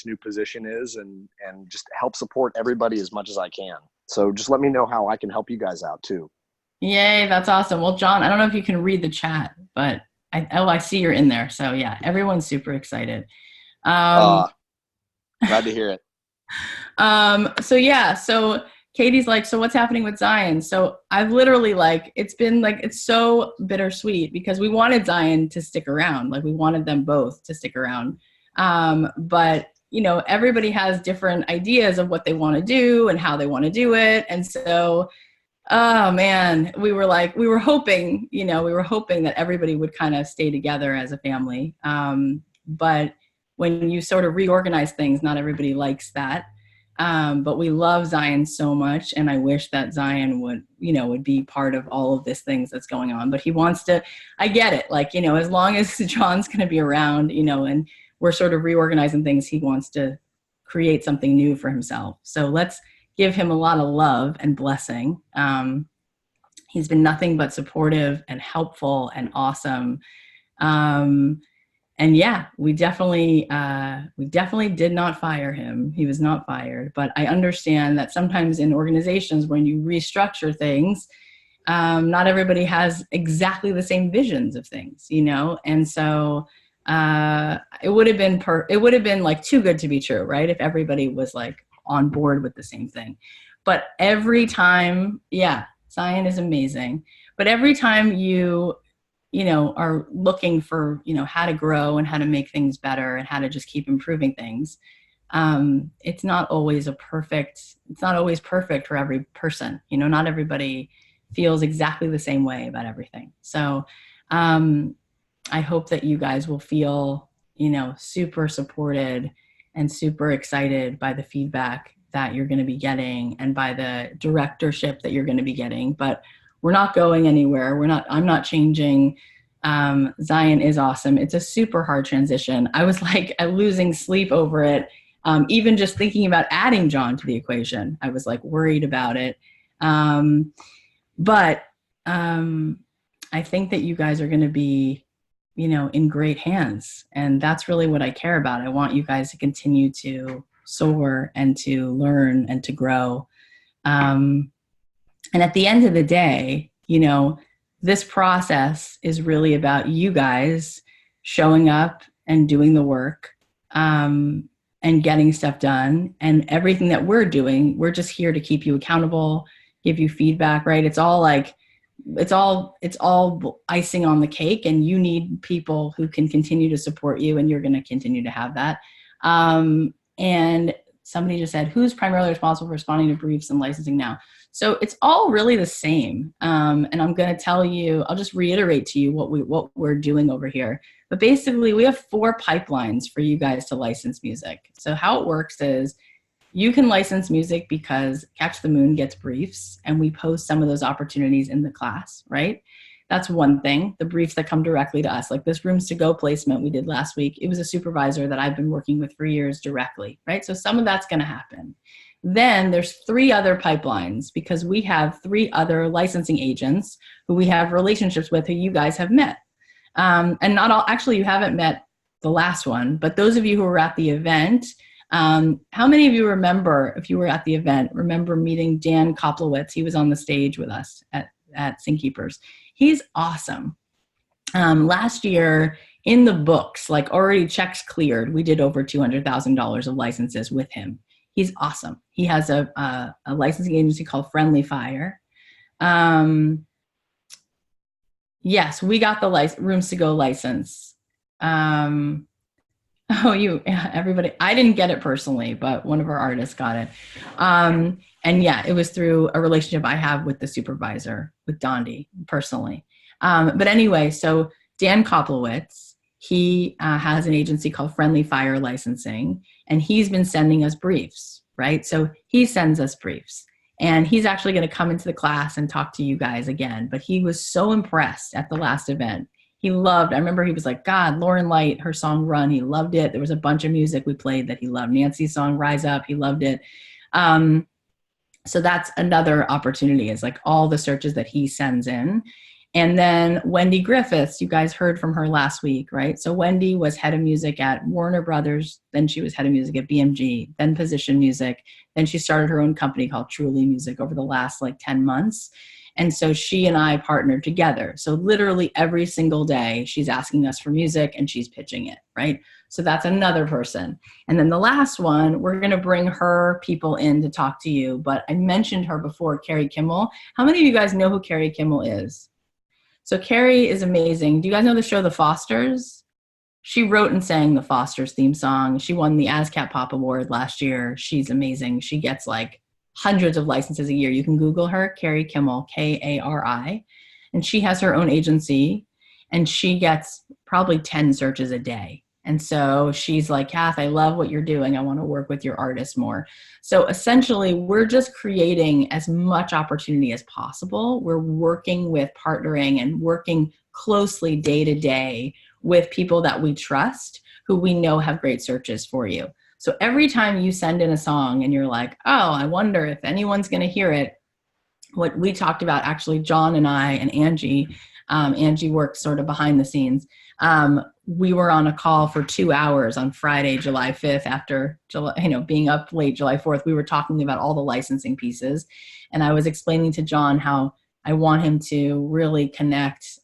new position is, and just help support everybody as much as I can. So just let me know how I can help you guys out too. Yay, that's awesome. Well, John, I don't know if you can read the chat, but I see you're in there. So yeah, everyone's super excited. Glad to hear it. So Katie's like, so what's happening with Zion? So I've literally it's so bittersweet because we wanted Zion to stick around. Like we wanted them both to stick around. But everybody has different ideas of what they want to do and how they want to do it. And so, oh man, we were hoping that everybody would kind of stay together as a family. But when you sort of reorganize things, not everybody likes that. But we love Zion so much, and I wish that Zion would be part of all of these things that's going on. But he wants to, I get it. As long as John's going to be around, and we're sort of reorganizing things, he wants to create something new for himself. So let's give him a lot of love and blessing. He's been nothing but supportive and helpful and awesome. And yeah, we definitely did not fire him. He was not fired, but I understand that sometimes in organizations, when you restructure things, not everybody has exactly the same visions of things, and so it would have been like too good to be true, right? If everybody was like on board with the same thing. But every time, yeah, Zion is amazing. But every time you are looking for, how to grow and how to make things better and how to just keep improving things. It's not always perfect for every person. Not everybody feels exactly the same way about everything. So I hope that you guys will feel, super supported and super excited by the feedback that you're going to be getting and by the directorship that you're going to be getting. But we're not going anywhere. I'm not changing. Zion is awesome. It's a super hard transition. I was losing sleep over it. Even just thinking about adding John to the equation, I was worried about it. But I think that you guys are going to be, in great hands. And that's really what I care about. I want you guys to continue to soar and to learn and to grow. And at the end of the day, this process is really about you guys showing up and doing the work and getting stuff done. And everything that we're doing, we're just here to keep you accountable, give you feedback, right? It's all it's all icing on the cake, and you need people who can continue to support you, and you're going to continue to have that. And somebody just said, who's primarily responsible for responding to briefs and licensing now? So it's all really the same. And I'm going to tell you, I'll just reiterate to you what we're doing over here. But basically, we have 4 pipelines for you guys to license music. So how it works is you can license music because Catch the Moon gets briefs, and we post some of those opportunities in the class, right? That's one thing, the briefs that come directly to us, like this Rooms to Go placement we did last week. It was a supervisor that I've been working with for years directly, right? So some of that's going to happen. Then there's 3 other pipelines, because we have 3 other licensing agents who we have relationships with, who you guys have met. And not all, actually you haven't met the last one, but those of you who were at the event, how many of you remember, if you were at the event, remember meeting Dan Koplowitz? He was on the stage with us at Sing Keepers. He's awesome. Last year in the books, like already checks cleared, we did over $200,000 of licenses with him. He's awesome. He has a licensing agency called Friendly Fire. Yes, we got the Rooms to Go license. Everybody, I didn't get it personally, but one of our artists got it. And yeah, it was through a relationship I have with the supervisor, with Dondi personally. But anyway, so Dan Koplowitz, he has an agency called Friendly Fire Licensing, and he's been sending us briefs, right? So he sends us briefs, and he's actually going to come into the class and talk to you guys again. But he was so impressed at the last event. He loved, I remember he was like, God, Lauren Light, her song Run, he loved it. There was a bunch of music we played that he loved. Nancy's song Rise Up, he loved it. So that's another opportunity, is like all the searches that he sends in. And then Wendy Griffiths, you guys heard from her last week, right? So Wendy was head of music at Warner Brothers, then she was head of music at BMG, then Position Music, then she started her own company called Truly Music over the last like 10 months. And so she and I partnered together. So literally every single day she's asking us for music and she's pitching it, right? So that's another person. And then the last one, we're going to bring her people in to talk to you. But I mentioned her before, Carrie Kimmel. How many of you guys know who Carrie Kimmel is? So Carrie is amazing. Do you guys know the show The Fosters? She wrote and sang the Fosters theme song. She won the ASCAP Pop Award last year. She's amazing. She gets like hundreds of licenses a year. You can Google her, Carrie Kimmel, Kari. And she has her own agency, and she gets probably 10 searches a day. And so she's like, Kath, I love what you're doing. I want to work with your artists more. So essentially, we're just creating as much opportunity as possible. We're working with partnering and working closely day to day with people that we trust, who we know have great searches for you. So every time you send in a song and you're like, oh, I wonder if anyone's going to hear it, what we talked about, actually, John and I and Angie, Angie works sort of behind the scenes. We were on a call for 2 hours on Friday, July 5th, after being up late July 4th. We were talking about all the licensing pieces. And I was explaining to John how I want him to really connect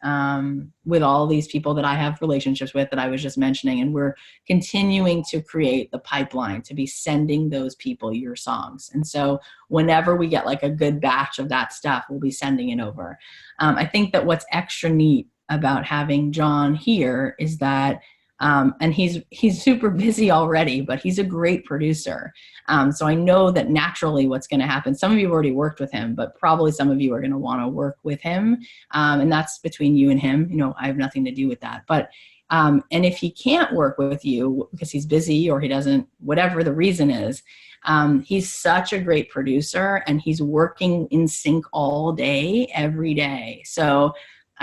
with all these people that I have relationships with that I was just mentioning. And we're continuing to create the pipeline to be sending those people your songs. And so whenever we get like a good batch of that stuff, we'll be sending it over. I think that what's extra neat about having John here is that, and he's super busy already, but he's a great producer. So I know that naturally what's going to happen, some of you have already worked with him, but probably some of you are going to want to work with him. And that's between you and him. I have nothing to do with that. But, and if he can't work with you because he's busy or he doesn't, whatever the reason is, he's such a great producer and he's working in sync all day, every day. So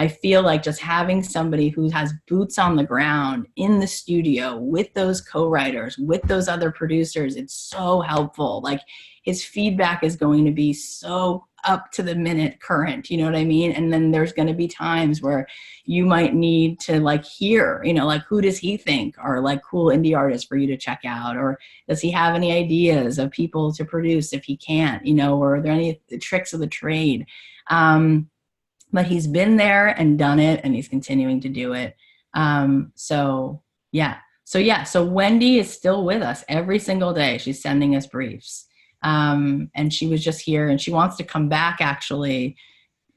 I feel like just having somebody who has boots on the ground in the studio with those co-writers, with those other producers, it's so helpful. Like his feedback is going to be so up to the minute current, you know what I mean? And then there's going to be times where you might need to like hear, like who does he think are like cool indie artists for you to check out? Or does he have any ideas of people to produce if he can't, or are there any tricks of the trade? But he's been there and done it, and he's continuing to do it. So Wendy is still with us every single day. She's sending us briefs. And she was just here, and she wants to come back actually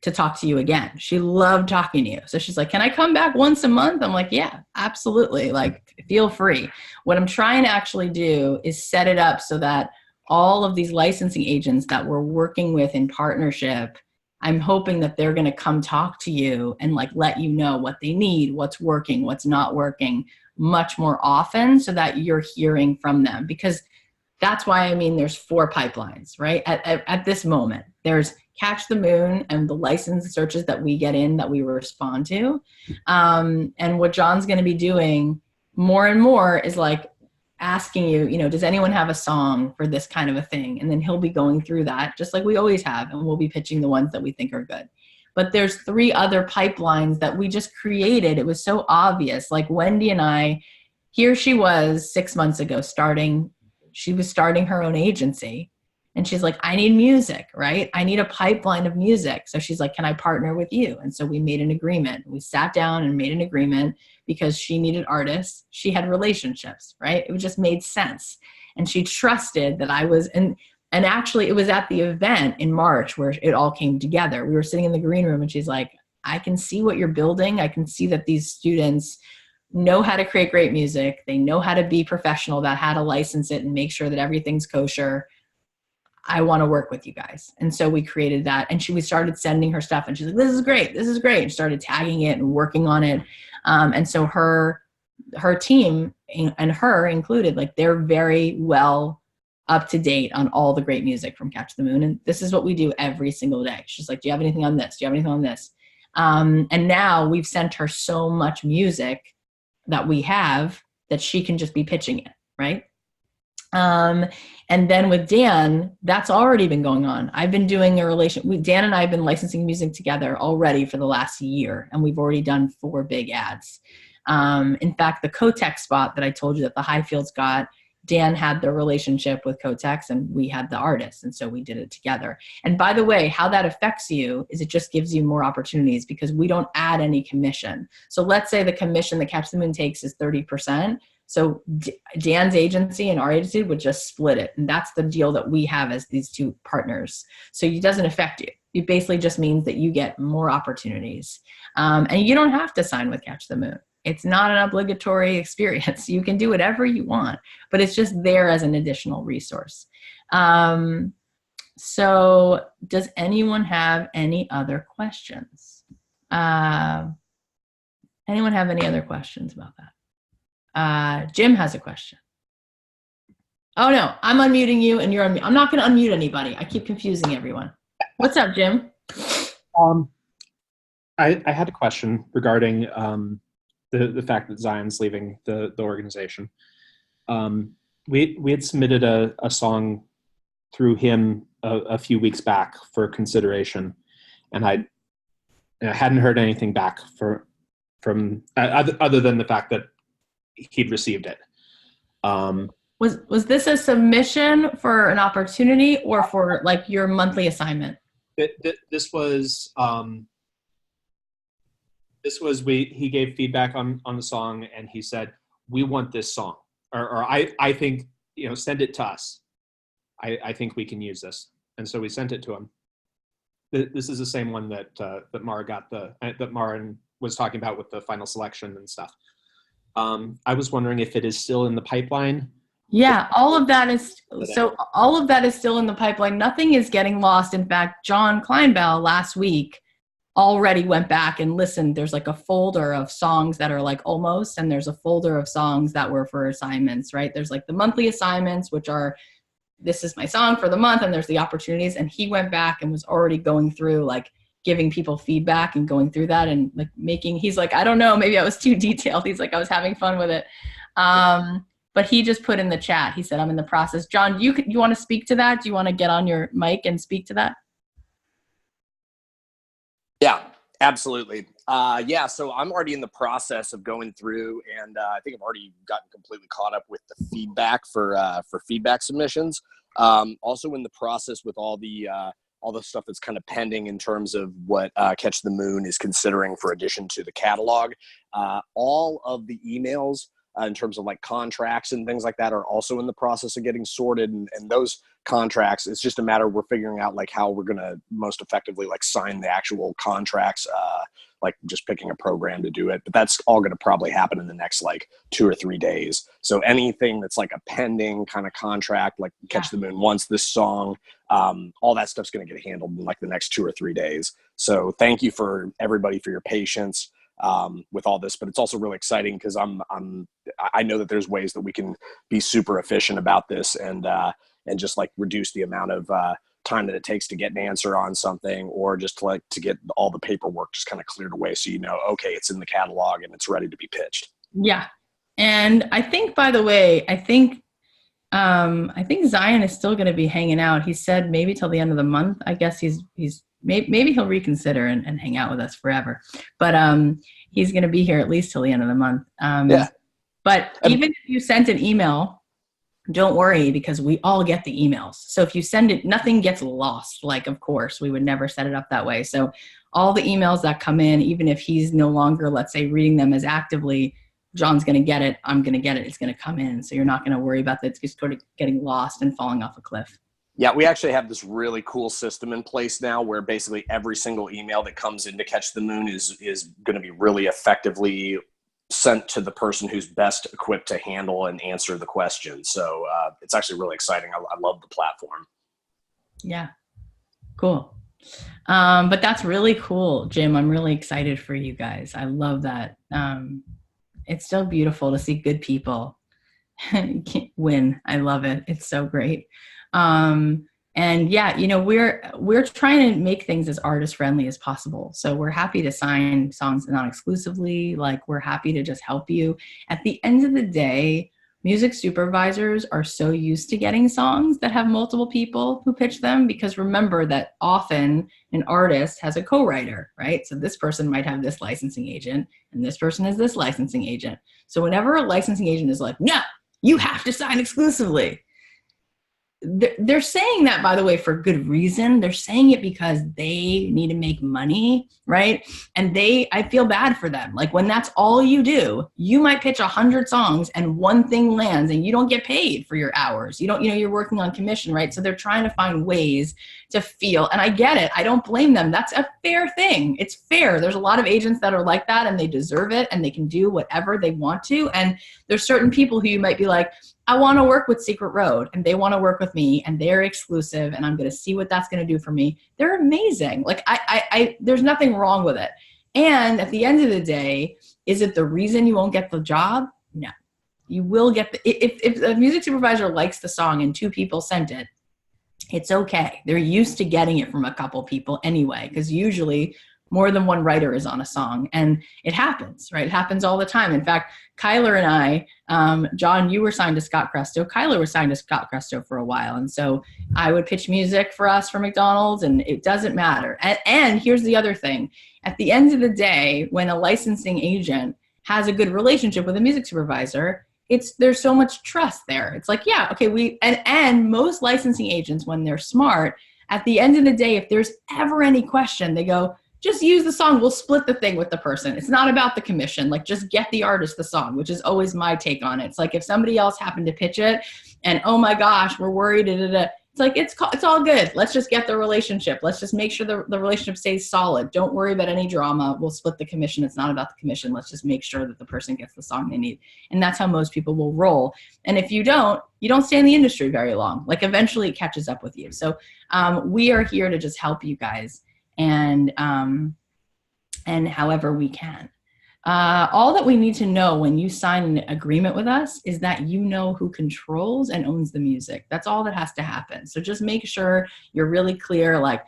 to talk to you again. She loved talking to you. So she's like, can I come back once a month? I'm like, yeah, absolutely. Like, feel free. What I'm trying to actually do is set it up so that all of these licensing agents that we're working with in partnership, I'm hoping that they're going to come talk to you and like let you know what they need, what's working, what's not working much more often, so that you're hearing from them. Because that's why, I mean, there's 4 pipelines, right? At this moment, there's Catch the Moon and the license searches that we get in that we respond to. And what John's going to be doing more and more is like asking you, you know, does anyone have a song for this kind of a thing? And then he'll be going through that just like we always have. And we'll be pitching the ones that we think are good. But there's 3 other pipelines that we just created. It was so obvious. Like Wendy and I, here she was 6 months ago she was starting her own agency, and she's like, I need music, right? I need a pipeline of music. So she's like, can I partner with you? And so we made an agreement. We sat down and made an agreement because she needed artists. She had relationships, right? It just made sense. And she trusted that I was, and actually it was at the event in March where it all came together. We were sitting in the green room and she's like, I can see what you're building. I can see that these students know how to create great music. They know how to be professional, about how to license it and make sure that everything's kosher. I want to work with you guys. And so we created that. And we started sending her stuff and she's like, this is great. This is great. And started tagging it and working on it. And so her team and her included, like, they're very well up to date on all the great music from Catch the Moon. And this is what we do every single day. She's like, do you have anything on this? Do you have anything on this? And now we've sent her so much music that we have that she can just be pitching it, right? And then with Dan, that's already been going on. I've been doing Dan and I have been licensing music together already for the last year, and we've already done 4 big ads. In fact, the Kotex spot that I told you that the Highfields got, Dan had the relationship with Kotex and we had the artist. And so we did it together. And by the way, how that affects you is it just gives you more opportunities because we don't add any commission. So let's say the commission that Catch the Moon takes is 30%. So Dan's agency and our agency would just split it. And that's the deal that we have as these 2 partners. So it doesn't affect you. It basically just means that you get more opportunities. And you don't have to sign with Catch the Moon. It's not an obligatory experience. You can do whatever you want, but it's just there as an additional resource. So does anyone have any other questions? Anyone have any other questions about that? Jim has a question. Oh no, I'm unmuting you and you're unmuting. I'm not going to unmute anybody. I keep confusing everyone. What's up, Jim? I had a question regarding the fact that Zion's leaving the organization. We had submitted a song through him a few weeks back for consideration, and I hadn't heard anything back from other than the fact that he'd received it. Was this a submission for an opportunity or for like your monthly assignment? This was he gave feedback on the song and he said, we want this song, or I think, send it to us. I think we can use this. And so we sent it to him. This is the same one that Mara got that Mara was talking about with the final selection and stuff. I was wondering if it is still in the pipeline. Yeah, all of that is still in the pipeline. Nothing is getting lost. In fact, John Kleinbell last week already went back and listened. There's like a folder of songs that are like almost, and there's a folder of songs that were for assignments, right? There's like the monthly assignments, which are, this is my song for the month, and there's the opportunities. And he went back and was already going through, like, giving people feedback and going through that and like he's like, I don't know, maybe I was too detailed. He's like, I was having fun with it. But he just put in the chat, he said, I'm in the process. John, you want to speak to that? Do you want to get on your mic and speak to that? Yeah, absolutely. So I'm already in the process of going through, and I think I've already gotten completely caught up with the feedback for feedback submissions. Also in the process with all the stuff that's kind of pending in terms of what Catch the Moon is considering for addition to the catalog. All of the emails in terms of like contracts and things like that are also in the process of getting sorted. And those contracts, it's just a matter we're figuring out like how we're going to most effectively like sign the actual contracts, like just picking a program to do it. But that's all going to probably happen in the next like 2 or 3 days. So anything that's like a pending kind of contract, like Catch the Moon wants this song, all that stuff's going to get handled in like the next 2 or 3 days. So thank you for everybody for your patience with all this, but it's also really exciting because I know that there's ways that we can be super efficient about this and just like reduce the amount of time that it takes to get an answer on something, or just to get all the paperwork just kind of cleared away, so okay, it's in the catalog and it's ready to be pitched. Yeah. And I think, by the way, I think Zion is still going to be hanging out. He said maybe till the end of the month. I guess he's maybe he'll reconsider and hang out with us forever, but he's going to be here at least till the end of the month. But even if you sent an email, don't worry, because we all get the emails. So if you send it, nothing gets lost. Like, of course, we would never set it up that way. So all the emails that come in, even if he's no longer, let's say, reading them as actively, John's going to get it. I'm going to get it. It's going to come in. So you're not going to worry about that. It's just sort of getting lost and falling off a cliff. Yeah, we actually have this really cool system in place now where basically every single email that comes in to Catch the Moon is going to be really effectively sent to the person who's best equipped to handle and answer the question. So it's actually really exciting. I love the platform. Yeah, cool. But that's really cool, Jim. I'm really excited for you guys. I love that. It's so beautiful to see good people win. I love it. It's so great. And yeah, we're trying to make things as artist friendly as possible. So we're happy to sign songs non-exclusively. Like, we're happy to just help you. At the end of the day, music supervisors are so used to getting songs that have multiple people who pitch them, because remember that often an artist has a co-writer, right? So this person might have this licensing agent and this person is this licensing agent. So whenever a licensing agent is like, no, you have to sign exclusively, they're saying that, by the way, for good reason. They're saying it because they need to make money, right? And I feel bad for them. Like, when that's all you do, you might pitch 100 songs and one thing lands and you don't get paid for your hours. You're working on commission, right? So they're trying to find ways to feel, and I get it. I don't blame them. That's a fair thing. It's fair. There's a lot of agents that are like that and they deserve it and they can do whatever they want to. And there's certain people who you might be like, I want to work with Secret Road and they want to work with me and they're exclusive and I'm going to see what that's going to do for me. They're amazing. Like, I there's nothing wrong with it. And at the end of the day, is it the reason you won't get the job? No, you will get if a music supervisor likes the song and 2 people sent it, it's okay. They're used to getting it from a couple people anyway, because usually more than one writer is on a song, and it happens, right? It happens all the time. In fact, Kyler and I, John, you were signed to Scott Cresto. Kyler was signed to Scott Cresto for a while. And so I would pitch music for us for McDonald's, and it doesn't matter. And here's the other thing. At the end of the day, when a licensing agent has a good relationship with a music supervisor, there's so much trust there. It's like, yeah, okay, and most licensing agents, when they're smart, at the end of the day, if there's ever any question, they go, just use the song. We'll split the thing with the person. It's not about the commission. Like, just get the artist the song, which is always my take on it. It's like, if somebody else happened to pitch it and, oh my gosh, we're worried, it's like, it's all good. Let's just get the relationship. Let's just make sure the relationship stays solid. Don't worry about any drama. We'll split the commission. It's not about the commission. Let's just make sure that the person gets the song they need. And that's how most people will roll. And if you don't stay in the industry very long. Like, eventually it catches up with you. So we are here to just help you guys. And however we can. All that we need to know when you sign an agreement with us is that you know who controls and owns the music. That's all that has to happen. So just make sure you're really clear. Like,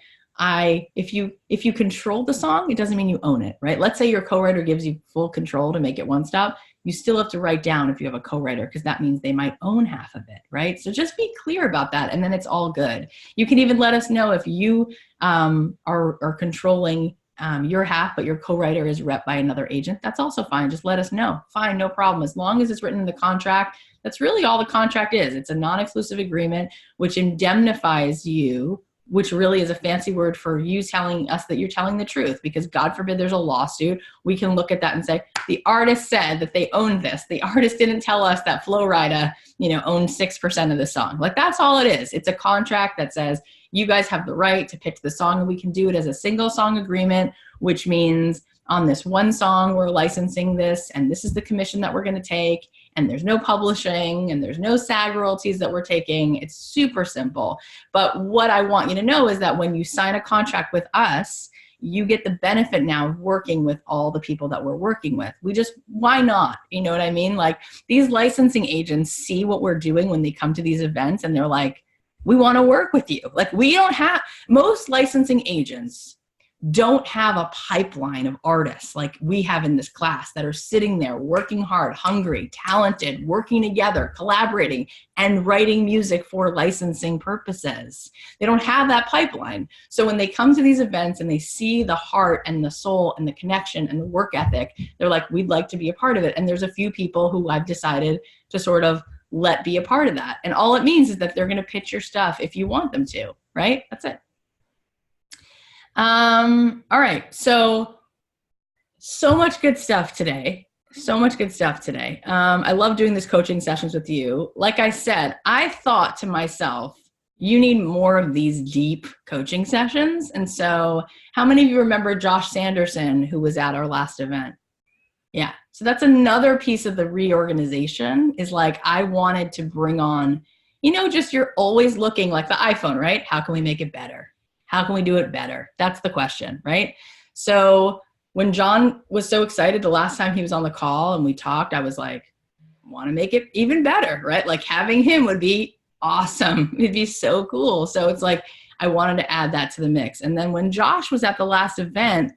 if you control the song, it doesn't mean you own it, right? Let's say your co-writer gives you full control to make it one stop. You still have to write down if you have a co-writer, because that means they might own half of it, right? So just be clear about that, and then it's all good. You can even let us know if you are controlling your half, but your co-writer is rep by another agent. That's also fine. Just let us know. Fine, no problem. As long as it's written in the contract, that's really all the contract is. It's a non-exclusive agreement which indemnifies you which really is a fancy word for you telling us that you're telling the truth, because God forbid there's a lawsuit. We can look at that and say, the artist said that they owned this. The artist didn't tell us that Flo Rida, owned 6% of the song. Like, that's all it is. It's a contract that says you guys have the right to pitch the song, and we can do it as a single song agreement, which means on this one song, we're licensing this, and this is the commission that we're going to take, and there's no publishing, and there's no SAG royalties that we're taking. It's super simple. But what I want you to know is that when you sign a contract with us, you get the benefit now of working with all the people that we're working with. Why not? You know what I mean? Like, these licensing agents see what we're doing when they come to these events, and they're like, we want to work with you. Like, most licensing agents don't have a pipeline of artists like we have in this class that are sitting there working hard, hungry, talented, working together, collaborating, and writing music for licensing purposes. They don't have that pipeline. So when they come to these events and they see the heart and the soul and the connection and the work ethic, they're like, we'd like to be a part of it. And there's a few people who I've decided to sort of let be a part of that. And all it means is that they're going to pitch your stuff if you want them to, right? That's it. All right. So much good stuff today. I love doing these coaching sessions with you. Like I said, I thought to myself, you need more of these deep coaching sessions. And so how many of you remember Josh Sanderson, who was at our last event? Yeah. So that's another piece of the reorganization, is like, I wanted to bring on, just, you're always looking like the iPhone, right? How can we make it better? How can we do it better? That's the question, right? So when John was so excited the last time he was on the call and we talked, I was like, want to make it even better, right? Like, having him would be awesome. It'd be so cool. So it's like, I wanted to add that to the mix. And then when Josh was at the last event,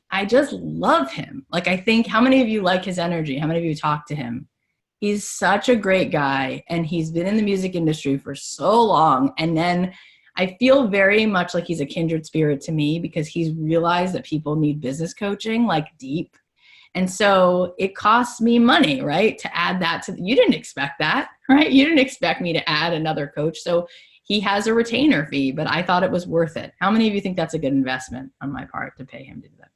I just love him. Like, I think, how many of you like his energy? How many of you talk to him? He's such a great guy, and he's been in the music industry for so long. And then I feel very much like he's a kindred spirit to me, because he's realized that people need business coaching, like, deep. And so it costs me money, right, to add that to, you didn't expect that, right? You didn't expect me to add another coach. So he has a retainer fee, but I thought it was worth it. How many of you think that's a good investment on my part to pay him to do that?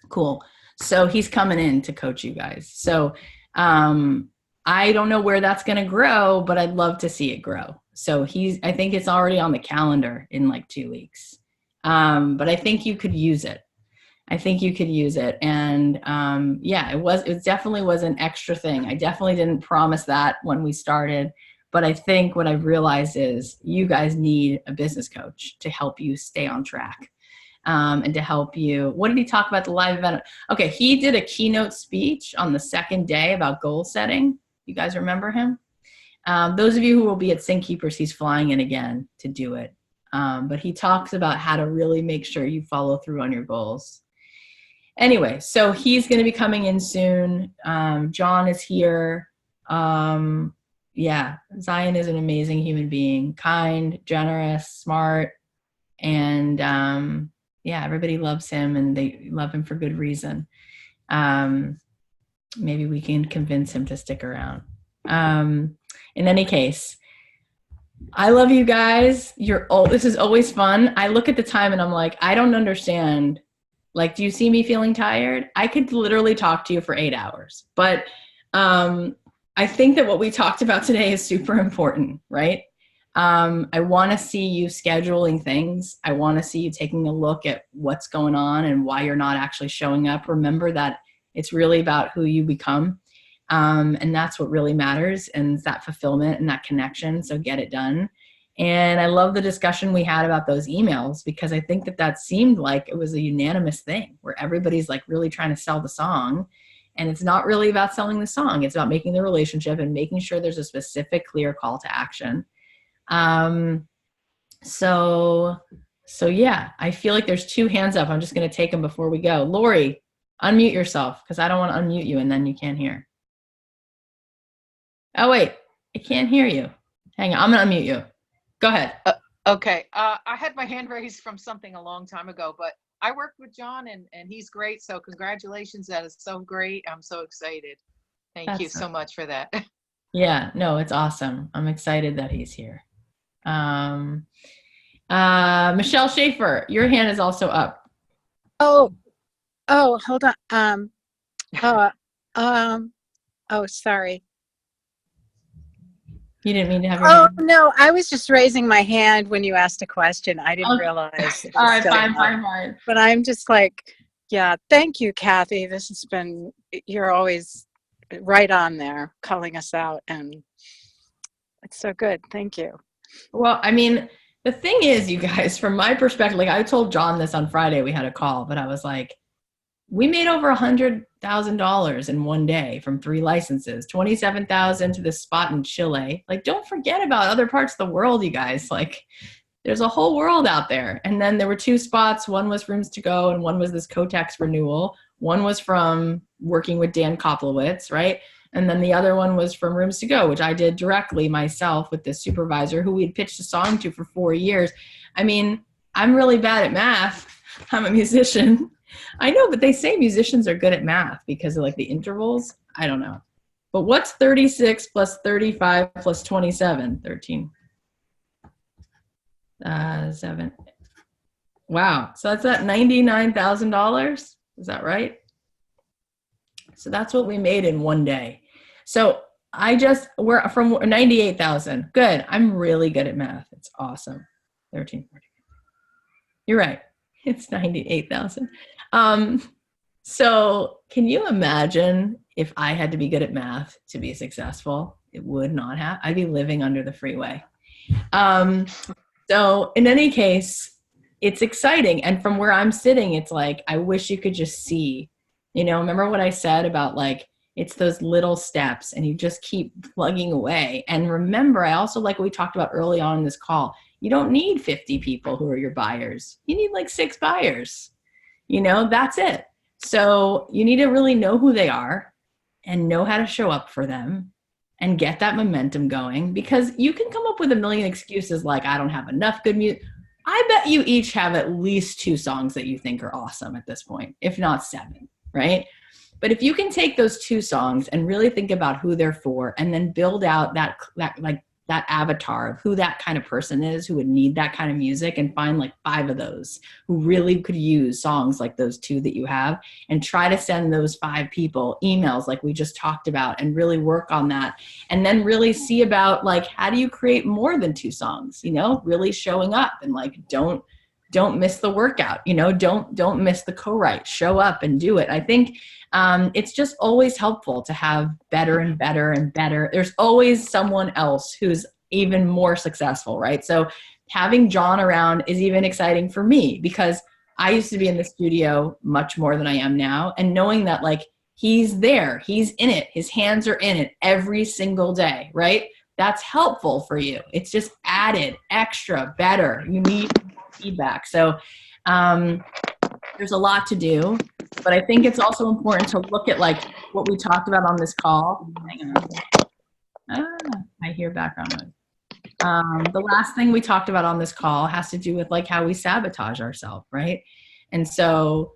Cool. So he's coming in to coach you guys. So I don't know where that's going to grow, but I'd love to see it grow. So I think it's already on the calendar in like 2 weeks. But I think you could use it. And it definitely was an extra thing. I definitely didn't promise that when we started, but I think what I've realized is you guys need a business coach to help you stay on track. And to help you. What did he talk about the live event? Okay, he did a keynote speech on the second day about goal setting. You guys remember him? Those of you who will be at Sync Keepers, he's flying in again to do it. But he talks about how to really make sure you follow through on your goals. Anyway, so he's going to be coming in soon. John is here. Zion is an amazing human being, kind, generous, smart, and everybody loves him, and they love him for good reason. Maybe we can convince him to stick around. In any case, I love you guys. This is always fun. I look at the time and I'm like, I don't understand. Like, do you see me feeling tired? I could literally talk to you for 8 hours, but I think that what we talked about today is super important, right? I want to see you scheduling things. I want to see you taking a look at what's going on and why you're not actually showing up. Remember that it's really about who you become. And that's what really matters. And it's that fulfillment and that connection. So get it done. And I love the discussion we had about those emails, because I think that seemed like it was a unanimous thing where everybody's like really trying to sell the song. And it's not really about selling the song. It's about making the relationship and making sure there's a specific, clear call to action. So yeah, I feel like there's 2 hands up. I'm just going to take them before we go. Lori, unmute yourself, because I don't want to unmute you and then you can't hear. Oh, wait, I can't hear you. Hang on, I'm going to unmute you. Go ahead. Okay. I had my hand raised from something a long time ago, but I worked with John and he's great. So congratulations. That is so great. I'm so excited. Thank you so much for that. Yeah, no, it's awesome. I'm excited that he's here. Michelle Schaefer, your hand is also up. Oh, hold on. Sorry. You didn't mean to have your Oh, hand. no, I was just raising my hand when you asked a question. I didn't realize. All right, fine. But I'm just like, yeah, thank you, Cathy. You're always right on there calling us out, and it's so good. Thank you. Well, I mean, the thing is, you guys, from my perspective, like I told John this on Friday, we had a call, but I was like, we made over $100,000 in one day from 3 licenses, 27,000 to this spot in Chile. Like, don't forget about other parts of the world, you guys. Like, there's a whole world out there. And then there were 2 spots. One was Rooms to Go, and one was this Kotex renewal. One was from working with Dan Koplowitz, right? And then the other one was from Rooms to Go, which I did directly myself with this supervisor who we'd pitched a song to for 4 years. I mean, I'm really bad at math. I'm a musician. I know, but they say musicians are good at math because of like the intervals. I don't know. But what's 36 plus 35 plus 27? 13. 7. Wow. So that's at $99,000. Is that right? So that's what we made in one day. So we're from 98,000. Good. I'm really good at math. It's awesome. 13, 14. You're right. It's 98,000. So can you imagine if I had to be good at math to be successful? It would not have. I'd be living under the freeway. So in any case, it's exciting. And from where I'm sitting, it's like, I wish you could just see, remember what I said about like, it's those little steps and you just keep plugging away. And remember, I also like what we talked about early on in this call. You don't need 50 people who are your buyers. You need like 6 buyers. That's it. So you need to really know who they are and know how to show up for them and get that momentum going, because you can come up with a million excuses like, I don't have enough good music. I bet you each have at least 2 songs that you think are awesome at this point, if not 7, right? But if you can take those 2 songs and really think about who they're for and then build out that avatar of who that kind of person is who would need that kind of music, and find like 5 of those who really could use songs like those 2 that you have, and try to send those 5 people emails like we just talked about and really work on that. And then really see about like, how do you create more than 2 songs, really showing up and like, don't miss the workout, don't miss the co-write, show up and do it. I think it's just always helpful to have better and better and better. There's always someone else who's even more successful, right? So having John around is even exciting for me, because I used to be in the studio much more than I am now. And knowing that like, he's there, he's in it, his hands are in it every single day, right? That's helpful for you. It's just added, extra, better. You need feedback. So there's a lot to do, but I think it's also important to look at like what we talked about on this call. Hang on. I hear background noise. The last thing we talked about on this call has to do with like how we sabotage ourselves, right? And so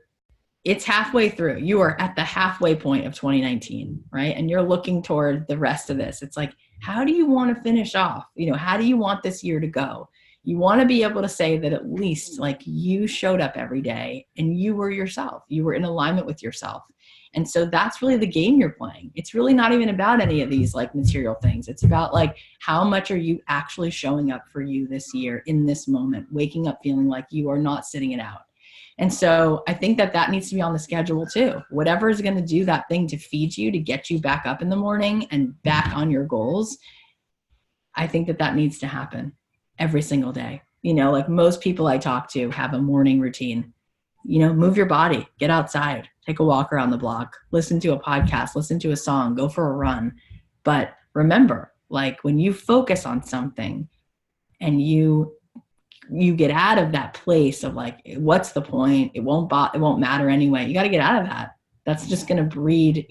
it's halfway through. You are at the halfway point of 2019, right? And you're looking toward the rest of this. It's like, how do you want to finish off? How do you want this year to go? You want to be able to say that at least like you showed up every day and you were yourself. You were in alignment with yourself. And so that's really the game you're playing. It's really not even about any of these like material things. It's about like, how much are you actually showing up for you this year in this moment, waking up feeling like you are not sitting it out. And so I think that needs to be on the schedule too. Whatever is going to do that thing to feed you, to get you back up in the morning and back on your goals, I think that needs to happen every single day. Like most people I talk to have a morning routine. Move your body, get outside, take a walk around the block, listen to a podcast, listen to a song, go for a run. But remember, like when you focus on something and you get out of that place of like, what's the point? It won't matter anyway. You got to get out of that. That's just going to breed,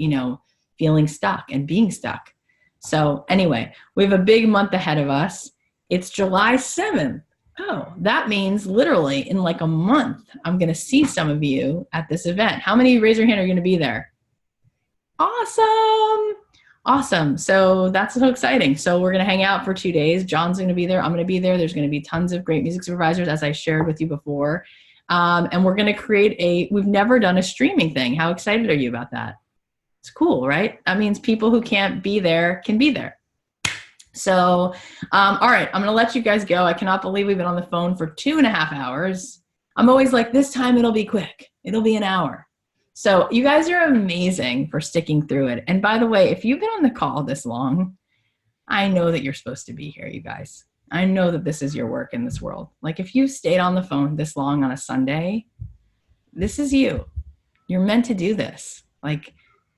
feeling stuck and being stuck. So anyway, we have a big month ahead of us. It's July 7th. Oh, that means literally in like a month, I'm going to see some of you at this event. How many, raise your hand, are going to be there? Awesome. Awesome. So that's so exciting. So we're going to hang out for 2 days. John's going to be there. I'm going to be there. There's going to be tons of great music supervisors, as I shared with you before. And we're going to create we've never done a streaming thing. How excited are you about that? It's cool, right? That means people who can't be there can be there. So, all right, I'm going to let you guys go. I cannot believe we've been on the phone for 2.5 hours. I'm always like, this time it'll be quick. It'll be an hour. So you guys are amazing for sticking through it. And by the way, if you've been on the call this long, I know that you're supposed to be here, you guys. I know that this is your work in this world. Like if you stayed on the phone this long on a Sunday, this is you. You're meant to do this. Like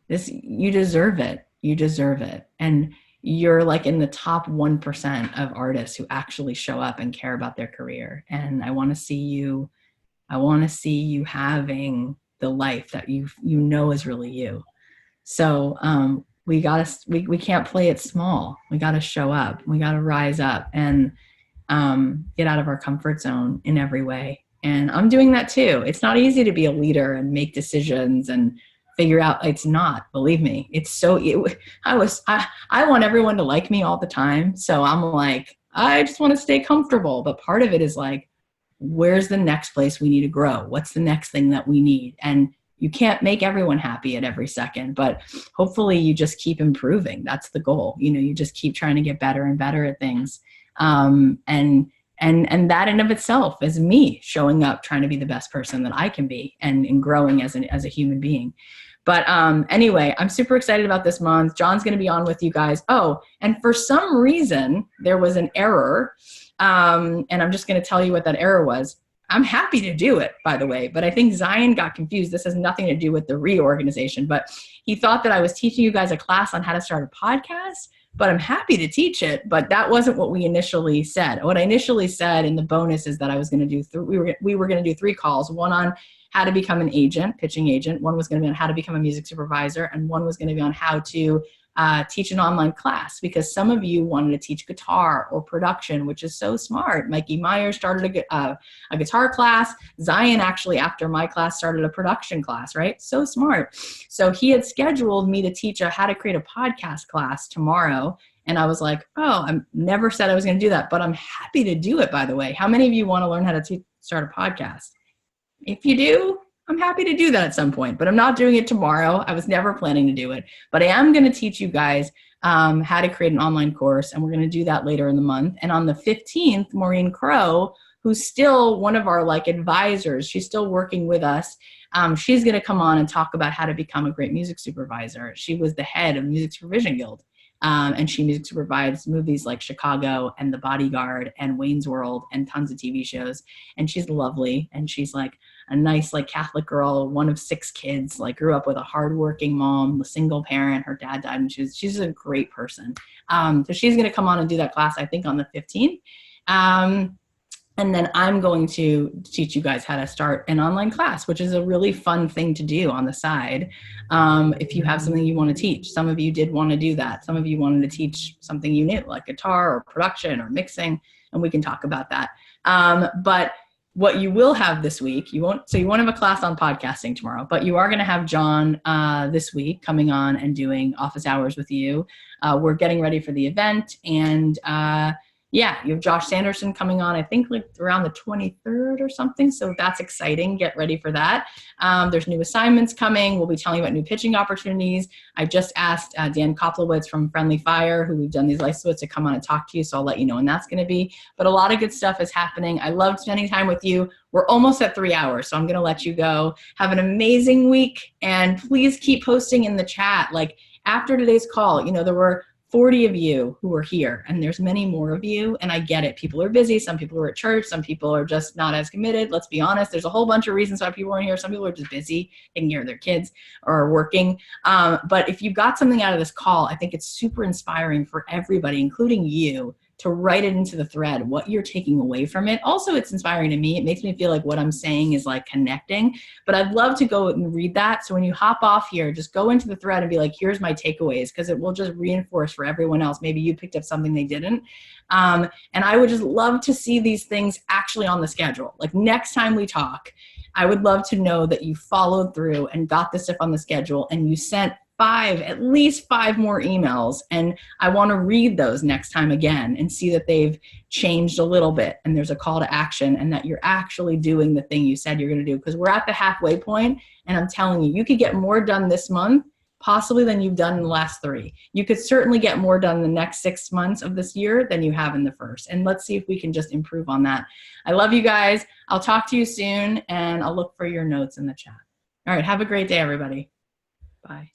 this, you deserve it. You deserve it. And you're like in the top 1% of artists who actually show up and care about their career. And I want to see you having the life that you know is really you. So we can't play it small. We got to show up. We got to rise up and get out of our comfort zone in every way. And I'm doing that too. It's not easy to be a leader and make decisions and figure out. It's not, believe me. It's so. I want everyone to like me all the time. So I'm like, I just want to stay comfortable. But part of it is like, where's the next place we need to grow? What's the next thing that we need? And you can't make everyone happy at every second, but hopefully you just keep improving. That's the goal. You just keep trying to get better and better at things. And that in of itself is me showing up, trying to be the best person that I can be and growing as a human being. But anyway, I'm super excited about this month. John's going to be on with you guys. Oh, and for some reason there was an error. And I'm just going to tell you what that error was. I'm happy to do it, by the way, but I think Zion got confused. This has nothing to do with the reorganization, but he thought that I was teaching you guys a class on how to start a podcast, but I'm happy to teach it. But that wasn't what we initially said. What I initially said in the bonus is that I was going to do, we were going to do 3 calls, one on how to become an agent, pitching agent. One was going to be on how to become a music supervisor. And one was going to be on how to teach an online class, because some of you wanted to teach guitar or production, which is so smart. Mikey Meyer started a guitar class. Zion actually, after my class, started a production class, right? So smart. So he had scheduled me to teach how to create a podcast class tomorrow. And I was like, oh, I never said I was going to do that, but I'm happy to do it, by the way. How many of you want to learn how to start a podcast? If you do, I'm happy to do that at some point, but I'm not doing it tomorrow. I was never planning to do it, but I am going to teach you guys how to create an online course, and we're going to do that later in the month. And on the 15th, Maureen Crow, who's still one of our advisors, she's still working with us. She's going to come on and talk about how to become a great music supervisor. She was the head of Music Supervision Guild. And she music supervises movies like Chicago and The Bodyguard and Wayne's World and tons of TV shows. And she's lovely. And she's like a nice Catholic girl, one of 6 kids, grew up with a hardworking mom, a single parent. Her dad died, and she's a great person. So she's going to come on and do that class, I think, on the 15th. And then I'm going to teach you guys how to start an online class, which is a really fun thing to do on the side. If you have something you want to teach, some of you did want to do that. Some of you wanted to teach something you knew, like guitar or production or mixing, and we can talk about that. But what you will have this week, you won't have a class on podcasting tomorrow, but you are going to have John this week coming on and doing office hours with you. We're getting ready for the event, and you have Josh Sanderson coming on, I think around the 23rd or something. So that's exciting. Get ready for that. There's new assignments coming. We'll be telling you about new pitching opportunities. I just asked Dan Koplowitz from Friendly Fire, who we've done these licenses with, to come on and talk to you. So I'll let you know when that's going to be. But a lot of good stuff is happening. I loved spending time with you. We're almost at 3 hours, so I'm going to let you go. Have an amazing week. And please keep posting in the chat. After today's call, there were 40 of you who are here, and there's many more of you, and I get it. People are busy. Some people are at church. Some people are just not as committed. Let's be honest. There's a whole bunch of reasons why people aren't here. Some people are just busy taking care of their kids or working. But if you got something out of this call, I think it's super inspiring for everybody, including you, to write it into the thread, what you're taking away from it. Also, it's inspiring to me. It makes me feel like what I'm saying is connecting, but I'd love to go and read that. So when you hop off here, just go into the thread and be like, here's my takeaways, because it will just reinforce for everyone else. Maybe you picked up something they didn't. And I would just love to see these things actually on the schedule. Next time we talk, I would love to know that you followed through and got this stuff on the schedule, and you sent at least five more emails. And I want to read those next time again and see that they've changed a little bit and there's a call to action and that you're actually doing the thing you said you're going to do. Because we're at the halfway point, and I'm telling you, you could get more done this month possibly than you've done in the last 3. You could certainly get more done in the next 6 months of this year than you have in the first. And let's see if we can just improve on that. I love you guys. I'll talk to you soon, and I'll look for your notes in the chat. All right. Have a great day, everybody. Bye.